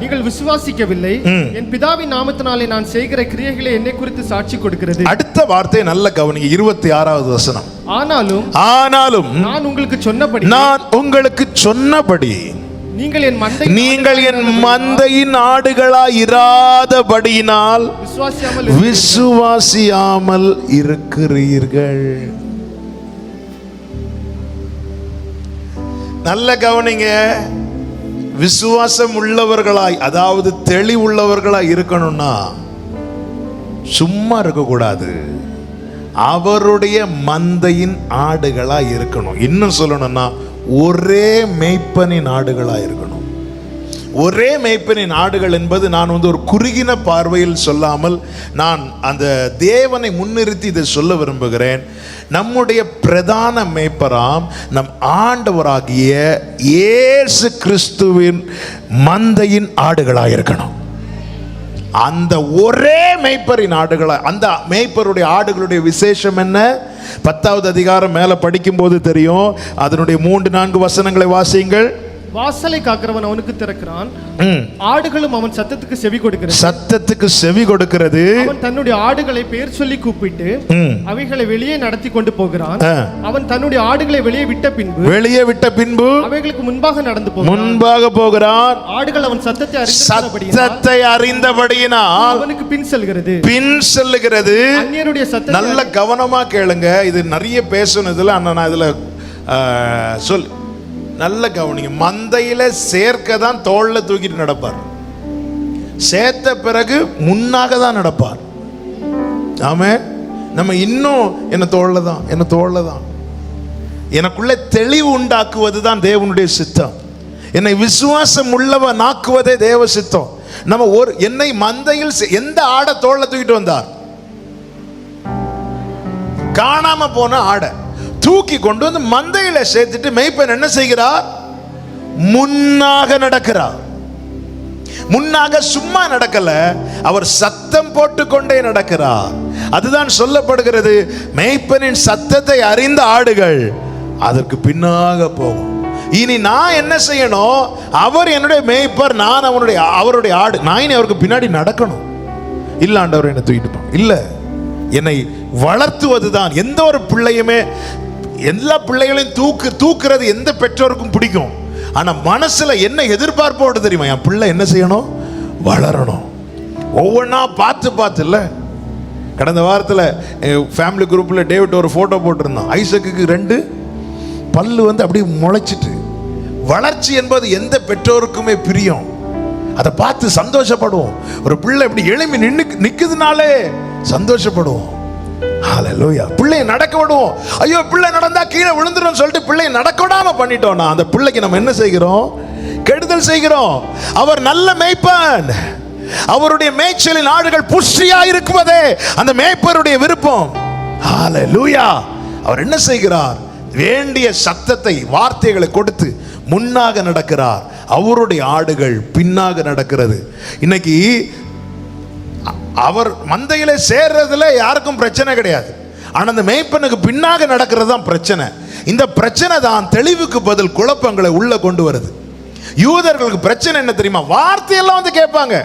நீங்கள் விசுவாசிக்கவில்லை. என் பிதாவின் நாமத்தினாலே நான் செய்கிற கிரியைகளை என்னை குறித்து சாட்சி கொடுக்கிறது. அடுத்த வார்த்தை நல்ல கவனிங்க. 26வது வசனம். ஆனாலும் நான் உங்களுக்கு சொன்னபடி நீங்கள் என் மந்தையின் ஆடுகளாய் இராதபடியினால் விசுவாசியாமல் இருக்கிறீர்கள். நல்ல கவனிங்க. விசுவாசம் உள்ளவர்களாய், அதாவது தெளிவுள்ளவர்களாய் இருக்கணும்னா சும்மா இருக்கக்கூடாது, அவருடைய மந்தையின் ஆடுகளாய் இருக்கணும். இன்னும் சொல்லணும்னா ஒரே மேய்ப்பனின் ஆடுகளாய் இருக்கணும். ஒரே மேய்ப்பனின் ஆடுகள் என்பது நான் வந்து ஒரு குறுகின பார்வையில் சொல்லாமல், நான் அந்த தேவனை முன்னிறுத்தி இதை சொல்ல விரும்புகிறேன். நம்முடைய பிரதான மேய்ப்பராம் நம் ஆண்டவராகிய இயேசு கிறிஸ்துவின் மந்தையின் ஆடுகளாக இருக்கணும். அந்த ஒரே மேய்ப்பரின் ஆடுகளாக, அந்த மேய்ப்பருடைய ஆடுகளுடைய விசேஷம் என்ன? 10வது அதிகாரம் மேல படிக்கும் போது தெரியும். அதனுடைய 3-4 வசனங்களை வாசியுங்கள். வாசலை காக்கிறவன் அவனுக்கு திறக்கிறான், ஆடுகளும் அவன் சத்தத்துக்கு செவி கொடுக்கிறது. அவன் தன்னுடைய ஆடுகளை பெயர் சொல்லி கூப்பிட்டு அவைகளை வெளியே நடத்தி கொண்டு போகிறான். அவன் தன்னுடைய ஆடுகளை வெளியே விட்ட பின்பு அவைகளுக்கு முன்பாக நடந்து போகிறான். ஆடுகள் அவன் சத்தத்தை அறிந்தபடியினால் அவனுக்கு பின் செல்கிறது. அந்நியருடைய சத்தத்தை நல்ல கவனமா கேளுங்க. இது நிறைய பேசுனதுல நான் இதுல சொல் நல்ல கவனிங்க. மந்தையில சேர்க்க தான் தோல்ல தூக்கிட்டு நடப்பார், சேர்த்த பிறகு முன்னாக தான் நடப்பார். ஆமே, நம்ம இன்னும் என்ன தோல்ல தான் எனக்குள்ள தெளிவு உண்டாக்குவது தான் தேவனுடைய சித்தம். என்னை விசுவாசம் உள்ளவன் ஆக்குவதே தேவ சித்தம். நம்ம என்னை மந்தையில் எந்த ஆடை தோல்ல தூக்கிட்டு வந்தார்? காணாம போன ஆடை தூக்கி கொண்டு வந்து மந்தையில சேர்த்துட்டு மேய்ப்பன் என்ன செய்கிறார்? முன்னாக நடக்கிறார். முன்னாக சும்மா நடக்கல, அவர் சத்தம் போட்டுக்கொண்டே நடக்கிறார். அதுதான் சொல்லப்படுகிறது, மேய்ப்பனின் சத்தத்தை அறிந்த ஆடுகள் அதற்கு பின்னாக போகும். இனி நான் என்ன செய்யணும்? அவர் என்னுடைய மேய்ப்பர், நான் அவருடைய ஆடு. நான் இனி அவருக்கு பின்னாடி நடக்கணும். இல்ல ஆண்டவர் என்னை தூக்கிட்டு போ, இல்ல, என்னை வளர்த்துவதுதான். எந்த ஒரு பிள்ளையுமே, எல்லா பிள்ளைகளையும் தூக்குறது எந்த பெற்றோருக்கும் பிடிக்கும். ஆனா மனசுல என்ன எதிர்பார்ப்போடு தெரியுமா? என் பிள்ளை என்ன செய்யணும்? வளரணும். ஒவ்வொன்றா பார்த்து இல்ல. கடந்த வாரத்தில் ஃபேமிலி குரூப்ல டேவிட் ஒரு போட்டோ போட்டிருந்தான். ஐசக்குக்கு 2 பல்லு வந்து அப்படியே முளைச்சிட்டு. வளர்ச்சி என்பது எந்த பெற்றோருக்குமே பிரியம். அதை பார்த்து சந்தோஷப்படுவோம். ஒரு பிள்ளை இப்படி எழும்பி நிக்குதுனாலே சந்தோஷப்படுவோம். ஹல்லேலூயா. பிள்ளையை நடக்க விடுவோம். ஐயோ, பிள்ளை நடந்தா கீழே விழுந்துரும் சொல்லிட்டு பிள்ளையை நடக்க விடாம பண்ணிட்டோம்னா அந்த பிள்ளைக்கு நம்ம என்ன செய்கிறோம்? கெடுதல் செய்கிறோம். அவர் நல்ல மேய்ப்பன். அவருடைய மேய்ச்சலின் ஆடுகள் புஷ்டியா இருக்குவதே அந்த மேய்ப்பருடைய விருப்பம். ஹல்லேலூயா. அவர் என்ன செய்கிறார்? வேண்டிய சத்தத்தை, வார்த்தைகளை கொடுத்து முன்னாக நடக்கிறார். அவருடைய ஆடுகள் பின்னாக நடக்கிறது. இன்னைக்கு அவர் மந்தையில சேர்றதுல யாருக்கும் பிரச்சனை கிடையாது. ஆனா அந்த மேய்ப்பனுக்கு பின்னாக நடக்கிறது தான் பிரச்சனை. இந்த பிரச்சனை தான் தெளிவுக்கு பதில் குழப்பங்களை உள்ள கொண்டு வருது. யூதர்களுக்கு பிரச்சனை என்ன தெரியுமா? வார்த்தையெல்லாம் வந்து கேட்பாங்க.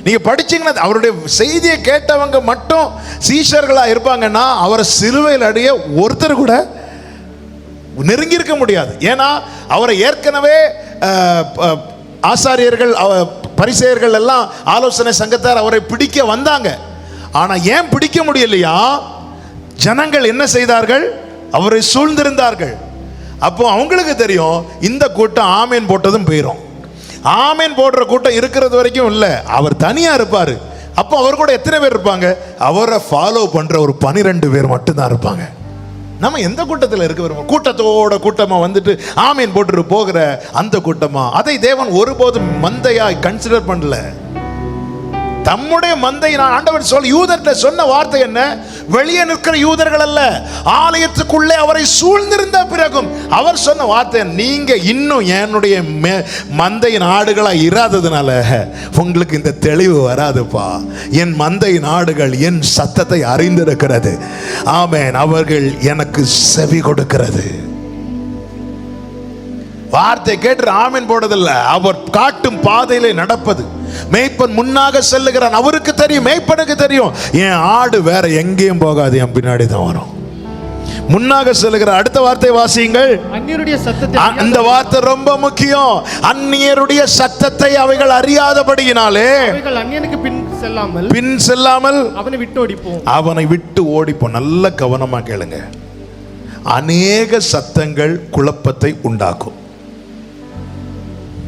நீங்க படிச்சீங்கன்னா அவருடைய செய்தியை கேட்டவங்க மட்டும் சீஷர்களா இருப்பாங்கன்னா அவரை சிலுவையில் அடைய ஒருத்தர் கூட நெருங்கி இருக்க முடியாது. ஏன்னா அவரை ஏற்கனவே ஆசாரியர்கள் பரிசேயர்கள் எல்லாம் ஆலோசனை சங்கத்தார் அவரை பிடிக்க வந்தாங்க. ஆனா ஏன் பிடிக்க முடியலையா? ஜனங்கள் என்ன செய்தார்கள்? அவரை சூழ்ந்திருந்தார்கள். அப்போ அவங்களுக்கு தெரியும் இந்த கூட்டம் ஆமேன் போட்டதும் போயிடும். ஆமேன் போடுற கூட்டம் இருக்கிறது வரைக்கும் இல்லை, அவர் தனியா இருப்பாரு. அப்போ அவர் கூட எத்தனை பேர் இருப்பாங்க? அவரை ஃபாலோ பண்ற ஒரு 12 பேர் மட்டும்தான் இருப்பாங்க. நம்ம எந்த கூட்டத்தில் இருக்க விரும்பும்? கூட்டத்தோட கூட்டமா வந்துட்டு ஆமீன் போட்டு போகிற அந்த கூட்டமா? அதை தேவன் ஒருபோதும் மந்தையாய் கன்சிடர் பண்ணல. தம்முடைய மந்தை ஆண்டவர் யூதர்கிட்ட சொன்ன வார்த்தை என்ன? வெளியே நிற்கிற யூதர்கள் அல்ல, ஆலயத்துக்குள்ளே அவரை சூழ்ந்திருந்த பிறகும் அவர் சொன்ன வார்த்தை, நீங்க இன்னும் என்னுடைய மந்தையின் ஆடுகளா இராததுனால உங்களுக்கு இந்த தெளிவு வராதுப்பா. என் மந்தையின் ஆடுகள் என் சத்தத்தை அறிந்திருக்கிறது. ஆமென். அவர்கள் எனக்கு செவி கொடுக்கிறது. வார்த்தை கேட்டு ஆமீன் போடுறதில்ல, அவர் காட்டும் பாதையிலே நடப்பது. மேய்ப்பன் முன்னாக செல்லுகிறான், அவருக்கு தெரியும், மேய்ப்பனுக்கு தெரியும், என் ஆடு வேற எங்கேயும் போகாது, என் பின்னாடி தான் வரும். முன்னாக செல்லுகிற. அடுத்த வார்த்தை வாசியுங்கள். அந்நியருடைய சத்தத்தை, அந்த வார்த்தை ரொம்ப முக்கியம். அந்நியருடைய சத்தத்தை அவைகள் அறியாதபடியினாலே அவைகள் அந்நியனுக்கு பின் செல்லாமல் அவனை விட்டு ஓடிப்போம். நல்ல கவனமா கேளுங்க. அநேக சத்தங்கள் குழப்பத்தை உண்டாக்கும்.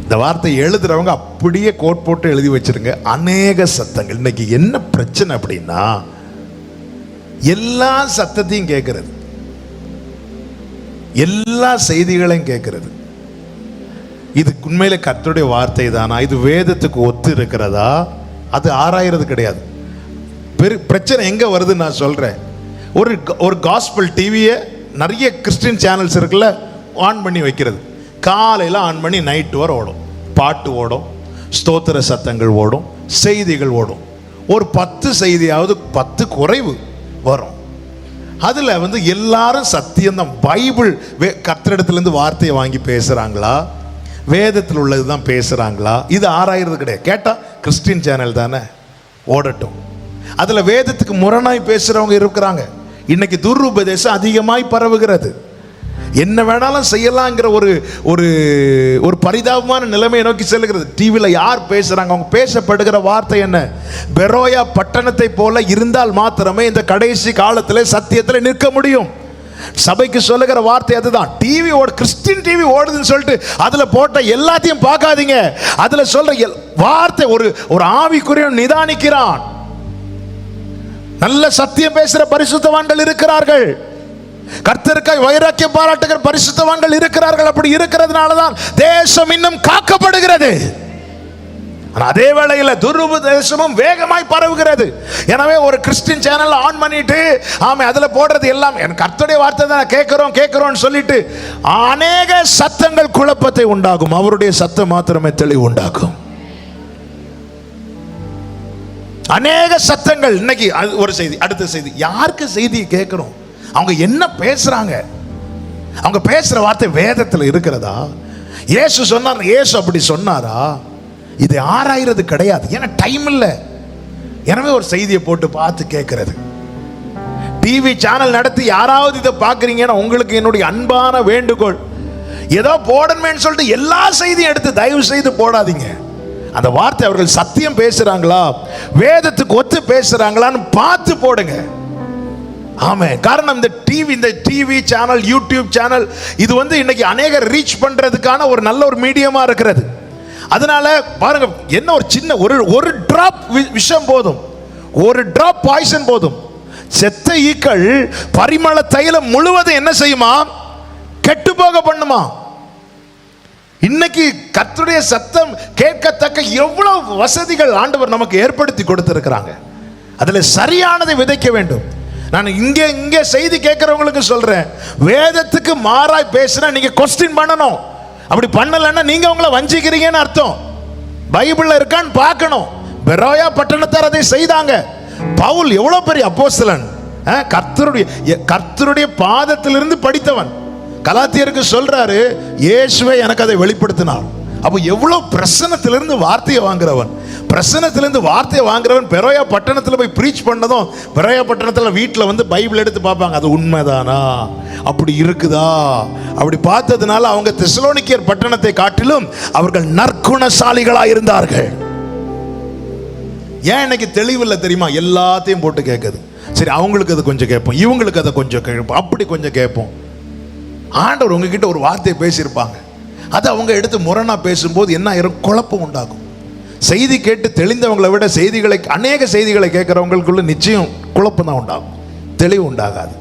இந்த வார்த்தை எழுதுறவங்க அப்படியே கோட் போட்டு எழுதி வச்சிருங்க. அநேக சத்தங்கள். இன்னைக்கு என்ன பிரச்சனை அப்படின்னா, எல்லா சத்தத்தையும் கேட்கிறது, எல்லா செய்திகளையும் கேட்கிறது. இது உண்மையில கர்த்தருடைய வார்த்தை தானா? இது வேதத்துக்கு ஒத்து இருக்கிறதா? அது ஆராயிறது கிடையாது. பிரச்சனை எங்க வருது நான் சொல்றேன். ஒரு காஸ்பல் டிவியை நிறைய கிறிஸ்டியன் சேனல்ஸ் இருக்குல்ல, ஆன் பண்ணி வைக்கிறது. காலையில் ஆன் பண்ணி நைட்டு வரை ஓடும். பாட்டு ஓடும், ஸ்தோத்திர சத்தங்கள் ஓடும், செய்திகள் ஓடும். ஒரு 10 செய்தியாவது 10 குறைவு வரும். அதில் எல்லாரும் சத்தியம்தான். பைபிள் கர்த்தரிடத்துலேருந்து வார்த்தையை வாங்கி பேசுகிறாங்களா, வேதத்தில் உள்ளது தான் பேசுகிறாங்களா, இது ஆராயிறது கிடையாது. கேட்டால் கிறிஸ்டின் சேனல் தானே, ஓடட்டும். அதில் வேதத்துக்கு முரணாய் பேசுகிறவங்க இருக்கிறாங்க. இன்னைக்கு துருபதேசம் அதிகமாய் பரவுகிறது. என்ன வேணாலும் செய்யலாங்கிற ஒரு பரிதாபமான நிலைமையை நோக்கி செல்கிறது. டிவியில் யார் பேசுறாங்க? அவங்க பேசப்படுகிற வார்த்தை என்ன? பெரோயா பட்டணத்தை போல இருந்தால் மாத்திரமே இந்த கடைசி காலத்தில் சத்தியத்தில் நிற்க முடியும். சபைக்கு சொல்லுகிற வார்த்தை அதுதான். டிவி கிறிஸ்டின் டிவி ஓடுதுன்னு சொல்லிட்டு அதுல போட்ட எல்லாத்தையும் பார்க்காதீங்க. அதுல சொல்ற வார்த்தை ஒரு ஆவிக்குரிய நிதானிக்கிறான். நல்ல சத்தியம் பேசுற பரிசுத்தவான்கள் இருக்கிறார்கள். கர்த்தருக்காய் வைராக்கியம் பாராட்டுகிற பரிசுத்தவான்கள் இருக்கிறார்கள். அப்படி இருக்கிறதுனாலதான் தேசம் இன்னும் காக்கப்படுகிறது. அதே வேளையில் துருபதேசமும் வேகமாய் பரவுகிறது. எனவே ஒரு கிறிஸ்டியன் சேனல் ஆன் பண்ணிட்டு ஆமா அதுல போடுறது எல்லாம் கர்த்தருடைய வார்த்தை தான் கேட்கிறோம் சொல்லிட்டு அநேக சத்தங்கள் குழப்பத்தை உண்டாகும். அவருடைய சத்தம் மாத்திரமே தெளிவு உண்டாக்கும். அநேக சத்தங்கள். இன்னைக்கு ஒரு செய்தி, அடுத்த செய்தி. யாருக்கு செய்தி கேட்கிறோம்? அவங்க என்ன பேசுறாங்க? அவங்க பேசுற வார்த்தை வேதத்தில் இருக்கிறதா? இயேசு சொன்னார், இயேசு அப்படி சொன்னாரா? இது ஆராயிறது கிடையாது. ஏன்னா டைம் இல்லை. எனவே ஒரு செய்தியை போட்டு பார்த்து கேட்கிறது. டிவி சேனல் நடத்தி யாராவது இதை பார்க்குறீங்கன்னா உங்களுக்கு என்னுடைய அன்பான வேண்டுகோள், ஏதோ போடணுமேன்னு சொல்லிட்டு எல்லா செய்தியும் எடுத்து தயவு செய்து போடாதீங்க. அந்த வார்த்தை அவர்கள் சத்தியம் பேசுறாங்களா, வேதத்துக்கு ஒத்து பேசுறாங்களான்னு பார்த்து போடுங்க. ஆமென். காரணம் இந்த டிவி சேனல், யூடியூப் சேனல் இது இன்னைக்கு அநேக ரீச் பண்றதுக்கான ஒரு நல்ல ஒரு மீடியமா இருக்கிறது. அதனால பாருங்க, என்ன ஒரு சின்ன ஒரு டிராப் விஷம் போதும், ஒரு டிராப் பாய்சன் போதும். செத்த ஈக்கள் பரிமள தைலம் முழுவதும் என்ன செய்யுமா? கெட்டு போக பண்ணுமா? இன்னைக்கு கர்த்தருடைய சத்தம் கேட்கத்தக்க எவ்வளவு வசதிகள் ஆண்டவர் நமக்கு ஏற்படுத்தி கொடுத்திருக்கிறாங்க. அதுல சரியானதை விதைக்க வேண்டும். நான் இங்கே செய்தி கேட்கிறவங்களுக்கு சொல்றேன், வேதத்துக்கு மாறாய் பேசினா நீங்க கொஸ்டின் பண்ணணும். அப்படி பண்ணலன்னா நீங்க உங்களை வஞ்சிக்கிறீங்கன்னு அர்த்தம். பைபிள்ல இருக்கான்னு பார்க்கணும். பெரோயா பட்டணத்தார் அதை செய்தாங்க. பவுல் எவ்வளவு பெரிய அப்போஸ்தலன், கர்த்தருடைய பாதத்திலிருந்து படித்தவன். கலாத்தியருக்கு சொல்றாரு, இயேசுவே எனக்கு அதை வெளிப்படுத்தினார். அப்போ எவ்வளவு பிரசன்னத்திலிருந்து வார்த்தையை வாங்குறவன். பிரசனத்திலிருந்து வார்த்தையை வாங்குறவன் பெரோயா பட்டணத்தில் போய் ப்ரீச் பண்ணதும் பெரோயா பட்டணத்தில் வீட்டில் வந்து பைபிள் எடுத்து பார்ப்பாங்க, அது உண்மைதானா, அப்படி இருக்குதா, அப்படி பார்த்ததுனால அவங்க தெசலோனிக்கேயர் பட்டணத்தை காட்டிலும் அவர்கள் நற்குணசாலிகளாக இருந்தார்கள். ஏன் இன்னைக்கு தெளிவில்லை தெரியுமா? எல்லாத்தையும் போட்டு கேட்குது. சரி, அவங்களுக்கு அதை கொஞ்சம் கேட்போம், இவங்களுக்கு அதை கொஞ்சம் கேட்போம், அப்படி கொஞ்சம் கேட்போம். ஆண்டவர் உங்ககிட்ட ஒரு வார்த்தையை பேசியிருப்பாங்க, அதை அவங்க எடுத்து முரணா பேசும்போது என்ன ஆயிரும்? குழப்பம் உண்டாகும். செய்தி கேட்டு தெளிந்தவங்களை விட அநேக செய்திகளை கேட்கிறவங்களுக்குள்ள நிச்சயம் குழப்பம் தான் உண்டாகும், தெளிவு உண்டாகாது.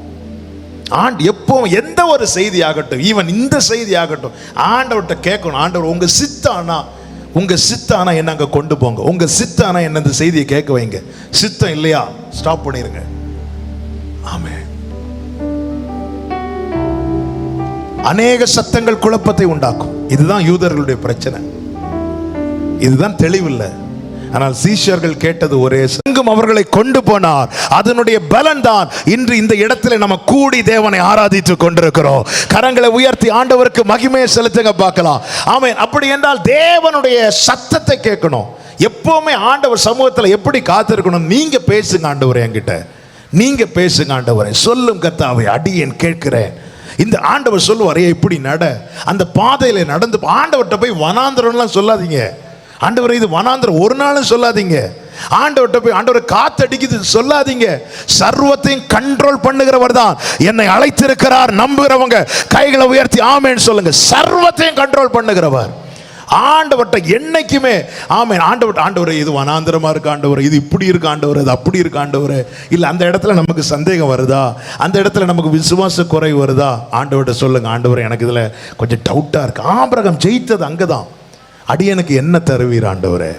எப்போ எந்த ஒரு செய்தி ஆகட்டும், ஈவன் இந்த செய்தி ஆகட்டும், ஆண்டவர்கிட்ட கேட்கணும். ஆண்டவர் உங்க சித்தானா என்ன அங்க கொண்டு போங்க, உங்க சித்தானா என்ன இந்த செய்தியை கேட்க வைங்க. சித்தம் இல்லையா ஸ்டாப் பண்ணிருங்க. ஆமென். அநேக சத்தங்கள் குழப்பத்தை உண்டாக்கும். இதுதான் யூதர்களுடைய பிரச்சனை, இதுதான் தெளிவில்லை. ஆனால் சீஷர்கள் கேட்டது ஒரே சங்கம் அவர்களை கொண்டு போனார். அதனுடைய பலன் தான் இன்று இந்த இடத்துல நம்ம கூடி தேவனை ஆராதித்து கொண்டிருக்கிறோம். கரங்களை உயர்த்தி ஆண்டவருக்கு மகிமையை செலுத்துங்க பார்க்கலாம். ஆமென். அப்படி என்றால் தேவனுடைய சத்தத்தை கேட்கணும். எப்பவுமே ஆண்டவர் சமூகத்தில் எப்படி காத்திருக்கணும்? நீங்க பேசுங்க ஆண்டவரே, என்கிட்ட நீங்க பேசுங்க ஆண்டவரே, சொல்லும் கர்த்தாவே அடியேன் கேட்கிறேன். இந்த ஆண்டவர் சொல்லுவாரே இப்படி நட, அந்த பாதையில நடந்து. ஆண்டவர்கிட்ட போய் வனாந்திரம்லாம் சொல்லாதீங்க. ஆண்டவர் இது வனாந்திரம் ஒரு நாளும் சொல்லாதீங்க. ஆண்டவர்கிட்ட போய் ஆண்டவர் காத்தடிக்குது சொல்லாதீங்க. சர்வத்தையும் கண்ட்ரோல் பண்ணுகிறவர் தான் என்னை அழைத்திருக்கிறார். நம்புகிறவங்க கைகளை உயர்த்தி ஆமென் சொல்லுங்க. சர்வத்தையும் கண்ட்ரோல் பண்ணுகிறவர் ஆண்டவர்கிட்ட என்னைக்குமே ஆமென். ஆண்டவர் இது வனாந்திரமா இருக்கு ஆண்டவர், இது இப்படி இருக்கு ஆண்டவர், இது அப்படி இருக்கு ஆண்டவர். இல்ல அந்த இடத்துல நமக்கு சந்தேகம் வருதா, அந்த இடத்துல நமக்கு விசுவாச குறை வருதா, ஆண்டவர்கிட்ட சொல்லுங்க. ஆண்டவர் எனக்கு இதுல கொஞ்சம் டவுட்டா இருக்கு. ஆபிரகாம் ஜெயித்தது அங்கதான். அடியனுக்கு என்ன தருவீர் ஆண்டவரே?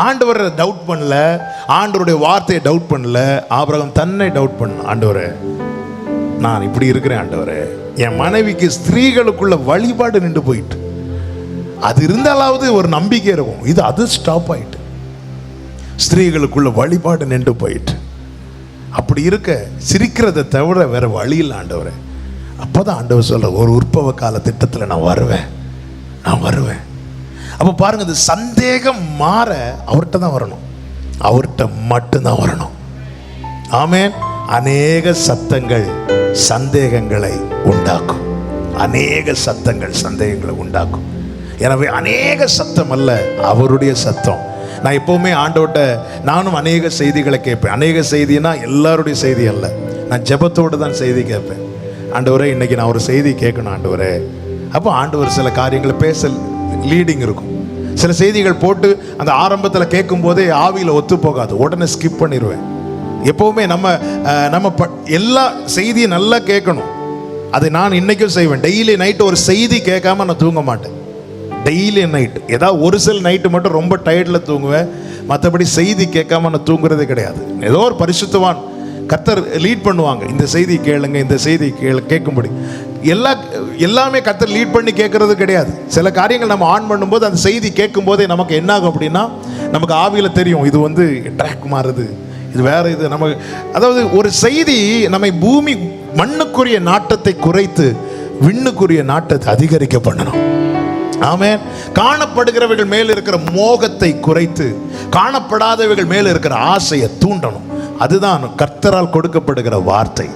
ஆண்டவர் டவுட் பண்ணல, ஆண்டவருடைய வார்த்தையை டவுட் பண்ணல, ஆபிரகாம் தன்னை டவுட் பண்ண. ஆண்டவரே நான் இப்படி இருக்கிறேன் ஆண்டவரே, என் மனைவிக்கு ஸ்திரீகளுக்குள்ள வழிபாடு நின்று போயிட்டு, அது இருந்தாலாவது ஒரு நம்பிக்கை இருக்கும். அது ஸ்டாப் ஆயிட்டு, ஸ்திரீகளுக்குள்ள வழிபாடு நின்று போயிட்டு. அப்படி இருக்க சிரிக்கிறத தவிர வேற வழி இல்லை ஆண்டவரே. அப்போதான் ஆண்டவர் சொல்ற, ஒரு உற்பவ கால திட்டத்தில் நான் வருவேன். அப்போ பாருங்க, இந்த சந்தேகம் மாற அவர்கிட்ட தான் வரணும், அவர்கிட்ட மட்டும்தான் வரணும். ஆமென். அநேக சத்தங்கள் சந்தேகங்களை உண்டாக்கும், அநேக சத்தங்கள் சந்தேகங்களை உண்டாக்கும். எனவே அநேக சத்தம் அல்ல, அவருடைய சத்தம். நான் எப்பவுமே ஆண்டவர்கிட்ட நானும் அநேக செய்திகளை கேட்பேன். அநேக செய்தினா எல்லாருடைய செய்தி அல்ல, நான் ஜெபத்தோடு தான் செய்தி கேட்பேன். ஆண்டவரே இன்னைக்கு நான் ஒரு செய்தி கேட்கணும் ஆண்டவரே. அப்போ ஆண்டவர் சில காரியங்களை பேச லீடிங் இருக்கும். சில செய்திகள் போட்டு அந்த ஆரம்பத்தில் கேட்கும் போதே ஆவியில் ஒத்து போகாது, உடனே ஸ்கிப் பண்ணிடுவேன். எப்பவுமே நம்ம எல்லா செய்தியும் நல்லா கேட்கணும். அதை நான் இன்னைக்கும் செய்வேன். டெய்லி நைட்டு ஒரு செய்தி கேட்காம நான் தூங்க மாட்டேன். டெய்லி நைட்டு ஏதாவது ஒரு சில நைட்டு மட்டும் ரொம்ப டயர்டில் தூங்குவேன், மற்றபடி செய்தி கேட்காம நான் தூங்குறதே கிடையாது. ஏதோ ஒரு பரிசுத்தவான் கர்த்தர் லீட் பண்ணுவாங்க, இந்த செய்தி கேளுங்க, இந்த செய்தி கேட்கும்படி. எல்லாமே கர்த்தர் லீட் பண்ணி கேட்கறது கிடையாது. சில காரியங்கள் நம்ம ஆன் பண்ணும்போது அந்த செய்தி கேட்கும் போதே நமக்கு என்ன ஆகும் அப்படின்னா, நமக்கு ஆவியில் தெரியும் இது ட்ராக் மாறுது, இது வேற, இது நமக்கு. அதாவது ஒரு செய்தி நம்மை பூமி மண்ணுக்குரிய நாட்டத்தை குறைத்து விண்ணுக்குரிய நாட்டத்தை அதிகரிக்க பண்ணணும். ஆமென். காணப்படுகிறவர்கள் மேல் இருக்கிற மோகத்தை குறைத்து காணப்படாதவர்கள் மேல் இருக்கிற ஆசையை தூண்டணும். அதுதான் கர்த்தரால் கொடுக்கப்படுகிற வார்த்தை.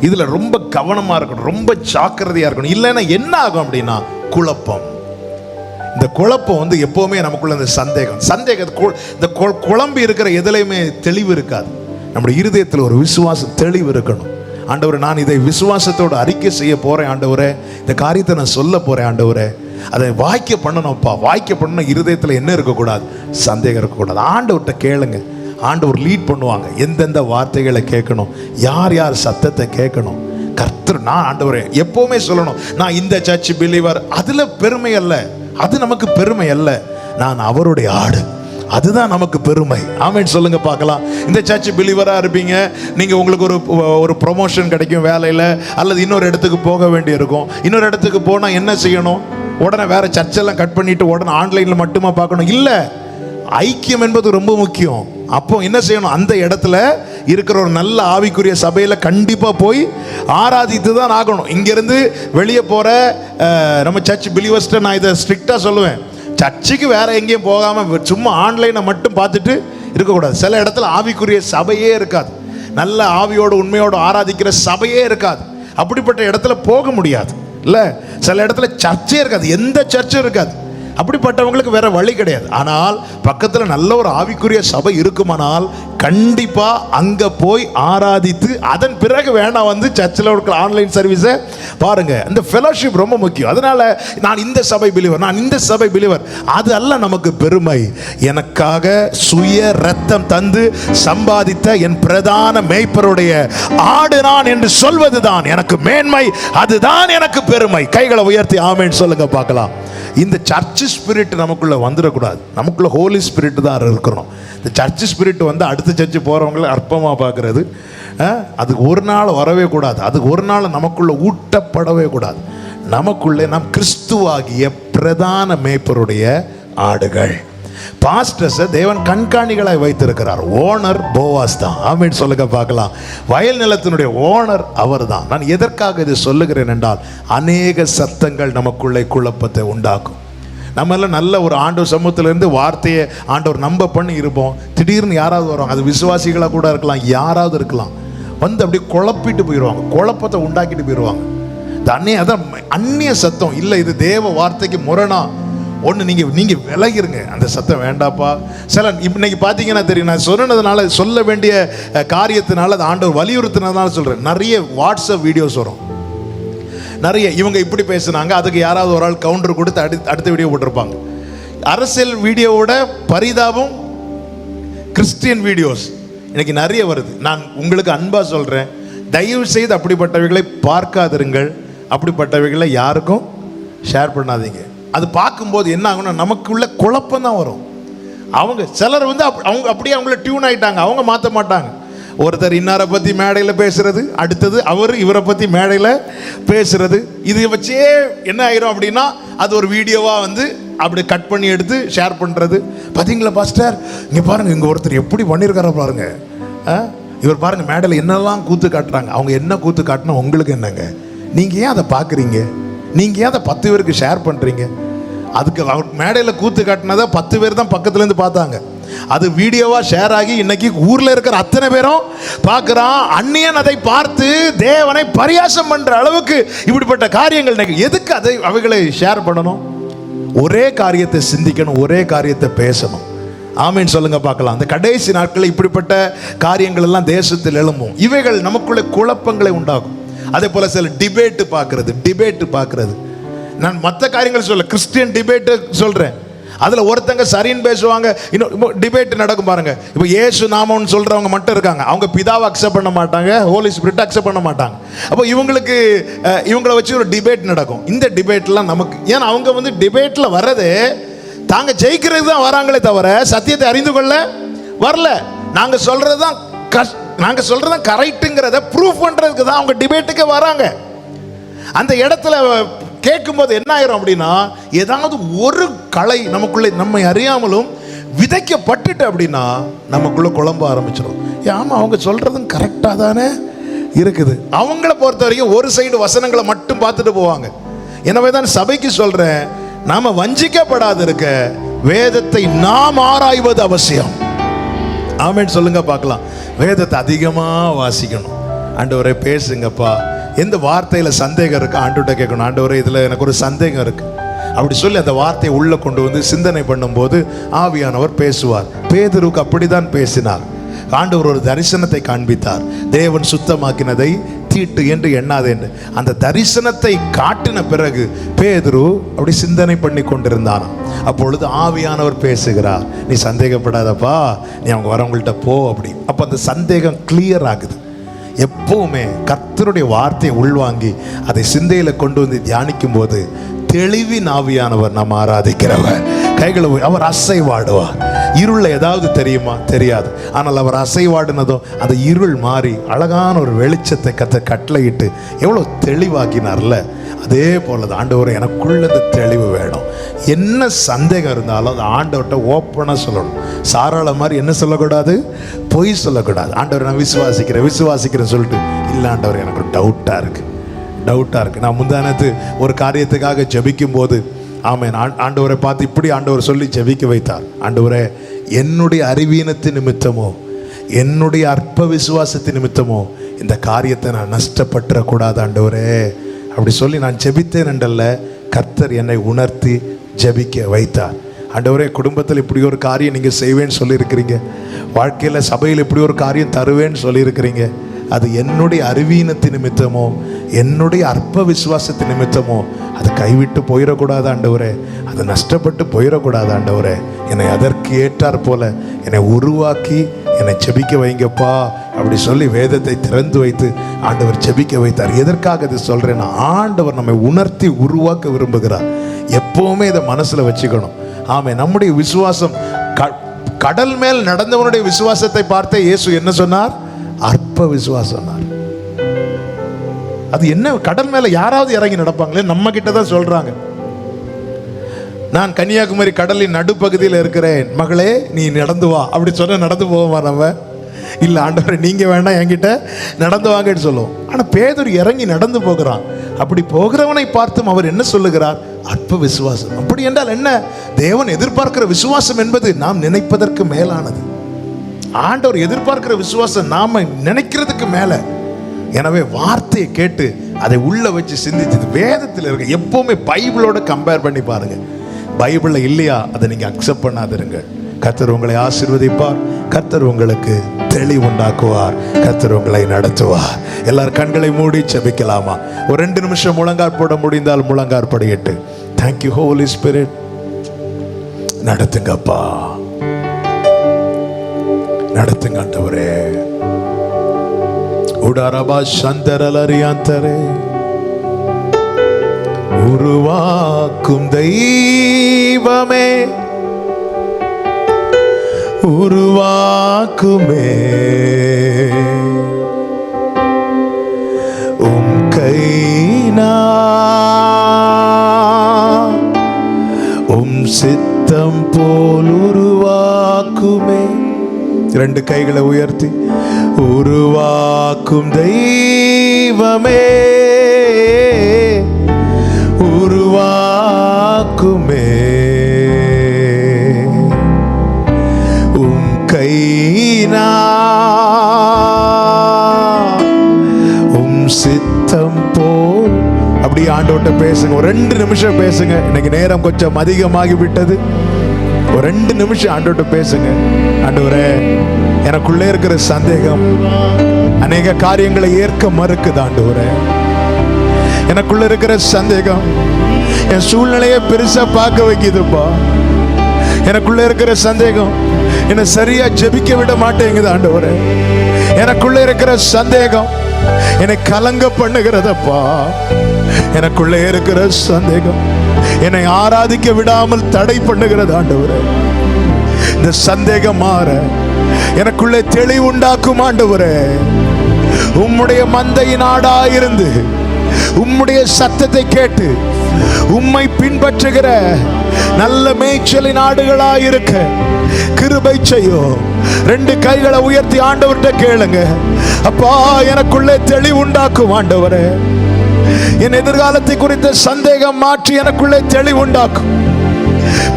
இதுல ரொம்ப கவனமா இருக்கணும், ரொம்ப ஜாக்கிரதையா இருக்கணும். இல்லைன்னா என்ன ஆகும் அப்படின்னா குழப்பம். இந்த குழப்பம் எப்பவுமே நமக்குள்ள இந்த இந்த குழம்பி இருக்கிற எதுலையுமே தெளிவு இருக்காது. நம்முடைய இருதயத்தில் ஒரு விசுவாசம் தெளிவு இருக்கணும். ஆண்டவரே நான் இதை விசுவாசத்தோடு அறிக்கை செய்ய போறேன் ஆண்டவரே, இந்த காரியத்தை நான் சொல்ல போறேன் ஆண்டவரே, அதை வாய்க்க பண்ணணும்ப்பா. வாய்க்க பண்ணணும். இருதயத்தில் என்ன இருக்கக்கூடாது? சந்தேகம் இருக்கக்கூடாது. ஆண்டவர்கிட்ட கேளுங்க, ஆண்டவர் லீட் பண்ணுவாங்க. எந்தெந்த வார்த்தைகளை கேட்கணும், யார் யார் சத்தத்தை கேட்கணும். கர்த்தர் நான் ஆண்டவரே எப்பவுமே சொல்லணும், நான் இந்த சர்ச் பிலீவர். அதுல பெருமை அல்ல, அது நமக்கு பெருமை அல்ல. நான் அவருடைய ஆடு, அதுதான் நமக்கு பெருமை. ஆமென் சொல்லுங்க பார்க்கலாம். இந்த சர்ச் பிலீவரா இருப்பீங்க, நீங்க உங்களுக்கு ஒரு ப்ரொமோஷன் கிடைக்கும் வேலையில, அல்லது இன்னொரு இடத்துக்கு போக வேண்டி இருக்கும். இன்னொரு இடத்துக்கு போனா என்ன செய்யணும்? உடனே வேற சர்ச்செல்லாம் கட் பண்ணிட்டு உடனே ஆன்லைன்ல மட்டுமா பார்க்கணும்? இல்ல, ஐக்கியம் என்பது ரொம்ப முக்கியம். அப்போ என்ன செய்யணும்? அந்த இடத்துல இருக்கிற ஒரு நல்ல ஆவிக்குரிய சபையில கண்டிப்பா போய் ஆராதித்து தான் ஆகணும். இங்கிருந்து வெளியே போற நம்ம சர்ச் பிலீவர்ஸ்ட நான் இதை ஸ்ட்ரிக்டா சொல்லுவேன், சர்ச்சுக்கு வேற எங்கேயும் போகாம சும்மா ஆன்லைனை மட்டும் பார்த்துட்டு இருக்கக்கூடாது. சில இடத்துல ஆவிக்குரிய சபையே இருக்காது, நல்ல ஆவியோடு உண்மையோடு ஆராதிக்கிற சபையே இருக்காது. அப்படிப்பட்ட இடத்துல போக முடியாது இல்லை. சில இடத்துல சர்ச்சே இருக்காது, எந்த சர்ச்சும் இருக்காது. அப்படிப்பட்டவங்களுக்கு வேற வழி கிடையாது. ஆனால் பக்கத்தில் நல்ல ஒரு ஆவிக்குரிய சபை இருக்குமானால் கண்டிப்பா அங்க போய் ஆராதித்து அதன் பிறகு வேணா வந்து சர்ச்சில் இருக்கிற ஆன்லைன் சர்வீஸை பாருங்க. இந்த ஃபெலோஷிப் ரொம்ப முக்கியம். அதனால நான் இந்த சபை பிலிவர், நான் இந்த சபை பிலிவர், அது அல்ல நமக்கு பெருமை. எனக்காக சுய ரத்தம் தந்து சம்பாதித்த என் பிரதான மேய்ப்பருடைய ஆடு நான் என்று சொல்வதுதான் எனக்கு மேன்மை, அதுதான் எனக்கு பெருமை. கைகளை உயர்த்தி ஆமென் சொல்லுங்க பார்க்கலாம். இந்த சர்ச் ஸ்பிரிட் நமக்குள்ள வந்துடக்கூடாது. நமக்குள்ள ஹோலி ஸ்பிரிட் தான் இருக்கிறோம். இந்த சர்ச் ஸ்பிரிட் வந்து அடுத்த சர்ச்சு போறவங்களை அற்பமாக பார்க்கறது, அதுக்கு ஒரு நாள் வரவே கூடாது. அதுக்கு ஒரு நாள் நமக்குள்ள ஊட்டப்படவே கூடாது. நமக்குள்ளே நாம் கிறிஸ்துவாகிய பிரதான மேய்ப்பருடைய ஆடுகள். பாஸ்டர்ஸை தேவன் கண்காணிகளாய் வைத்திருக்கிறார். ஓனர் போவாஸ் தான். ஆமென் சொல்லுங்க பார்க்கலாம். வயல் நிலத்தினுடைய ஓனர் அவர் தான். நான் எதற்காக இதை சொல்லுகிறேன் என்றால், அநேக சத்தங்கள் நமக்குள்ளே குழப்பத்தை உண்டாக்கும். நம்ம எல்லாம் நல்ல ஒரு ஆண்டவர் சமூகத்திலிருந்து வார்த்தையை ஆண்டவர் நம்ப பண்ணி இருப்போம். திடீர்னு யாராவது வருவாங்க, அது விசுவாசிகளாக கூட இருக்கலாம், யாராவது இருக்கலாம், வந்து அப்படியே குழப்பிட்டு போயிடுவாங்க, குழப்பத்தை உண்டாக்கிட்டு போயிடுவாங்க. அதான் அந்நிய சத்தம் இல்லை, இது தேவ வார்த்தைக்கு முரணா ஒன்று. நீங்கள் விலகிருங்க, அந்த சத்தம் வேண்டாப்பா. சில இன்னைக்கு பார்த்தீங்கன்னா தெரியும், நான் சொன்னதுனால சொல்ல வேண்டிய காரியத்தினால அது ஆண்டவர் வலியுறுத்தினதுனால சொல்கிறேன். நிறைய வாட்ஸ்அப் வீடியோஸ் வரும், நிறைய இவங்க இப்படி பேசுனாங்க, அதுக்கு யாராவது ஒரு ஆள் கவுண்டர் கொடுத்து அடுத்த வீடியோ போட்டிருப்பாங்க. அரசியல் வீடியோவோட பரிதாபம் கிறிஸ்டியன் வீடியோஸ் இன்னைக்கு நிறைய வருது. நான் உங்களுக்கு அன்பா சொல்கிறேன், தயவு செய்து அப்படிப்பட்டவைகளை பார்க்காதிருங்கள், அப்படிப்பட்டவைகளை யாருக்கும் ஷேர் பண்ணாதீங்க. அது பார்க்கும்போது என்ன ஆகும்னா நமக்குள்ள குழப்பம் தான் வரும். அவங்க சிலர் வந்து அவங்க அப்படியே அவங்கள டியூன் ஆகிட்டாங்க, அவங்க மாற்ற மாட்டாங்க. ஒருத்தர் இன்னாரை பற்றி மேடையில் பேசுறது, அடுத்தது அவர் இவரை பற்றி மேடையில் பேசுறது, இது வச்சே என்ன ஆயிரும் அப்படின்னா அது ஒரு வீடியோவாக வந்து அப்படி கட் பண்ணி எடுத்து ஷேர் பண்ணுறது. பார்த்தீங்களா பாஸ்டர், இங்கே பாருங்கள், இங்கே ஒருத்தர் எப்படி பண்ணியிருக்கார பாருங்க, இவர் பாருங்க மேடையில் என்னெல்லாம் கூத்து காட்டுறாங்க. அவங்க என்ன கூத்து காட்டினா உங்களுக்கு என்னங்க? நீங்கள் ஏன் அதை பார்க்குறீங்க? நீங்கள் ஏன் அதை 10 பேருக்கு ஷேர் பண்ணுறீங்க? அதுக்கு அவர் மேடையில் கூத்து காட்டினதை 10 பேர் தான் பக்கத்துலேருந்து பார்த்தாங்க. அது வீடியோவா ஷேர் ஆகி இன்னைக்கு ஊர்ல இருக்கிற அத்தனை பேரும் பார்க்கிறான். அந்நியன் அதை பார்த்து தேவனை பரியாசம் பண்ற அளவுக்கு இப்படிப்பட்ட காரியங்கள். எதுக்கு அதை அவைகளை ஷேர் பண்ணணும்? ஒரே காரியத்தை சிந்திக்கணும், ஒரே காரியத்தை பேசணும். ஆமீன் சொல்லுங்க பார்க்கலாம். அந்த கடைசி நாட்களில் இப்படிப்பட்ட காரியங்கள் எல்லாம் தேசத்தில் எழும்பும். இவைகள் நமக்குள்ள குழப்பங்களை உண்டாகும். அதே போல சில டிபேட் பார்க்கறது. நான் மற்ற காரியங்கள் சொல்ல, கிறிஸ்டியன் டிபேட் சொல்றேன். அதுல ஒருத்தங்க சரின்னு பேசுவாங்க, இன்னும் டிபேட் நடக்கும் பாருங்க. இப்போ இயேசு நாமம்னு சொல்றவங்க மட்டும் இருக்காங்க, அவங்க பிதாவை அக்செப்ட் பண்ண மாட்டாங்க, ஹோலி ஸ்பிரிட் அக்செப்ட் பண்ண மாட்டாங்க. அப்போ இவங்களை வச்சு ஒரு டிபேட் நடக்கும். இந்த டிபேட்லாம் நமக்கு, ஏன்னா அவங்க வந்து டிபேட்ல வர்றதே தாங்க ஜெயிக்கிறது தான் வராங்களே தவிர சத்தியத்தை அறிந்து கொள்ள வரல. நாங்க சொல்றதுதான் கரெக்டுங்கிறத ப்ரூஃப் பண்றதுக்கு தான் அவங்க டிபேட்டுக்கு வராங்க. அந்த இடத்துல கேட்கும்போது என்ன ஆயிரும் அப்படின்னா, ஏதாவது ஒரு கலை நமக்குள்ளே நம்மை அறியாமலும் விதைக்கப்பட்டுட்டு அப்படின்னா நமக்குள்ள குழம்ப ஆரம்பிச்சிடும். ஆமா, அவங்க சொல்றதும் கரெக்டா தானே இருக்குது. அவங்கள பொறுத்த வரைக்கும் ஒரு சைடு வசனங்களை மட்டும் பார்த்துட்டு போவாங்க. எனவே தான் சபைக்கு சொல்றேன், நாம வஞ்சிக்கப்படாது இருக்க வேதத்தை நாம் ஆராய்வது அவசியம். ஆமென் சொல்லுங்க பார்க்கலாம். வேதத்தை அதிகமா வாசிக்கணும். ஆண்டவரே பேசுங்கப்பா, எந்த வார்த்தையில சந்தேகம் இருக்கு ஆண்டவர்கிட்ட கேட்கணும். ஆண்டவரே இதுல எனக்கு ஒரு சந்தேகம் இருக்கு அப்படி சொல்லி அந்த வார்த்தையை உள்ள கொண்டு வந்து சிந்தனை பண்ணும்போது ஆவியானவர் பேசுவார். பேதுருக்கு அப்படிதான் பேசினார். ஆண்டவர் ஒரு தரிசனத்தை காண்பித்தார். தேவன் சுத்தமாக்கினதை தீட்டு என்று எண்ணாதேன்னு அந்த தரிசனத்தை காட்டின பிறகு பேதுரு அப்படி சிந்தனை பண்ணி கொண்டிருந்தான். அப்பொழுது ஆவியானவர் பேசுகிறார், நீ சந்தேகப்படாதப்பா, நீ அவங்க வரவங்கள்ட்ட போ அப்படி. அப்போ அந்த சந்தேகம் கிளியர் ஆகுது. எப்பவுமே கர்த்தருடைய வார்த்தையை உள்வாங்கி அதை சிந்தையில கொண்டு வந்து தியானிக்கும் போது தெளிவின் ஆவியானவர் நாம் ஆராதிக்கிறவர். கைகளை அவர் அசைவாடுவார். இருள ஏதாவது தெரியுமா? தெரியாது. ஆனால் அவர் அசைவாடினதும் அந்த இருள் மாறி அழகான ஒரு வெளிச்சத்தை கட்டளையிட்டு எவ்வளோ தெளிவாக்கினார்ல. அதே போல ஆண்டவரை எனக்குள்ள இந்த தெளிவு வேணும். என்ன சந்தேகம் இருந்தாலும் அந்த ஆண்டவர்கிட்ட ஓப்பனாக சொல்லணும். சாராள மாதிரி என்ன சொல்லக்கூடாது? பொய் சொல்லக்கூடாது. ஆண்டவர் நான் விசுவாசிக்கிறேன் சொல்லிட்டு, இல்லை ஆண்டவர் எனக்கு ஒரு டவுட்டாக இருக்கு. நான் முந்தானத்து ஒரு காரியத்துக்காக ஜெபிக்கும் போது ஆமென். ஆண்டவரை பார்த்து இப்படி ஆண்டவர் சொல்லி ஜெபிக்க வைத்தார். ஆண்டவரே, என்னுடைய அறிவீனத்து நிமித்தமோ என்னுடைய அற்ப விசுவாசத்தின் நிமித்தமோ இந்த காரியத்தை நான் நஷ்டப்பட்டுறக்கூடாது ஆண்டவரே அப்படி சொல்லி நான் ஜெபித்தேன் என்றல்ல, கர்த்தர் என்னை உணர்த்தி ஜெபிக்க வைத்தார். ஆண்டவரே, குடும்பத்தில் இப்படி ஒரு காரியம் நீங்கள் செய்வேன்னு சொல்லியிருக்கிறீங்க, வாழ்க்கையில் சபையில் இப்படி ஒரு காரியம் தருவேன்னு சொல்லியிருக்கிறீங்க. அது என்னுடைய அறிவீனத்தின் நிமித்தமோ என்னுடைய அற்ப விசுவாசத்தின் நிமித்தமோ அது கைவிட்டு போயிடக்கூடாது ஆண்டவரே, அது நஷ்டப்பட்டு போயிடக்கூடாது ஆண்டவரே. என்னை அதற்கு ஏற்றார் போல என்னை உருவாக்கி என்னை ஜெபிக்க வைங்கப்பா அப்படி சொல்லி வேதத்தை திறந்து வைத்து ஆண்டவர் ஜெபிக்க வைத்தார். எதற்காக இது சொல்றேன்னா, ஆண்டவர் நம்மை உணர்த்தி உருவாக்க விரும்புகிறார். எப்பவுமே இதை மனசுல வச்சுக்கணும். ஆமே, நம்முடைய விசுவாசம் கடல் மேல் நடந்தவனுடைய விசுவாசத்தை பார்த்தே இயேசு என்ன சொன்னார்? அற்ப விசுவாசம். அது என்ன, கடல் மேல யாராவது இறங்கி நடப்பாங்களே? நம்ம கிட்ட தான் சொல்றாங்க. நான் கன்னியாகுமரி கடலின் நடுப்பகுதியில் இருக்கிறேன், மகளே நீ நடந்து வா அப்படி சொன்ன நடந்து போவோமா நம்ம? இல்லை ஆண்டவரே நீங்க வேண்டாம் என்கிட்ட நடந்து வாங்கன்னு சொல்லுவோம். ஆனா பேதுரு இறங்கி நடந்து போகிறான். அப்படி போகிறவனை பார்த்தும் அவர் என்ன சொல்லுகிறார்? அற்ப விசுவாசம். அப்படி என்றால் என்ன? தேவன் எதிர்பார்க்கிற விசுவாசம் என்பது நாம் நினைப்பதற்கு மேலானது. ஆண்டவர் எதிர்பார்க்கிற விசுவாசம் நாம நினைக்கிறதுக்கு மேல. எனவே வார்த்தையை கேட்டு அதை உள்ள வச்சு சிந்திச்சு வேதத்தில் இருக்க எப்பவுமே பைபிளோட கம்பேர் பண்ணி பாருங்க. பைபிள்ல இல்லையா அதை நீங்க அக்செப்ட் பண்ணாதிருங்க. கர்த்தர் உங்களை ஆசீர்வதிப்பார், கர்த்தர் உங்களுக்கு தெளிவுண்டாக்குவார், கர்த்தர் உங்களை நடத்துவார். எல்லாரும் கண்களை மூடி ஜெபிக்கலாமா? ஒரு 2 நிமிஷம் முழங்கார் போட முடிந்தால் முழங்கார் படியிட்டு. தேங்க்யூ ஹோலி ஸ்பிரிட், நடத்துங்கப்பா, நடத்துங்க ஆண்டவரே. உடாரபா சந்தரலரியாந்தரே, உருவாக்கும் தெய்வமே, உருவாக்குமே, உம் கைனா உம் சித்தம் போல் உருவாக்குமே. 2 கைகளை உயர்த்தி, உருவாக்கும் தெய்வமே, உருவாக்குமே, உம் கைனா உம் சித்தம் போல். அப்படி ஆண்டவர்கிட்ட பேசுங்க. ஒரு 2 நிமிஷம் பேசுங்க. இன்னைக்கு நேரம் கொஞ்சம் அதிகமாகி விட்டது. ஒரு 2 நிமிஷம் ஆண்டவர்கிட்ட பேசுங்க. ஆண்டவரே, எனக்குள்ளே இருக்கிற சந்தேகம் அநேக காரியங்களை ஏற்க மறுக்குது ஆண்டவரே. எனக்குள்ள இருக்கிற சந்தேகம் என் சூழ்நிலையை பெருசா பார்க்க வைக்குதுப்பா. எனக்குள்ள இருக்கிற சந்தேகம் என்னை சரியா ஜெபிக்க விட மாட்டேங்குது ஆண்டவரே. எனக்குள்ள இருக்கிற சந்தேகம் என்னை கலங்க பண்ணுகிறதப்பா. எனக்குள்ள இருக்கிற சந்தேகம் என்னை ஆராதிக்க விடாமல் தடை பண்ணுகிறது ஆண்டவரே. இந்த சந்தேகம் மாற எனக்குள்ளே தெளிவுண்டாக்கும் ஆண்டவரே. உம்முடைய மந்தையின் ஆடாயிருந்து உம்முடைய சத்தத்தை கேட்டு உம்மை பின்பற்றுகிற நல்ல மேய்ச்சலின் ஆடுகளாயிருக்க கிருபை செய்யும். 2 கைகளை உயர்த்தி ஆண்டவர்கிட்ட கேளுங்க. அப்பா, எனக்குள்ளே தெளிவுண்டாக்கும் ஆண்டவரே. என் எதிர்காலத்தை குறித்த சந்தேகம் மாற்றி எனக்குள்ளே தெளிவுண்டாக்கும்.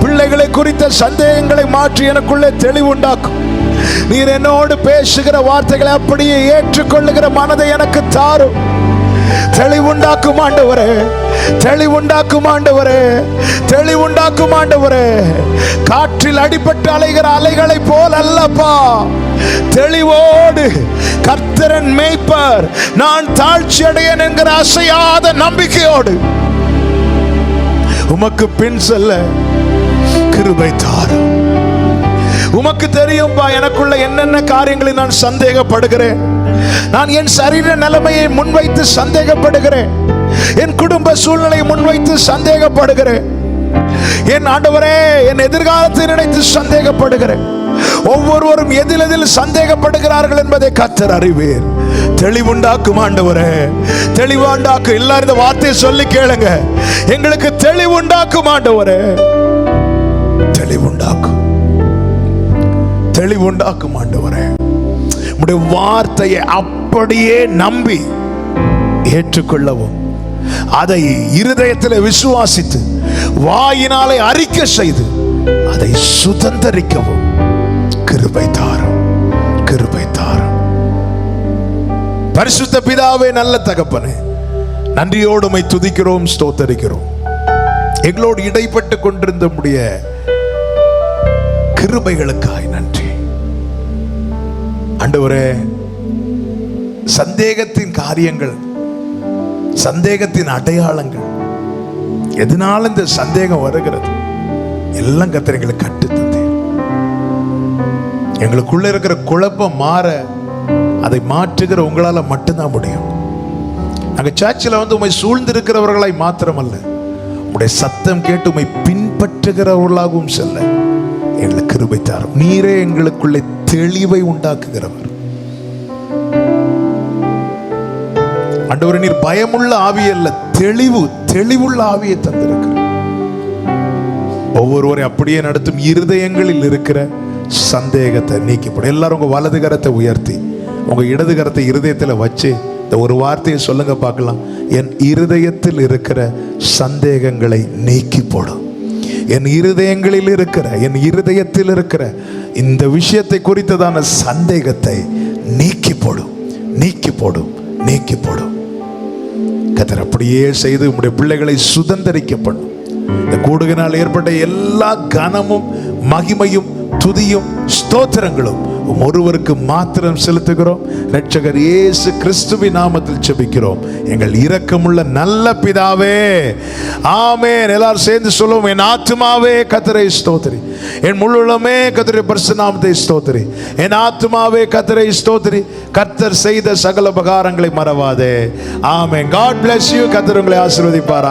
பிள்ளைகளை குறித்த சந்தேகங்களை மாற்றி எனக்குள்ளே தெளிவுண்டாக்கும். நீர் என்னோடு பேசுகிற வார்த்தைகளை அப்படியே ஏற்றுக்கொள்ளுகிற மனதை எனக்கு தாரும். தெளிவுண்டாக்கும் ஆண்டவரே, தெளிவுண்டாக்கும் ஆண்டவரே, தெளிவுண்டாக்கும் ஆண்டவரே. காற்றில் அடிபட்டு அலைகிற அலைகளை போல் அல்லப்பா, தெளிவோடு கர்த்தரன் மேய்ப்பர், நான் தாழ்ச்சி அடையேன் என்கிற அசையாத நம்பிக்கையோடு உமக்கு பின் செல்ல கிருபை தாரும். உமக்கு தெரியும்பா எனக்குள்ள என்னென்ன காரியங்களை நான் சந்தேகப்படுகிறேன். நான் என் சரீர நிலைமையை முன்வைத்து சந்தேகப்படுகிறேன். என் குடும்ப சூழ்நிலையை முன்வைத்து சந்தேகப்படுகிறேன். என் ஆண்டவரே, என் எதிர்காலத்தை நினைத்து சந்தேகப்படுகிறேன். ஒவ்வொருவரும் எதில் சந்தேகப்படுகிறார்கள் என்பதை கர்த்தர் அறிவீர். தெளிவுண்டாக்கும் ஆண்டவரே, தெளிவுண்டாக்கும். எல்லாரும் இந்த வார்த்தையை சொல்லி கேளுங்க. எங்களுக்கு தெளிவுண்டாக்கும் ஆண்டவரே, தெளிவுண்டாக்கும், தெளிவுண்டாக்கும் ஆண்டவரே. உம்முடைய வார்த்தையை அப்படியே நம்பி ஏற்றுக்கொள்ளவும், அதை இருதயத்தில் விசுவாசித்து வாயினாலே அறிக்கை செய்து அதை சுதந்தரிக்கவும் கிருபை தாரும், கிருபை தாரும். பரிசுத்த பிதாவே, நல்ல தகப்பனே, நன்றியோடு உம்மை துதிக்கிறோம், ஸ்தோத்தரிக்கிறோம். எங்களோடு இடைப்பட்டு கொண்டிருந்த முடிய கிருபைகளுக்காய் நன்றி ஆண்டவரே. சந்தேகத்தின் காரியங்கள், சந்தேகத்தின் அடையாளங்கள், எதனால இந்த சந்தேகம் வருகிறது எல்லாம் கர்த்தர் எங்களுக்கு கற்று தந்தீர். எங்களுக்குள்ள இருக்கிற குழப்பம் மாற அதை மாற்றுகிற உங்களால மட்டும்தான் முடியும். நாங்கள் சர்ச்சில் வந்து உம்மை சூழ்ந்திருக்கிறவர்களாய் மாத்திரமல்ல, உம்முடைய சத்தம் கேட்டு உம்மை பின்பற்றுகிறவர்களாகவும் செல்ல எங்களுக்கு கிருபை தாரும். நீரே எங்களுக்குள்ளே தெளிவை உண்டாக்குகிறவர். ஆண்டவரே, நீர் பயமுள்ள ஆவி அல்ல, தெளிவுள்ள ஆவியை தந்திருக்கிறார். ஒவ்வொருவரை அப்படியே நடத்தும் இருதயங்களில் இருக்கிற சந்தேகத்தை நீக்கிப்படும். எல்லாரும் உங்க வலது கரத்தை உயர்த்தி உங்க இடது கரத்தை இருதயத்தில் வச்சு இந்த ஒரு வார்த்தையை சொல்லுங்க பார்க்கலாம். என் இருதயத்தில் இருக்கிற சந்தேகங்களை நீக்கி போடும். என் இருதயங்களில் இருக்கிற, என் இருதயத்தில் இருக்கிற இந்த விஷயத்தை குறித்ததான சந்தேகத்தை நீக்கி போடும், நீக்கி போடும், நீக்கி போடும். கர்த்தர் அப்படியே செய்து உம்முடைய பிள்ளைகளை சுதந்தரிக்கப்படும். இந்த கூடுகினால் ஏற்பட்ட எல்லா கனமும் மகிமையும் துதியும் ஸ்தோத்திரங்களும் ஒருவருக்கு மாத்திரம் செலுத்துகிறோம். இரட்சகர் இயேசு கிறிஸ்துவின் நாமத்தில் ஜெபிக்கிறோம் எங்கள் இரக்கமுள்ள நல்ல பிதாவே, ஆமென். எல்லாரும் சேர்ந்து சொல்லுவோம். என் ஆத்துமாவே கர்த்தரை ஸ்தோத்திரி, என் முழுமே கர்த்தருடைய பரிசுத்த நாமத்தை ஸ்தோத்திரி. என் ஆத்துமாவே கர்த்தரை ஸ்தோத்திரி, கர்த்தர் செய்த சகல உபகாரங்களை மறவாதே. ஆமென். God bless you. கர்த்தர் உங்களை ஆசீர்வதிப்பார்.